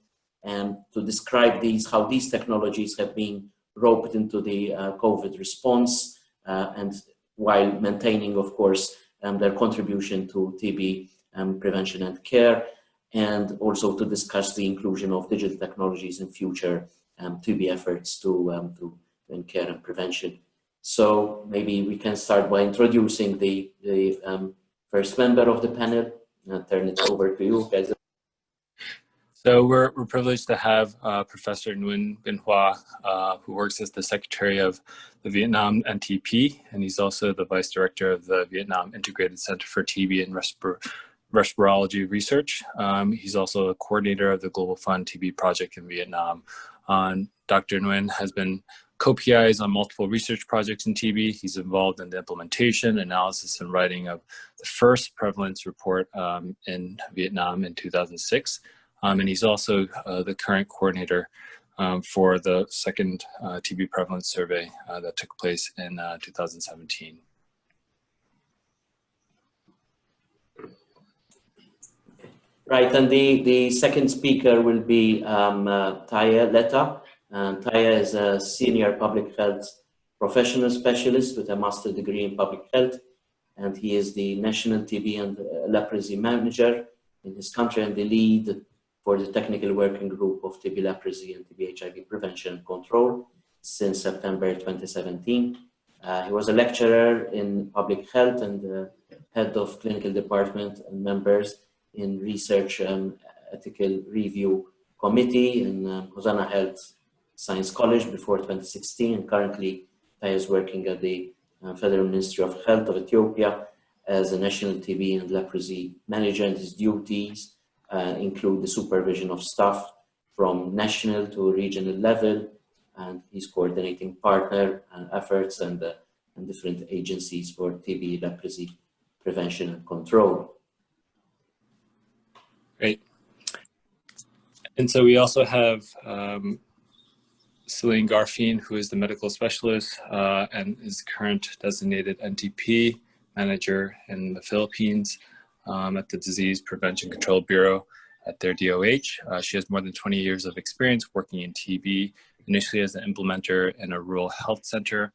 and to describe how these technologies have been roped into the COVID response, and while maintaining, of course, their contribution to TB prevention and care, and also to discuss the inclusion of digital technologies in future TB efforts in care and prevention. So maybe we can start by introducing the first member of the panel. I'll turn it over to you, guys. So we're privileged to have Professor Nguyen Binh Hoa, who works as the Secretary of the Vietnam NTP, and he's also the Vice Director of the Vietnam Integrated Center for TB and Respirology Research. He's also a coordinator of the Global Fund TB project in Vietnam. Dr. Nguyen has been co-PIs on multiple research projects in TB. He's involved in the implementation, analysis, and writing of the first prevalence report in Vietnam in 2006. And he's also the current coordinator for the second TB prevalence survey that took place in 2017. Right, and the second speaker will be Taya Letta. Taya is a senior public health professional specialist with a master's degree in public health, and he is the National TB and Leprosy Manager in his country and the lead for the technical working group of TB leprosy and TB HIV prevention and control since September 2017. He was a lecturer in public health and head of clinical department and members in research ethical review committee in Hosanna Health Science College before 2016, and currently Taya is working at the Federal Ministry of Health of Ethiopia as a national TB and leprosy manager, and his duties include the supervision of staff from national to regional level, and he's coordinating partner efforts and different agencies for TB leprosy prevention and control. Great. And so we also have Celine Garfien, who is the medical specialist and is current designated NTP manager in the Philippines at the Disease Prevention Control Bureau at their DOH. She has more than 20 years of experience working in TB, initially as an implementer in a rural health center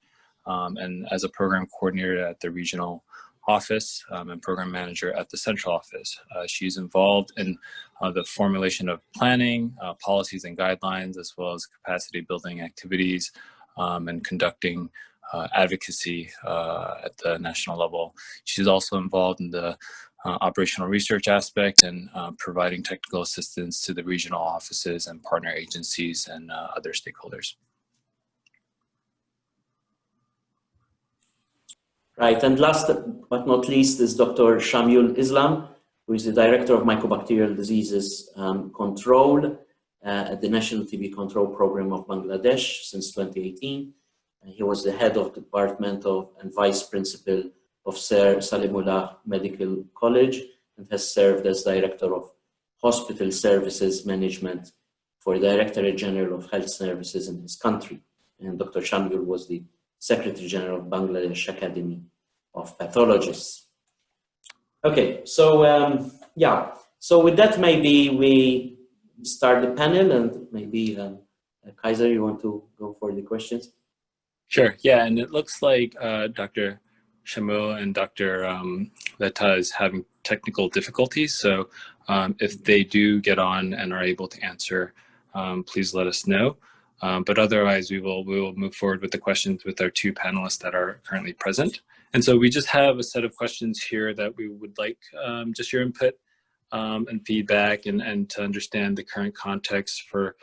and as a program coordinator at the regional office and program manager at the central office. She's involved in the formulation of planning, policies and guidelines, as well as capacity building activities and conducting advocacy at the national level. She's also involved in the operational research aspect and providing technical assistance to the regional offices and partner agencies and other stakeholders. Right, and last but not least is Dr. Shamul Islam, who is the Director of Mycobacterial Diseases Control at the National TB Control Program of Bangladesh since 2018. He was the head of the department and vice principal of Sir Salimullah Medical College and has served as Director of Hospital Services Management for Directorate General of Health Services in his country. And Dr. Shamgur was the Secretary General of Bangladesh Academy of Pathologists. Okay, so yeah, so with that, maybe we start the panel, and maybe Kaiser, you want to go for the questions? Sure, yeah, and it looks like Dr. Shamil and Dr. Leta is having technical difficulties, so if they do get on and are able to answer, please let us know. But otherwise, we will move forward with the questions with our two panelists that are currently present. And so we just have a set of questions here that we would like just your input and feedback and to understand the current context for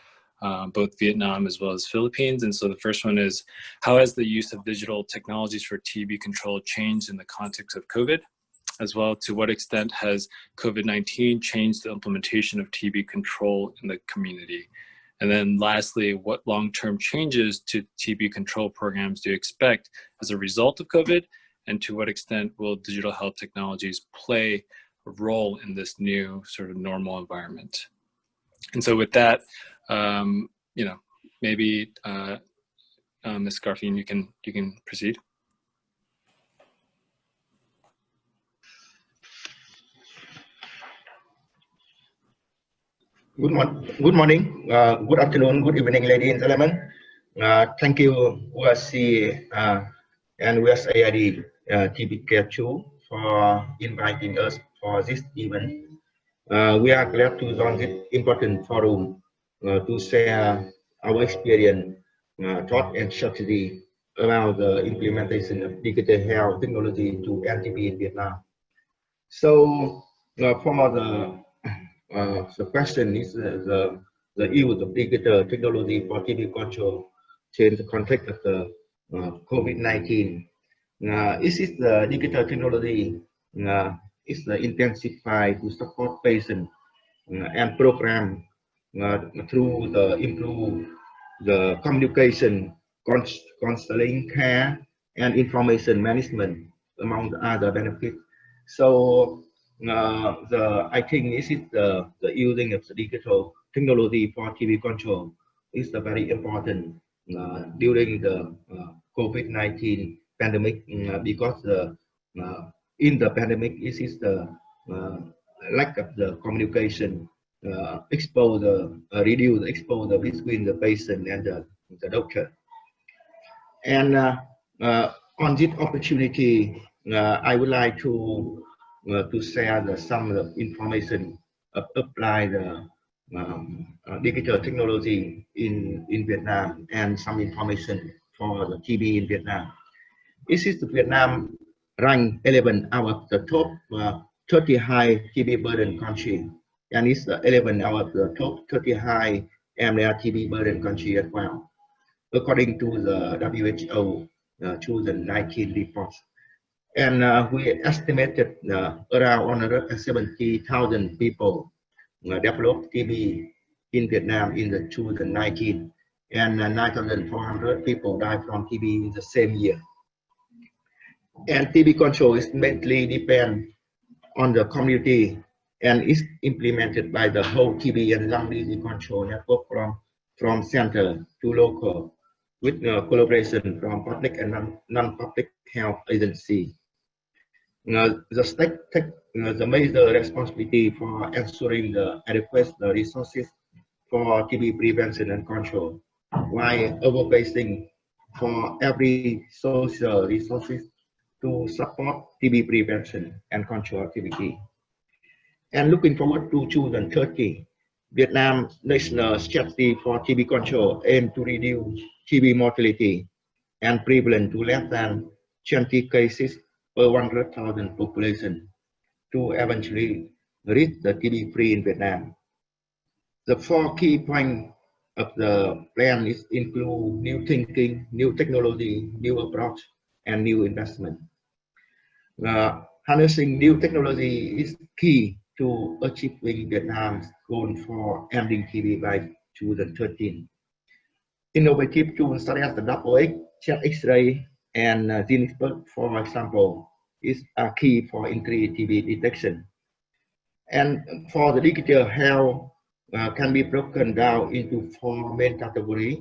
both Vietnam as well as Philippines. And so the first one is, how has the use of digital technologies for TB control changed in the context of COVID? As well, to what extent has COVID-19 changed the implementation of TB control in the community? And then lastly, what long-term changes to TB control programs do you expect as a result of COVID? And to what extent will digital health technologies play a role in this new sort of normal environment? And so with that, you know, maybe Ms. Garfien, you can proceed. Good morning, good afternoon, good evening, ladies and gentlemen. Thank you, USC and USAID TB Care 2 for inviting us for this event. We are glad to join this important forum to share our experience, thought and strategy about the implementation of digital health technology to TB in Vietnam. So for the question is the use of digital technology for TB control in the context of the COVID-19. Is it the digital technology is intensified to support patients and program through the improve the communication, counseling, care, and information management among the other benefits. So I think this is the using of the digital technology for TB control is very important during the COVID-19 pandemic because in the pandemic this is the lack of the communication, reduce the exposure between the patient and the doctor. And on this opportunity, I would like to share some information apply the digital technology in Vietnam and some information for the TB in Vietnam. This is the Vietnam ranked 11 out of the top 30 high TB burden country, and it's 11 out of the top 30 high MDR TB burden country as well, according to the WHO 2019 report. And we estimated around 170,000 people developed TB in Vietnam in the 2019, and 9,400 people died from TB in the same year. And TB control is mainly depend on the community and is implemented by the whole TB and lung disease control network from center to local, with collaboration from public and non-public health agency. The state takes the major responsibility for ensuring the adequate resources for TB prevention and control, while advocating for every social resources to support TB prevention and control activity. And looking forward to 2030, Vietnam's national strategy for TB control aims to reduce TB mortality and prevalence to less than 20 cases per 100,000 population to eventually reach the TB free in Vietnam. The 4 key points of the plan include new thinking, new technology, new approach, and new investment. Harnessing new technology is key to achieving Vietnam's goal for ending TB by 2013. Innovative tools such as the double-X, chest X-ray, and gene expert, for example, are key for increased TB detection. And for the digital health, can be broken down into 4 main categories: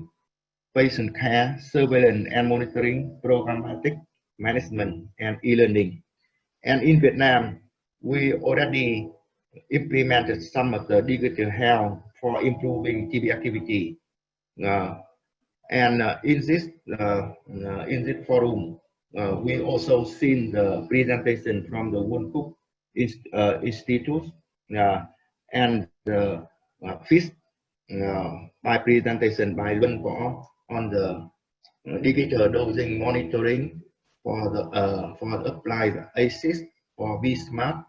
patient care, surveillance and monitoring, programmatic management, and e-learning. And in Vietnam, we already implemented some of the digital health for improving TB activity. In this forum, we also seen the presentation from the World Cook Institute and the FISH by presentation by Luân Võ on the digital dosing monitoring for the applied ASIS for vSmart,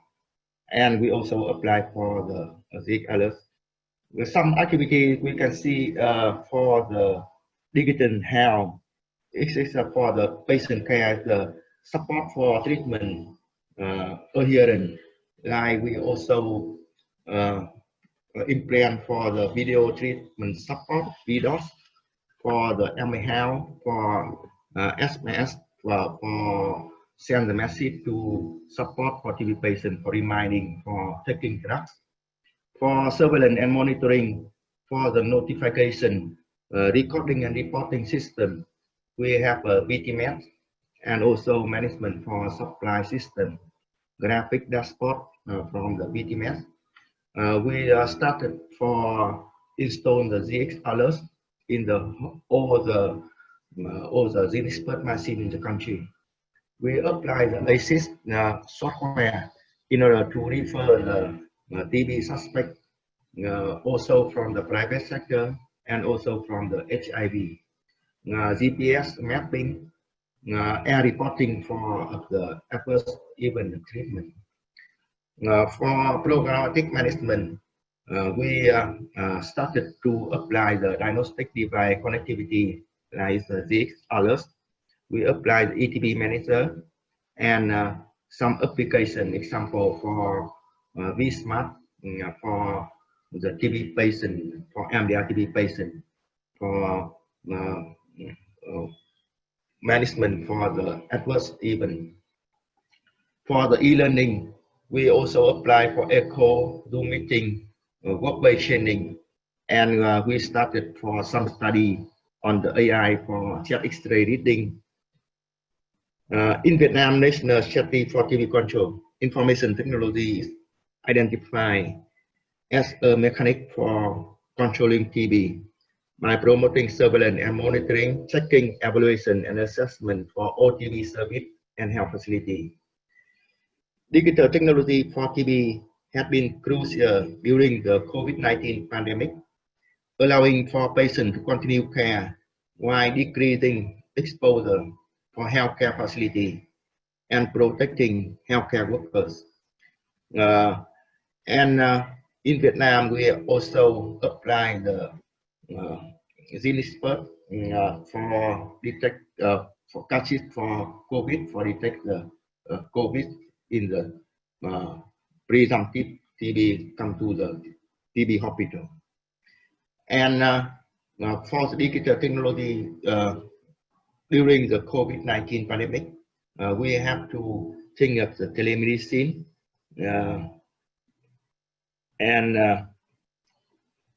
and we also apply for the ZIG alert. With some activities we can see for the digital health. It is for the patient care, the support for treatment adherence. Like we also implement for the video treatment support, VDOS, for the MA Health, for SMS, for send the message to support for TB patients for reminding for taking drugs, for surveillance and monitoring, for the notification, recording and reporting system. We have a VTMS and also management for supply system, graphic dashboard from the VTMS. We started for install the ZX alerts in all the gene expert machine in the country. We apply the ASIS software in order to refer the TB suspect also from the private sector and also from the HIV. GPS mapping and reporting for the adverse event treatment. For programmatic management, we started to apply the diagnostic device connectivity like the ZX alerts. We applied the ETB manager and some application example for vSmart for the TB patient, for MDR TB patient, for management for the adverse event. For the e-learning, we also apply for ECHO, Zoom meeting, work-based training, and we started for some study on the AI for chest X-ray reading. In Vietnam, National Strategy for TB Control, information technology is identified as a mechanic for controlling TB by promoting surveillance and monitoring, checking, evaluation, and assessment for all TB service and health facility. Digital technology for TB has been crucial during the COVID-19 pandemic, allowing for patients to continue care while decreasing exposure for healthcare facility and protecting healthcare workers. In Vietnam, we also apply the gene expert for detect for catches for COVID, for detect the COVID in the presumptive TB come to the TB hospital. And for the digital technology during the COVID-19 pandemic, we have to think of the telemedicine and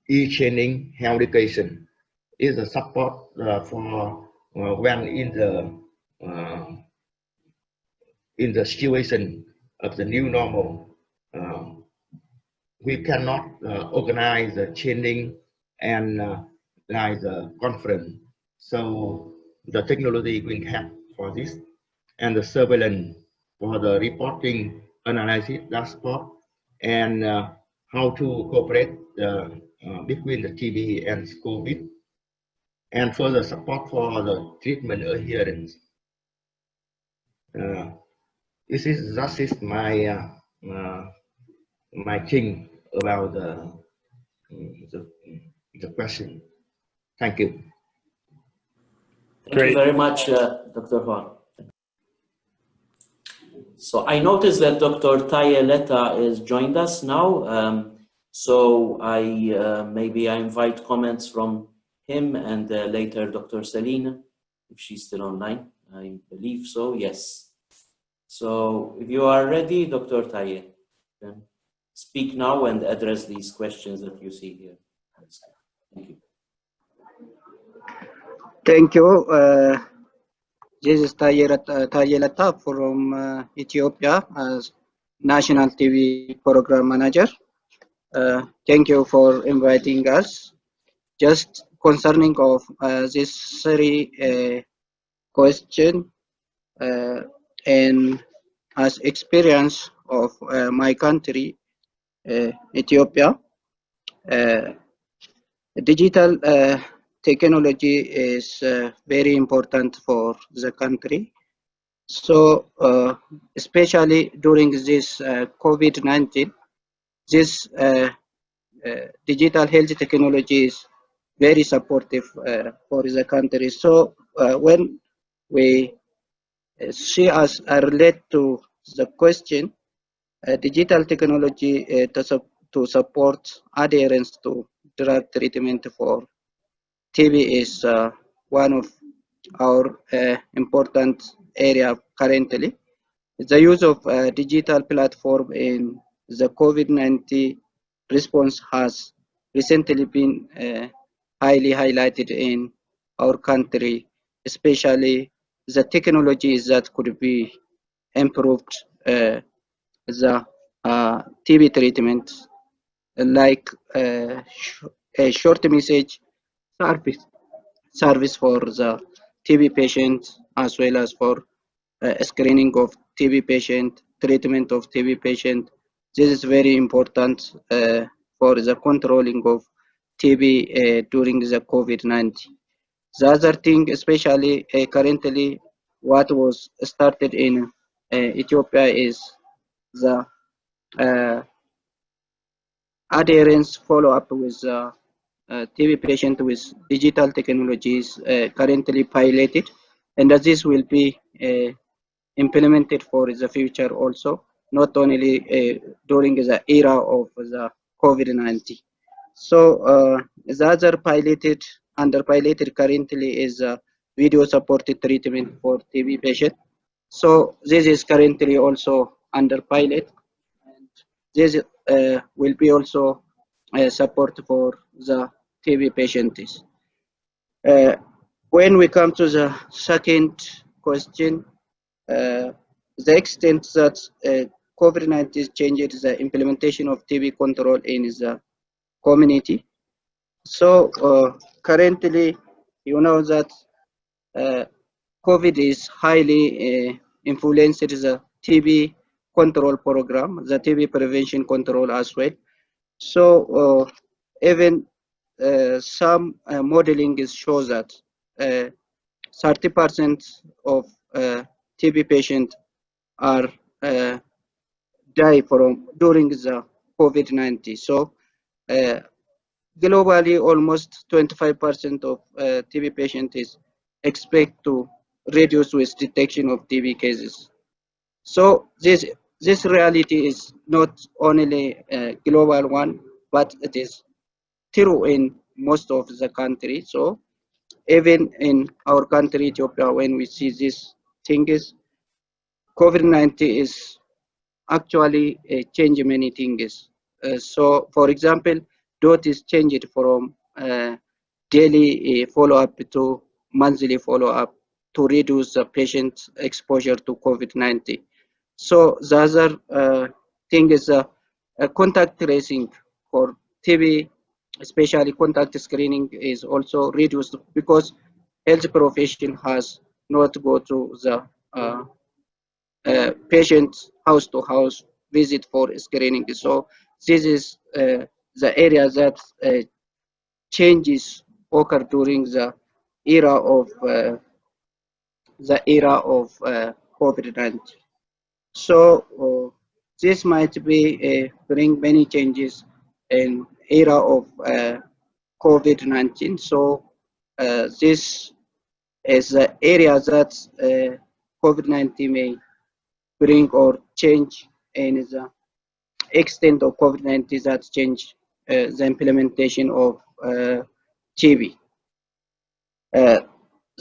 e-training health education is a support for when in the situation of the new normal. We cannot organize the training and like the conference. So the technology will help for this, and the surveillance for the reporting, analysis, dashboard, and how to cooperate between the TB and COVID, and further support for the treatment adherence. This is just my my thing about the question. Thank you. Thank you very much, Dr. Huang. So I noticed that Dr. Taye Letta has joined us now. So maybe I invite comments from him and later Dr. Selina, if she's still online. I believe so, yes. So if you are ready, Dr. Taye, then speak now and address these questions that you see here. Thank you. Thank you. This is Taye Letta from Ethiopia as National TV Program Manager. Thank you for inviting us. Just concerning of this three question and as experience of my country, Ethiopia, digital technology is very important for the country. So especially during this COVID-19, this digital health technology is very supportive for the country. So when we see as relate to the question, digital technology to support adherence to drug treatment for TB is one of our important area currently. The use of digital platform in the COVID-19 response has recently been highly highlighted in our country, especially the technologies that could be improved the TB treatment, like a short message service for the TB patient, as well as for screening of TB patient, treatment of TB patient. This is very important for the controlling of TB during the COVID-19. The other thing, especially currently, what was started in Ethiopia is the adherence follow-up with TB patient with digital technologies currently piloted, and that this will be implemented for the future also, not only during the era of the COVID-19. So the other under piloted currently is video supported treatment for TB patient. So this is currently also under pilot. This will be also support for the TB patients. When we come to the second question, the extent that COVID-19 changed the implementation of TB control in the community. So currently, you know that COVID is highly influenced the TB control program, the TB prevention control as well. So even some modeling shows that 30% of TB patients are die during the COVID-19. So globally, almost 25% of TB patients is expect to reduce with detection of TB cases. So this reality is not only a global one, but it is true in most of the country. So even in our country, Ethiopia, when we see these things, COVID-19 is actually change many things. So, for example, DOT is changed from daily follow-up to monthly follow-up to reduce the patient's exposure to COVID-19. So the other thing is contact tracing for TB, especially contact screening, is also reduced because health profession has not go to the patient house to house visit for screening. So this is the area that changes occur during the era of COVID-19. So this might be bring many changes in era of COVID-19. So this is the area that COVID-19 may bring or change in the extent of COVID-19 that change the implementation of TB. The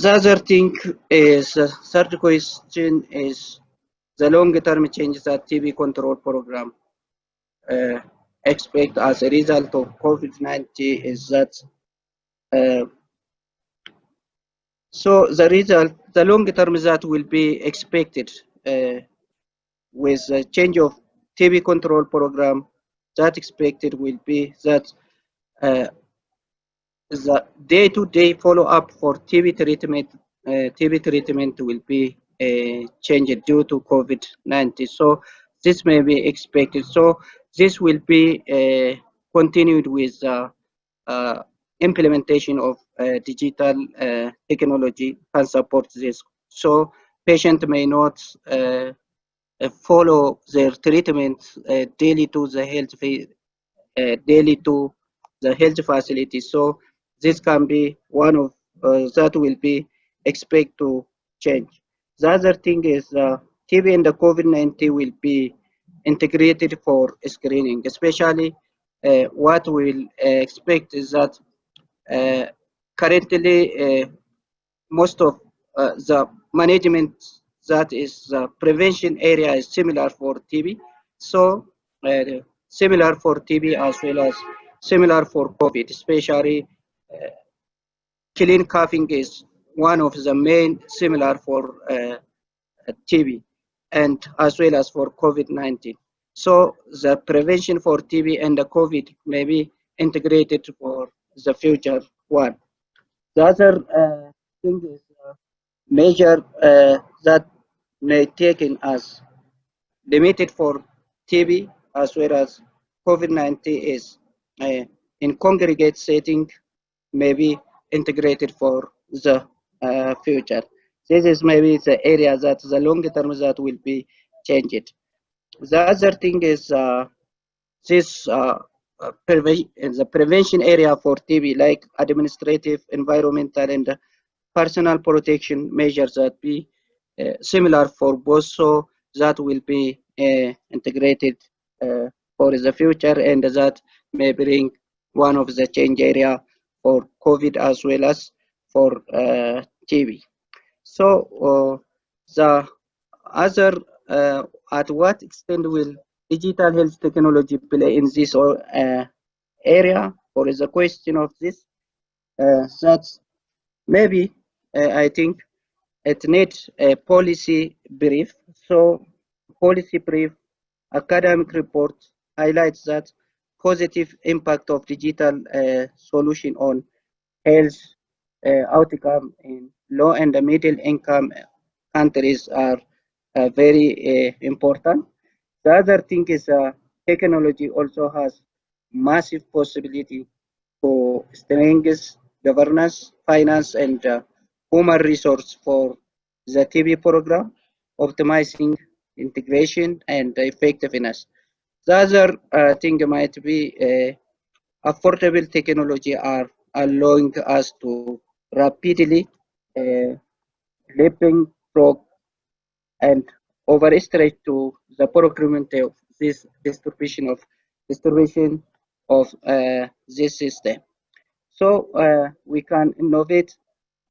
other thing is, third question is the long-term changes that TB control program expect as a result of COVID-19 is that so the result, the long term that will be expected with the change of TB control program, that expected will be that the day-to-day follow-up for TB treatment will be changed due to COVID-19. So this may be expected. So this will be continued with implementation of digital technology can support this. So patient may not follow their treatment daily to the health facility. So this can be one of that will be expect to change. The other thing is TB and the COVID-19 will be integrated for screening. Especially what we'll expect is that currently most of the management that is the prevention area is similar for TB. So similar for TB as well as similar for COVID, especially clean coughing is one of the main similar for TB and as well as for COVID-19. So the prevention for TB and the COVID may be integrated for the future one. The other thing is measure that may taken as limited for TB as well as COVID-19 is in congregate setting may be integrated for the future. This is maybe the area that the long term that will be changed. The other thing is this the prevention area for TB, like administrative, environmental, and personal protection measures that be similar for both. So that will be integrated for the future, and that may bring one of the change area for COVID as well as for TB. So the other, at what extent will digital health technology play in this area? Or is the question of this? That's maybe I think it needs a policy brief. So policy brief academic report highlights that positive impact of digital solution on health outcome in low and middle income countries are very important. The other thing is technology also has massive possibility to strengthen governance, finance, and human resource for the TB program, optimizing integration and effectiveness. The other thing might be affordable technology are allowing us to rapidly leapfrog and overstretch to the procurement of this distribution of this system. So we can innovate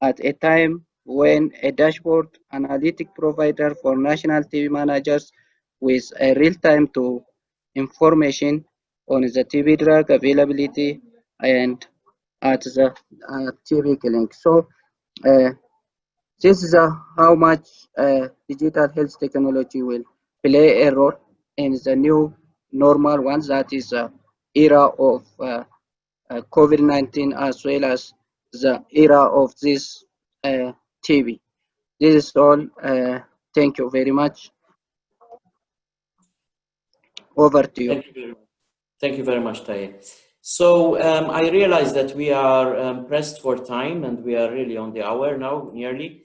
at a time when a dashboard analytic provider for national TB managers with a real-time to information on the TB drug availability and at the TB clinic. So this is how much digital health technology will play a role in the new normal one, that is era of COVID-19 as well as the era of this TB. This is all. Thank you very much. Over to you. Thank you very much, Taye. So I realize that we are pressed for time and we are really on the hour now, nearly.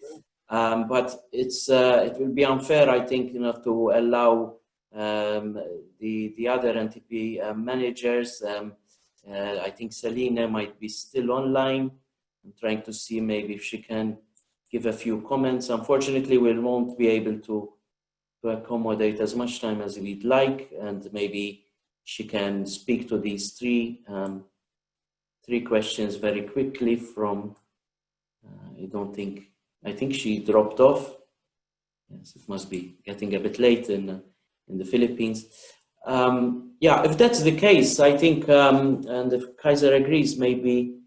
But it will be unfair, I think, to allow the other NTP managers. I think Selina might be still online. I'm trying to see maybe if she can give a few comments. Unfortunately, we won't be able to accommodate as much time as we'd like, and maybe she can speak to these three questions very quickly from, I think she dropped off. Yes, it must be getting a bit late in the Philippines. Yeah, if that's the case, I think, and if Kaiser agrees, maybe,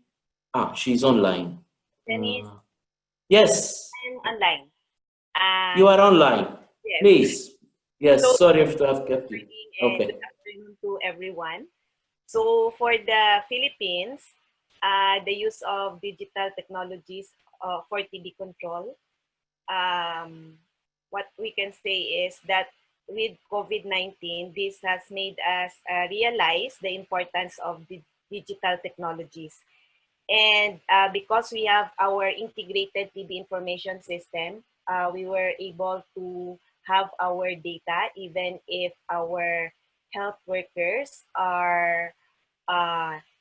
she's online. Denise? Yes. I'm online. You are online. Yes. Please. Yes, So, sorry to have kept you. Okay. Good afternoon to everyone. So for the Philippines, the use of digital technologies for TB control, what we can say is that with COVID-19, this has made us realize the importance of the digital technologies. And because we have our integrated TB information system, we were able to have our data even if our health workers are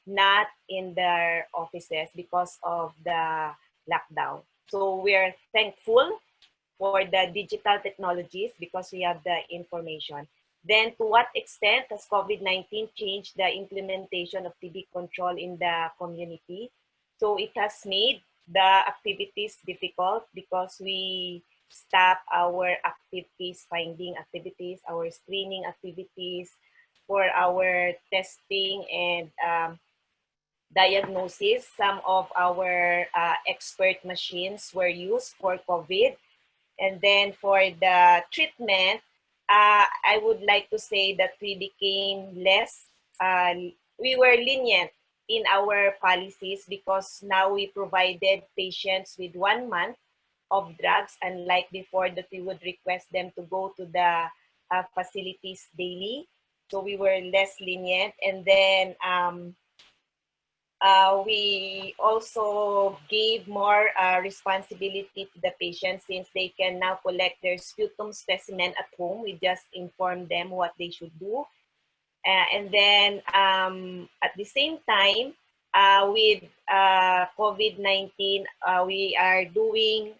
not in their offices because of the lockdown. So we're thankful for the digital technologies because we have the information. Then to what extent has COVID-19 changed the implementation of TB control in the community? So it has made the activities difficult because we stop our active case finding activities, our screening activities, for our testing and diagnosis. Some of our expert machines were used for COVID. And then for the treatment, I would like to say that we became less, we were lenient in our policies because now we provided patients with 1 month of drugs, unlike before that we would request them to go to the facilities daily. So we were less lenient. And then we also gave more responsibility to the patient since they can now collect their sputum specimen at home. We just inform them what they should do. And then at the same time, with COVID-19, we are doing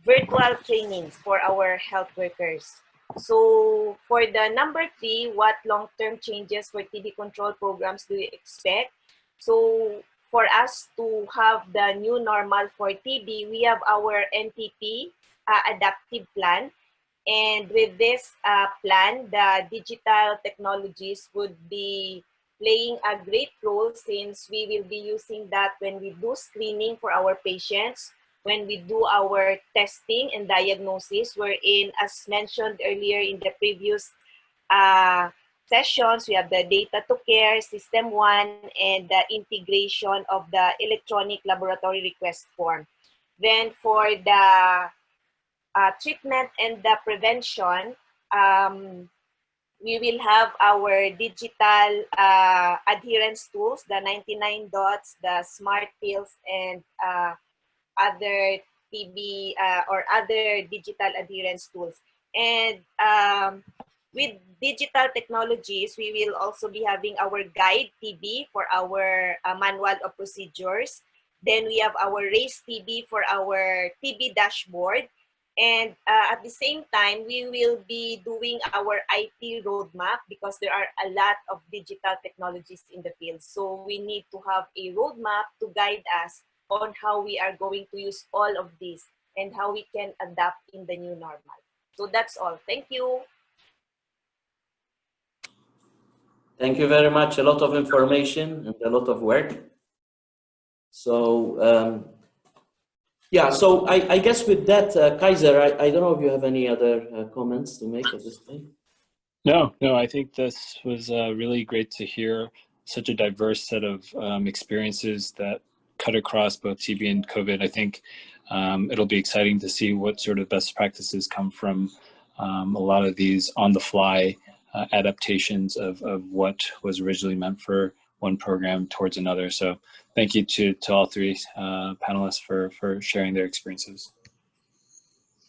virtual trainings for our health workers. So for the number 3, what long-term changes for TB control programs do you expect? So for us to have the new normal for TB, we have our NTP adaptive plan. And with this plan, the digital technologies would be playing a great role since we will be using that when we do screening for our patients, when we do our testing and diagnosis, wherein, as mentioned earlier in the previous sessions, we have the data to care, system 1, and the integration of the electronic laboratory request form. Then for the treatment and the prevention, we will have our digital adherence tools, the 99 dots, the smart pills, and other TB or other digital adherence tools. And with digital technologies, we will also be having our guide TB for our manual of procedures. Then we have our race TB for our TB dashboard. And at the same time, we will be doing our IT roadmap because there are a lot of digital technologies in the field. So we need to have a roadmap to guide us on how we are going to use all of this and how we can adapt in the new normal. So that's all. Thank you. Thank you very much. A lot of information and a lot of work. So yeah, so I guess with that, Kaiser, I don't know if you have any other comments to make at this point. No, I think this was really great to hear such a diverse set of experiences that cut across both TB and COVID. I think it'll be exciting to see what sort of best practices come from a lot of these on-the-fly adaptations of what was originally meant for one program towards another. So thank you to all three panelists for sharing their experiences.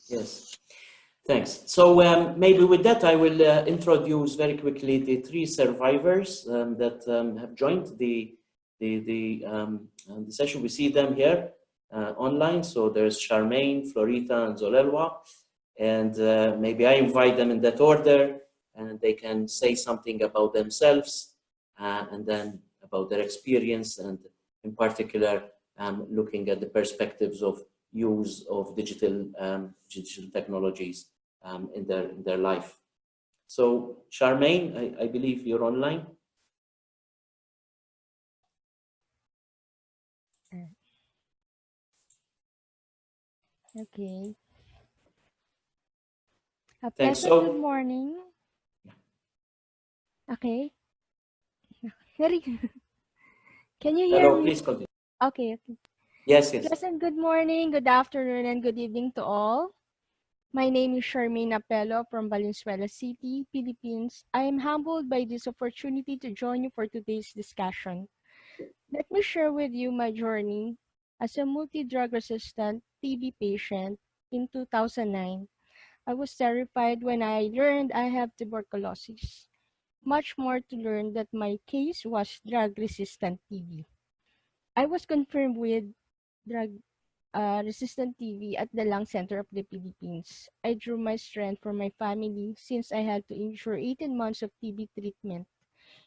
Yes, thanks. So maybe with that, I will introduce very quickly the 3 survivors that have joined the session. We see them here online. So there's Charmaine, Florita, and Zolelwa. And maybe I invite them in that order, and they can say something about themselves and then about their experience, and in particular, looking at the perspectives of use of digital technologies in their life. So, Charmaine, I believe you're online. Okay. A Thanks. pleasant good morning. Okay. Very. Can you hear Hello, me? please continue. Okay. Yes, yes. Pleasant good morning, good afternoon, and good evening to all. My name is Charmaine Apelo from Valenzuela City, Philippines. I am humbled by this opportunity to join you for today's discussion. Let me share with you my journey as a multi-drug resistant TB patient in 2009. I was terrified when I learned I have tuberculosis. Much more to learn that my case was drug-resistant TB. I was confirmed with drug-resistant TB at the Lung Center of the Philippines. I drew my strength from my family since I had to endure 18 months of TB treatment.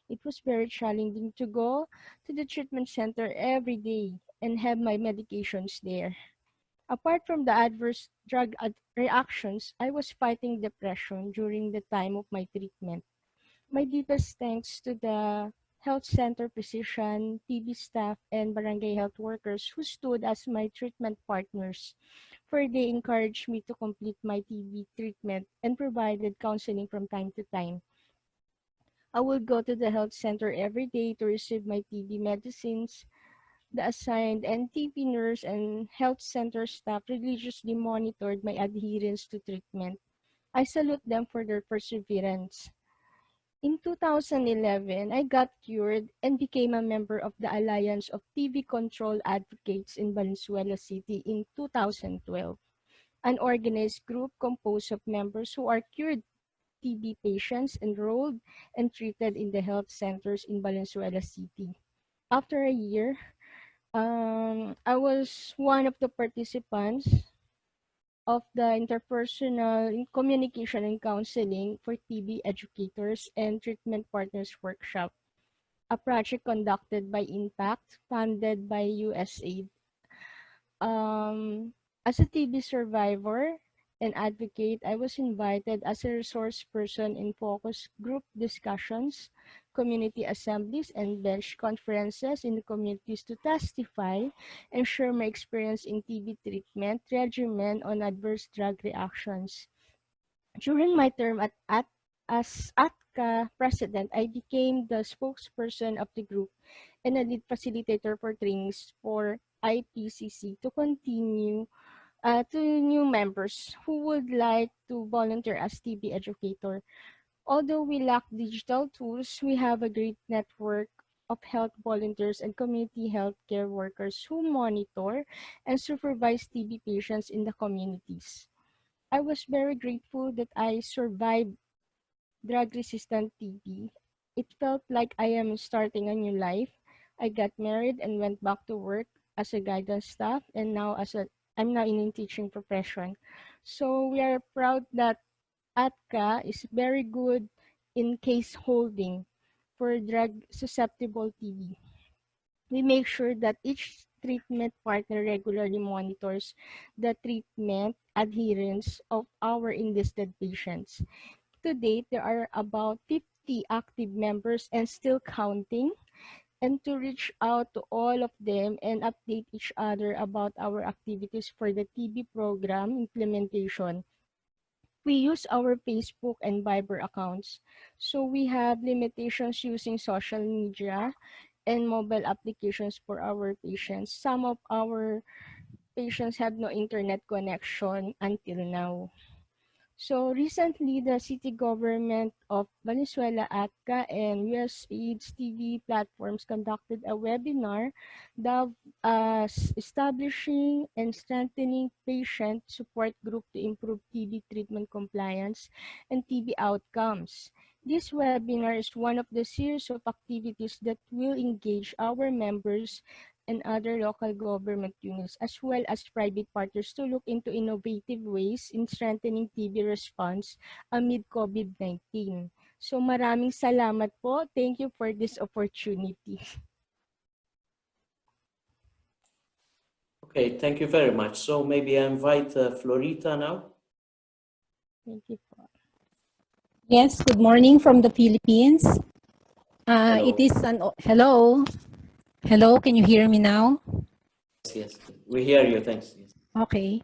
It was very challenging to go to the treatment center every day and have my medications there. Apart from the adverse drug reactions, I was fighting depression during the time of my treatment. My deepest thanks to the health center physician, TB staff, and barangay health workers who stood as my treatment partners, for they encouraged me to complete my TB treatment and provided counseling from time to time. I would go to the health center every day to receive my TB medicines. The assigned and TB nurse and health center staff religiously monitored my adherence to treatment. I salute them for their perseverance. In 2011, I got cured and became a member of the Alliance of TB Control Advocates in Valenzuela City in 2012, an organized group composed of members who are cured TB patients enrolled and treated in the health centers in Valenzuela City. After a year, I was one of the participants of the interpersonal communication and counseling for TB educators and treatment partners workshop, a project conducted by Impact, funded by USAID. As a TB survivor and advocate, I was invited as a resource person in focus group discussions, community assemblies, and bench conferences in the communities to testify and share my experience in TB treatment regimen on adverse drug reactions. During my term as ATCA president, I became the spokesperson of the group and a lead facilitator for trainings for IPCC to continue to new members who would like to volunteer as TB educator. Although we lack digital tools, we have a great network of health volunteers and community health care workers who monitor and supervise TB patients in the communities. I was very grateful that I survived drug-resistant TB. It felt like I am starting a new life. I got married and went back to work as a guidance staff, and I'm now in a teaching profession. So we are proud that ATCA is very good in case holding for drug susceptible TB. We make sure that each treatment partner regularly monitors the treatment adherence of our enlisted patients. To date, there are about 50 active members and still counting. And to reach out to all of them and update each other about our activities for the TB program implementation, we use our Facebook and Viber accounts. So we have limitations using social media and mobile applications for our patients. Some of our patients have no internet connection until now. So recently, the city government of Venezuela, ATCA, and USAID's TV platforms conducted a webinar that establishing and strengthening patient support group to improve TB treatment compliance and TB outcomes. This webinar is one of the series of activities that will engage our members and other local government units, as well as private partners, to look into innovative ways in strengthening TB response amid COVID-19. So maraming salamat po. Thank you for this opportunity. Okay, thank you very much. So maybe I invite Florita now. Thank you po. Yes, good morning from the Philippines. Hello. It is hello. Hello, can you hear me now? Yes, we hear you. Thanks. Yes. Okay.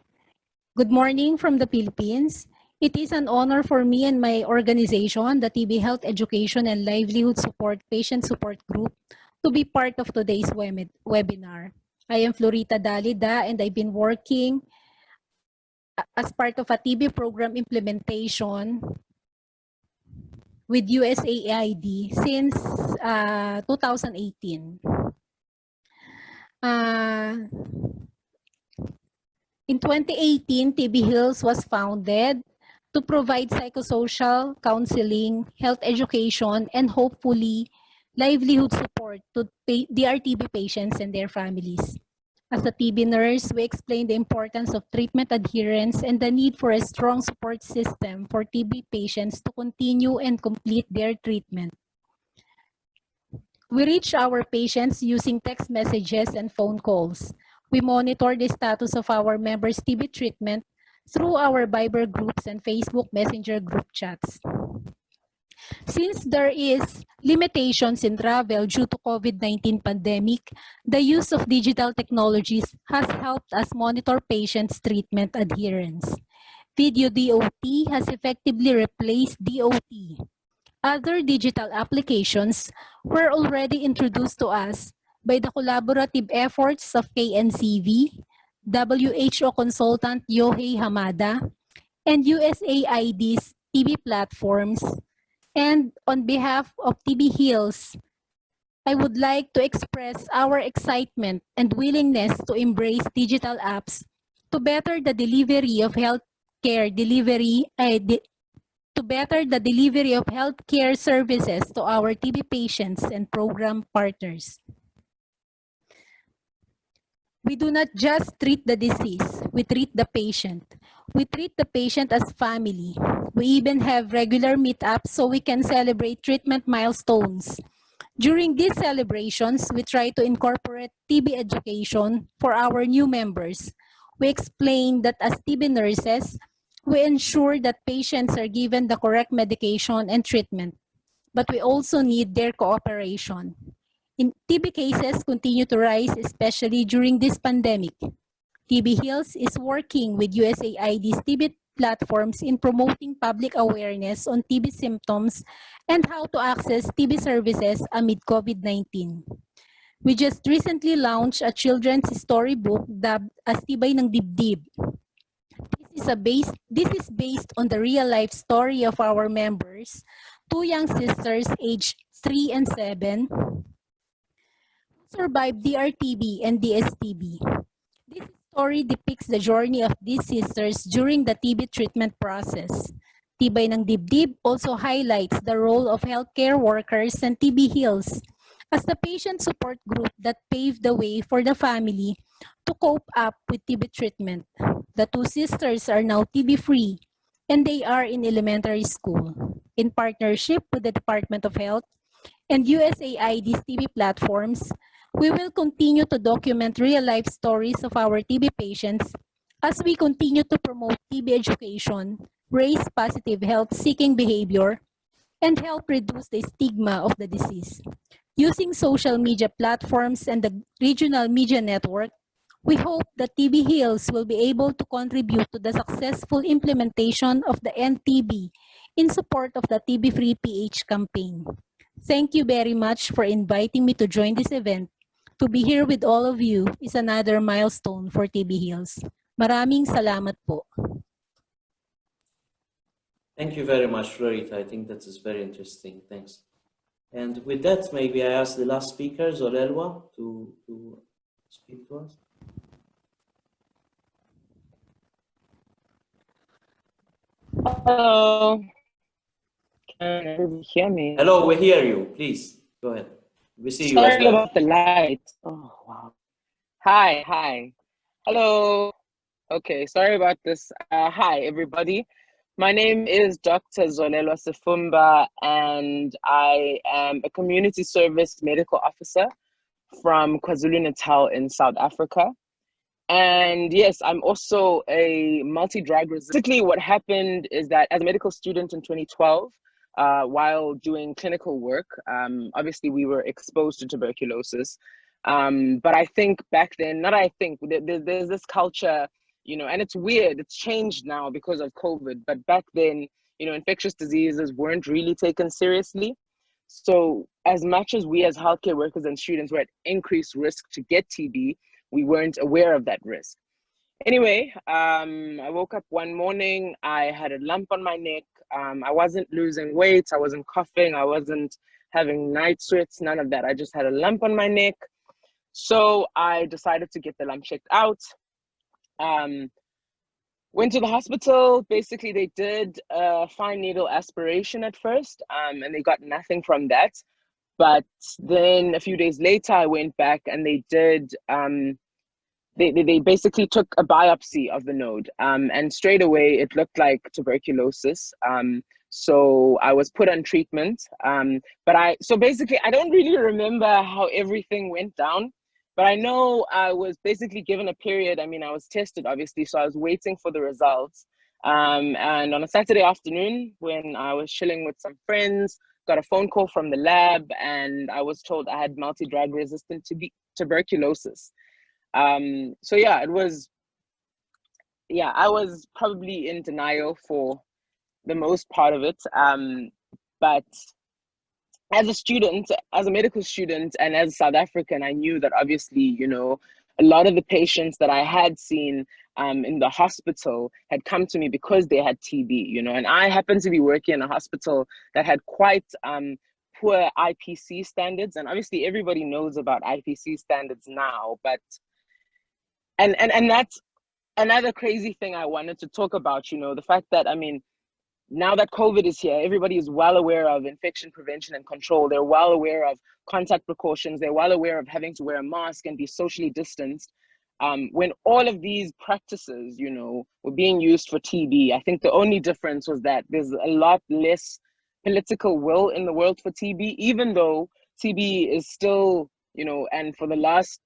Good morning from the Philippines. It is an honor for me and my organization, the TB Health Education and Livelihood Support Patient Support Group, to be part of today's webinar. I am Florita Dalida, and I've been working as part of a TB program implementation with USAID since 2018. In 2018, TB Hills was founded to provide psychosocial counseling, health education, and hopefully livelihood support to DRTB patients and their families. As a TB nurse, we explain the importance of treatment adherence and the need for a strong support system for TB patients to continue and complete their treatment. We reach our patients using text messages and phone calls. We monitor the status of our members' TB treatment through our Viber groups and Facebook Messenger group chats. Since there is limitations in travel due to COVID-19 pandemic, the use of digital technologies has helped us monitor patients' treatment adherence. Video DOT has effectively replaced DOT. Other digital applications were already introduced to us by the collaborative efforts of KNCV, WHO consultant Yohei Hamada, and USAID's TB platforms. And on behalf of TB Heals, I would like to express our excitement and willingness to embrace digital apps to better the delivery of healthcare of healthcare services to our TB patients and program partners. We do not just treat the disease, we treat the patient. We treat the patient as family. We even have regular meetups so we can celebrate treatment milestones. During these celebrations, we try to incorporate TB education for our new members. We explain that as TB nurses, we ensure that patients are given the correct medication and treatment, but we also need their cooperation. In TB cases continue to rise, especially during this pandemic. TB Heals is working with USAID's TB platforms in promoting public awareness on TB symptoms and how to access TB services amid COVID-19. We just recently launched a children's storybook dubbed as Tibay ng Dibdib. This is based on the real-life story of our members, two young sisters aged 3 and 7, who survived DRTB and DSTB. This story depicts the journey of these sisters during the TB treatment process. Tibay ng Dibdib also highlights the role of healthcare workers and TB Heals as the patient support group that paved the way for the family to cope up with TB treatment. The two sisters are now TB-free and they are in elementary school. In partnership with the Department of Health and USAID's TB platforms, we will continue to document real-life stories of our TB patients as we continue to promote TB education, raise positive health-seeking behavior, and help reduce the stigma of the disease. Using social media platforms and the regional media network, we hope that TB Heals will be able to contribute to the successful implementation of the NTB in support of the TB-Free PH campaign. Thank you very much for inviting me to join this event. To be here with all of you is another milestone for TB Heals. Maraming salamat po. Thank you very much, Florita. I think that is very interesting. Thanks. And with that, maybe I ask the last speaker, Zolelwa, to speak to us. Hello. Can everybody hear me? Hello, we hear you. Please, go ahead. We see you as Sorry well. about the light. Oh, wow. Hi. Hello. Okay, sorry about this. Hi, everybody. My name is Dr. Zolelwa Sifumba, and I am a community service medical officer from KwaZulu-Natal in South Africa. And yes, I'm also a multi-drug resistant. Basically, what happened is that as a medical student in 2012, while doing clinical work, obviously we were exposed to tuberculosis. But I think back then, not I think, there's this culture, and it's weird, it's changed now because of COVID. But back then, infectious diseases weren't really taken seriously. So as much as we as healthcare workers and students were at increased risk to get TB, we weren't aware of that risk. Anyway, I woke up one morning, I had a lump on my neck. I wasn't losing weight, I wasn't coughing, I wasn't having night sweats, none of that. I just had a lump on my neck. So I decided to get the lump checked out. Went to the hospital. Basically, they did a fine needle aspiration at first, and they got nothing from that. But then a few days later, I went back and they did, they basically took a biopsy of the node, and straight away it looked like tuberculosis. So I was put on treatment. So basically, I don't really remember how everything went down, but I know I was basically given a period. I mean, I was tested, obviously, so I was waiting for the results. And on a Saturday afternoon, when I was chilling with some friends, got a phone call from the lab, and I was told I had multi-drug resistant tuberculosis. So yeah, I was probably in denial for the most part of it. But as a student, as a medical student, and as a South African, I knew that obviously, a lot of the patients that I had seen in the hospital had come to me because they had TB, and I happened to be working in a hospital that had quite poor IPC standards. And obviously everybody knows about IPC standards now, but and that's another crazy thing I wanted to talk about, the fact that, I mean, now that COVID is here, everybody is well aware of infection prevention and control. They're well aware of contact precautions. They're well aware of having to wear a mask and be socially distanced. When all of these practices, were being used for TB, I think the only difference was that there's a lot less political will in the world for TB, even though TB is still, and for the last,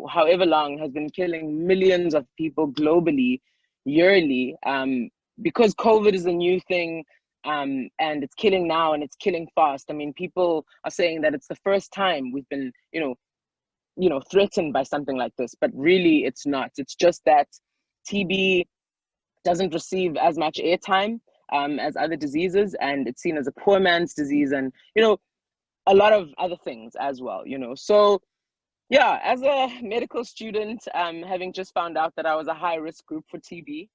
however long, has been killing millions of people globally yearly. Because COVID is a new thing, and it's killing now and it's killing fast. I mean, people are saying that it's the first time we've been, threatened by something like this, but really it's not. It's just that TB doesn't receive as much airtime as other diseases, and it's seen as a poor man's disease, and a lot of other things as well. So yeah, as a medical student, having just found out that I was a high risk group for TB,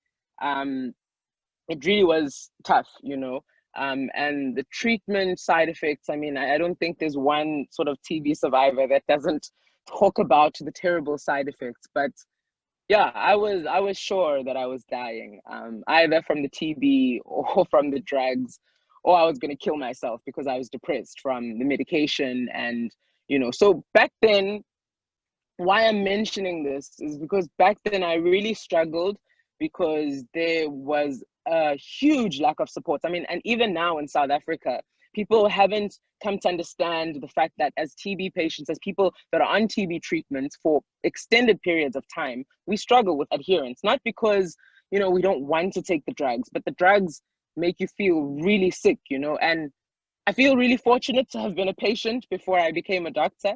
it really was tough, and the treatment side effects. I mean, I don't think there's one sort of TB survivor that doesn't talk about the terrible side effects. But yeah, I was sure that I was dying, either from the TB or from the drugs, or I was going to kill myself because I was depressed from the medication. And so back then, why I'm mentioning this is because back then I really struggled because there was a huge lack of support. I mean, and even now in South Africa, people haven't come to understand the fact that as TB patients, as people that are on TB treatments for extended periods of time, we struggle with adherence, not because, we don't want to take the drugs, but the drugs make you feel really sick, and I feel really fortunate to have been a patient before I became a doctor,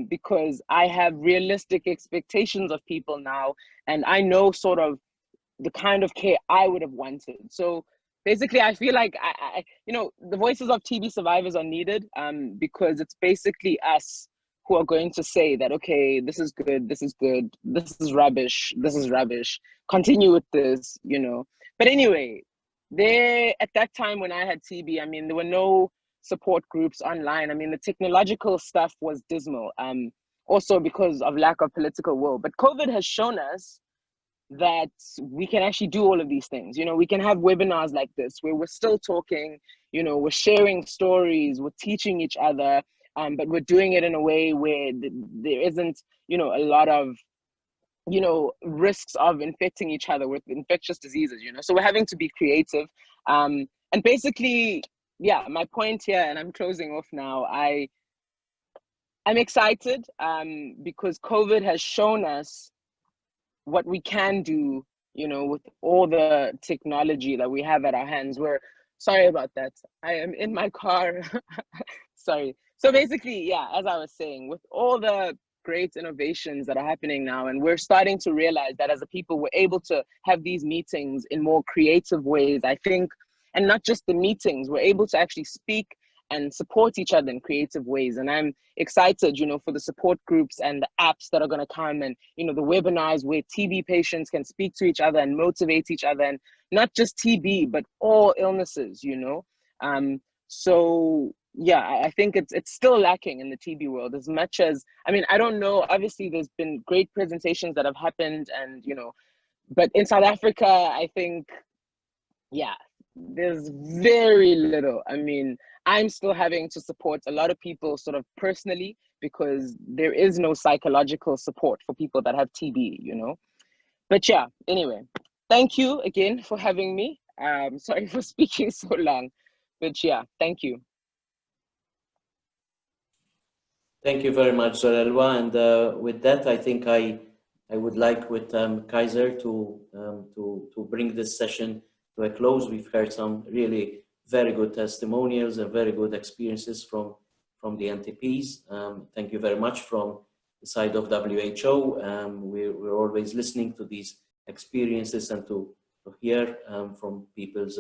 because I have realistic expectations of people now, and I know sort of the kind of care I would have wanted. So basically, I feel like the voices of TB survivors are needed, because it's basically us who are going to say that, okay, this is good, this is good, this is rubbish, this is rubbish. Continue with this, But anyway, at that time when I had TB, I mean, there were no support groups online. I mean, the technological stuff was dismal, also because of lack of political will. But COVID has shown us that we can actually do all of these things. We can have webinars like this where we're still talking, we're sharing stories, we're teaching each other, but we're doing it in a way where there isn't, a lot of you know, risks of infecting each other with infectious diseases, you know. So we're having to be creative. And basically, yeah, my point here, and I'm closing off now, I'm excited because COVID has shown us what we can do, you know, with all the technology that we have at our hands. Sorry about that. I am in my car. Sorry. So basically, yeah, as I was saying, with all the great innovations that are happening now, and we're starting to realize that as a people, we're able to have these meetings in more creative ways, I think, and not just the meetings, we're able to actually speak and support each other in creative ways. And I'm excited, you know, for the support groups and the apps that are going to come, and, you know, the webinars where TB patients can speak to each other and motivate each other, and not just TB, but all illnesses, you know. So yeah, I think it's still lacking in the TB world as much as, I mean, I don't know, obviously there's been great presentations that have happened, and, you know, but in South Africa, I think, yeah, there's very little. I mean, I'm still having to support a lot of people sort of personally, because there is no psychological support for people that have TB, you know. But yeah, anyway, thank you again for having me. Sorry for speaking so long, but yeah, thank you. Thank you very much, Zorelwa. And with that, I think I would like with Kaiser to bring this session to a close. We've heard some really very good testimonials and very good experiences from the NTPs. Thank you very much from the side of WHO. We're always listening to these experiences and to hear from people's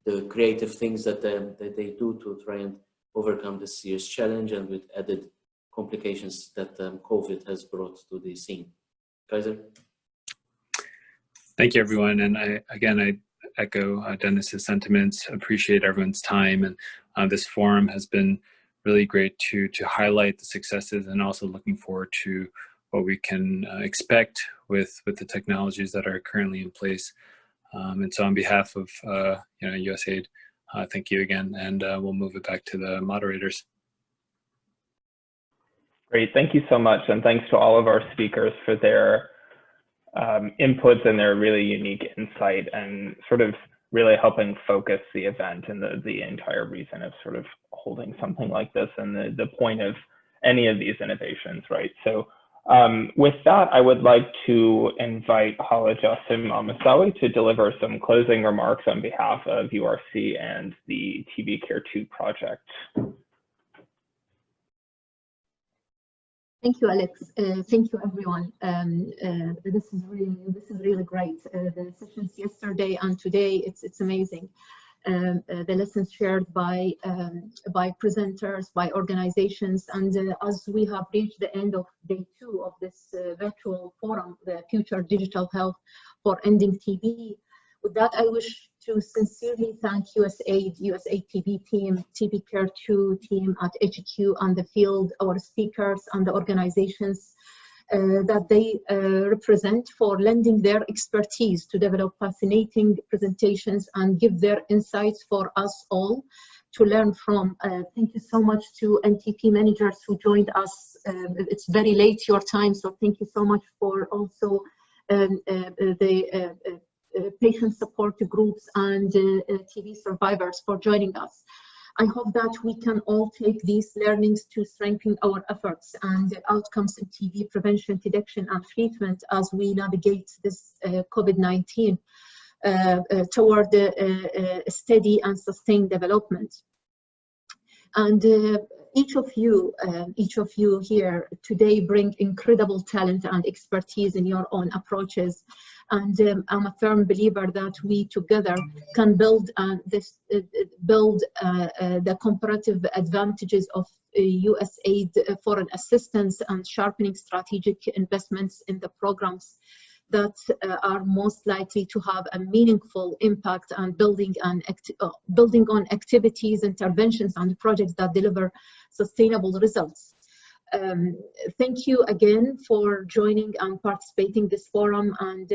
the creative things that they do to try and overcome this serious challenge, and with added complications that COVID has brought to the scene. Kaiser? Thank you, everyone. And I echo Dennis's sentiments, appreciate everyone's time. And this forum has been really great to highlight the successes, and also looking forward to what we can expect with the technologies that are currently in place. And so on behalf of USAID, thank you again, and we'll move it back to the moderators. Great, thank you so much, and thanks to all of our speakers for their inputs and their really unique insight, and sort of really helping focus the event and the entire reason of sort of holding something like this, and the point of any of these innovations, right? So with that, I would like to invite Hala Jassim Amasawi to deliver some closing remarks on behalf of URC and the TB Care 2 project. Thank you, Alex. Thank you, everyone. This is really great. The sessions yesterday and today, it's amazing. The lessons shared by presenters, by organizations, and as we have reached the end of day 2 of this virtual forum, the Future Digital Health for Ending TB. With that, I wish to sincerely thank USAID TB team, TB Care 2 team at HQ and the field, our speakers and the organizations that they represent, for lending their expertise to develop fascinating presentations and give their insights for us all to learn from. Thank you so much to NTP managers who joined us. It's very late your time, so thank you so much for also the patient support groups and TB survivors for joining us. I hope that we can all take these learnings to strengthen our efforts and outcomes in TB prevention, detection, and treatment as we navigate this COVID-19 toward steady and sustained development. And each of you here today bring incredible talent and expertise in your own approaches. And I'm a firm believer that we together can build the comparative advantages of USAID foreign assistance, and sharpening strategic investments in the programs that are most likely to have a meaningful impact, and building on activities, interventions, and projects that deliver sustainable results. Thank you again for joining and participating in this forum, and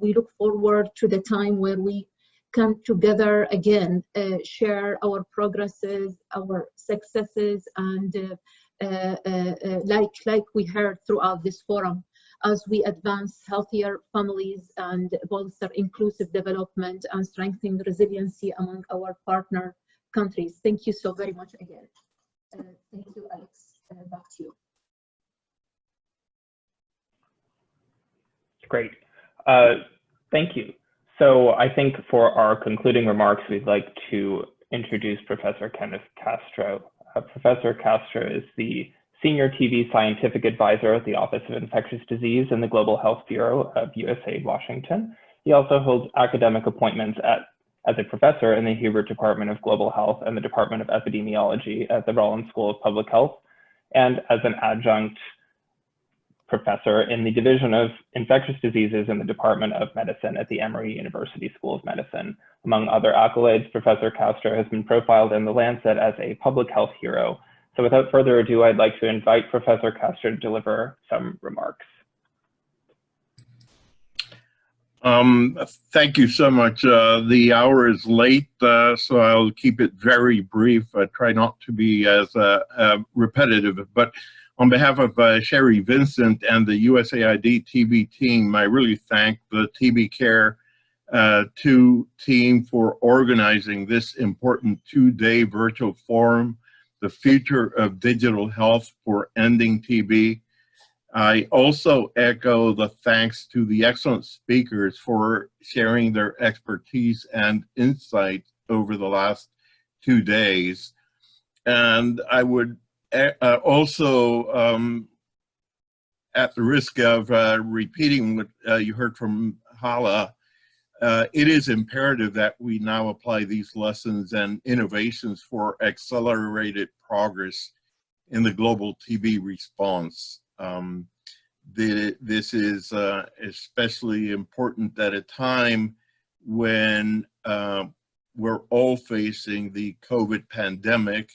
we look forward to the time where we come together again, share our progresses, our successes, and like we heard throughout this forum, as we advance healthier families and bolster inclusive development and strengthen resiliency among our partner countries. Thank you so very much again. Thank you, Alex. Back to you. Great. Thank you. So I think for our concluding remarks, we'd like to introduce Professor Kenneth Castro. Professor Castro is the Senior TB Scientific Advisor at the Office of Infectious Disease in the Global Health Bureau of USAID Washington. He also holds academic appointments as a professor in the Hubert Department of Global Health and the Department of Epidemiology at the Rollins School of Public Health, and as an adjunct professor in the Division of Infectious Diseases in the Department of Medicine at the Emory University School of Medicine. Among other accolades, Professor Castro has been profiled in The Lancet as a public health hero. So without further ado, I'd like to invite Professor Castro to deliver some remarks. Thank you so much. The hour is late, so I'll keep it very brief. I try not to be as repetitive, but on behalf of Sherry Vincent and the USAID TB team, I really thank the TB Care 2 team for organizing this important two-day virtual forum, The Future of Digital Health for Ending TB. I also echo the thanks to the excellent speakers for sharing their expertise and insight over the last 2 days. And I would also, at the risk of repeating what you heard from Hala, it is imperative that we now apply these lessons and innovations for accelerated progress in the global TB response. This is especially important at a time when we're all facing the COVID pandemic,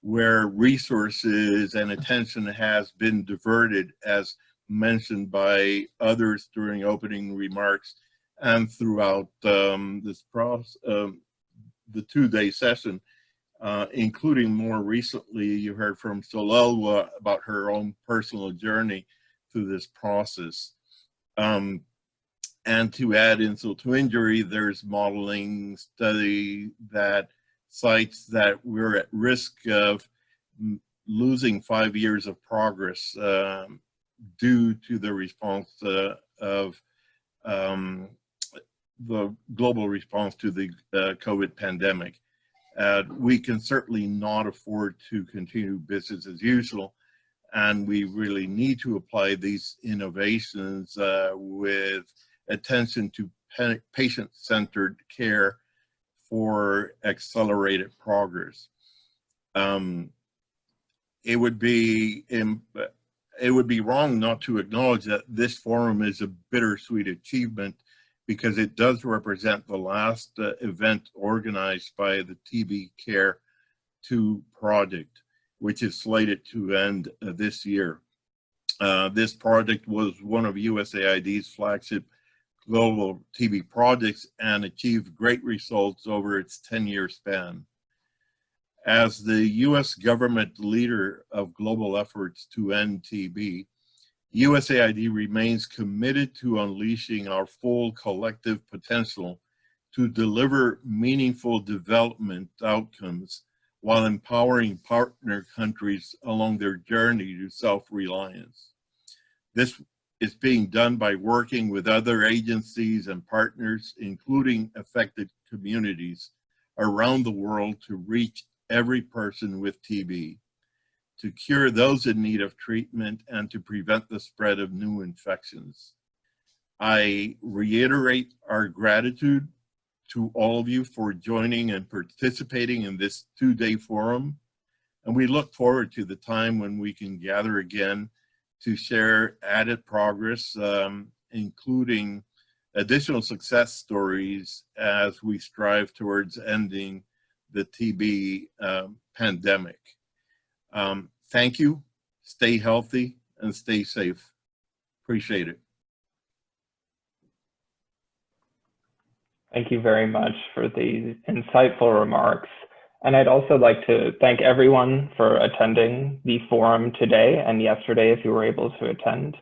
where resources and attention has been diverted, as mentioned by others during opening remarks and throughout this process, the two-day session, including more recently, you heard from Solelwa about her own personal journey through this process. And to add insult to injury, there's modeling study that cites that we're at risk of losing 5 years of progress due to the response of the global response to the COVID pandemic. We can certainly not afford to continue business as usual, and we really need to apply these innovations with attention to patient-centered care for accelerated progress. It would be wrong not to acknowledge that this forum is a bittersweet achievement, because it does represent the last event organized by the TB Care 2 project, which is slated to end this year. This project was one of USAID's flagship global TB projects and achieved great results over its 10-year span. As the US government leader of global efforts to end TB, USAID remains committed to unleashing our full collective potential to deliver meaningful development outcomes while empowering partner countries along their journey to self-reliance. This is being done by working with other agencies and partners, including affected communities around the world, to reach every person with TB, to cure those in need of treatment, and to prevent the spread of new infections. I reiterate our gratitude to all of you for joining and participating in this two-day forum, and we look forward to the time when we can gather again to share added progress, including additional success stories as we strive towards ending the TB pandemic. Thank you, stay healthy, and stay safe. Appreciate it. Thank you very much for the insightful remarks. And I'd also like to thank everyone for attending the forum today and yesterday if you were able to attend.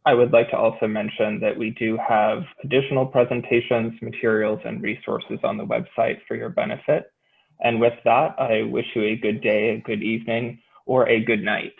I would like to also mention that we do have additional presentations, materials, and resources on the website for your benefit. And with that, I wish you a good day, a good evening, or a good night.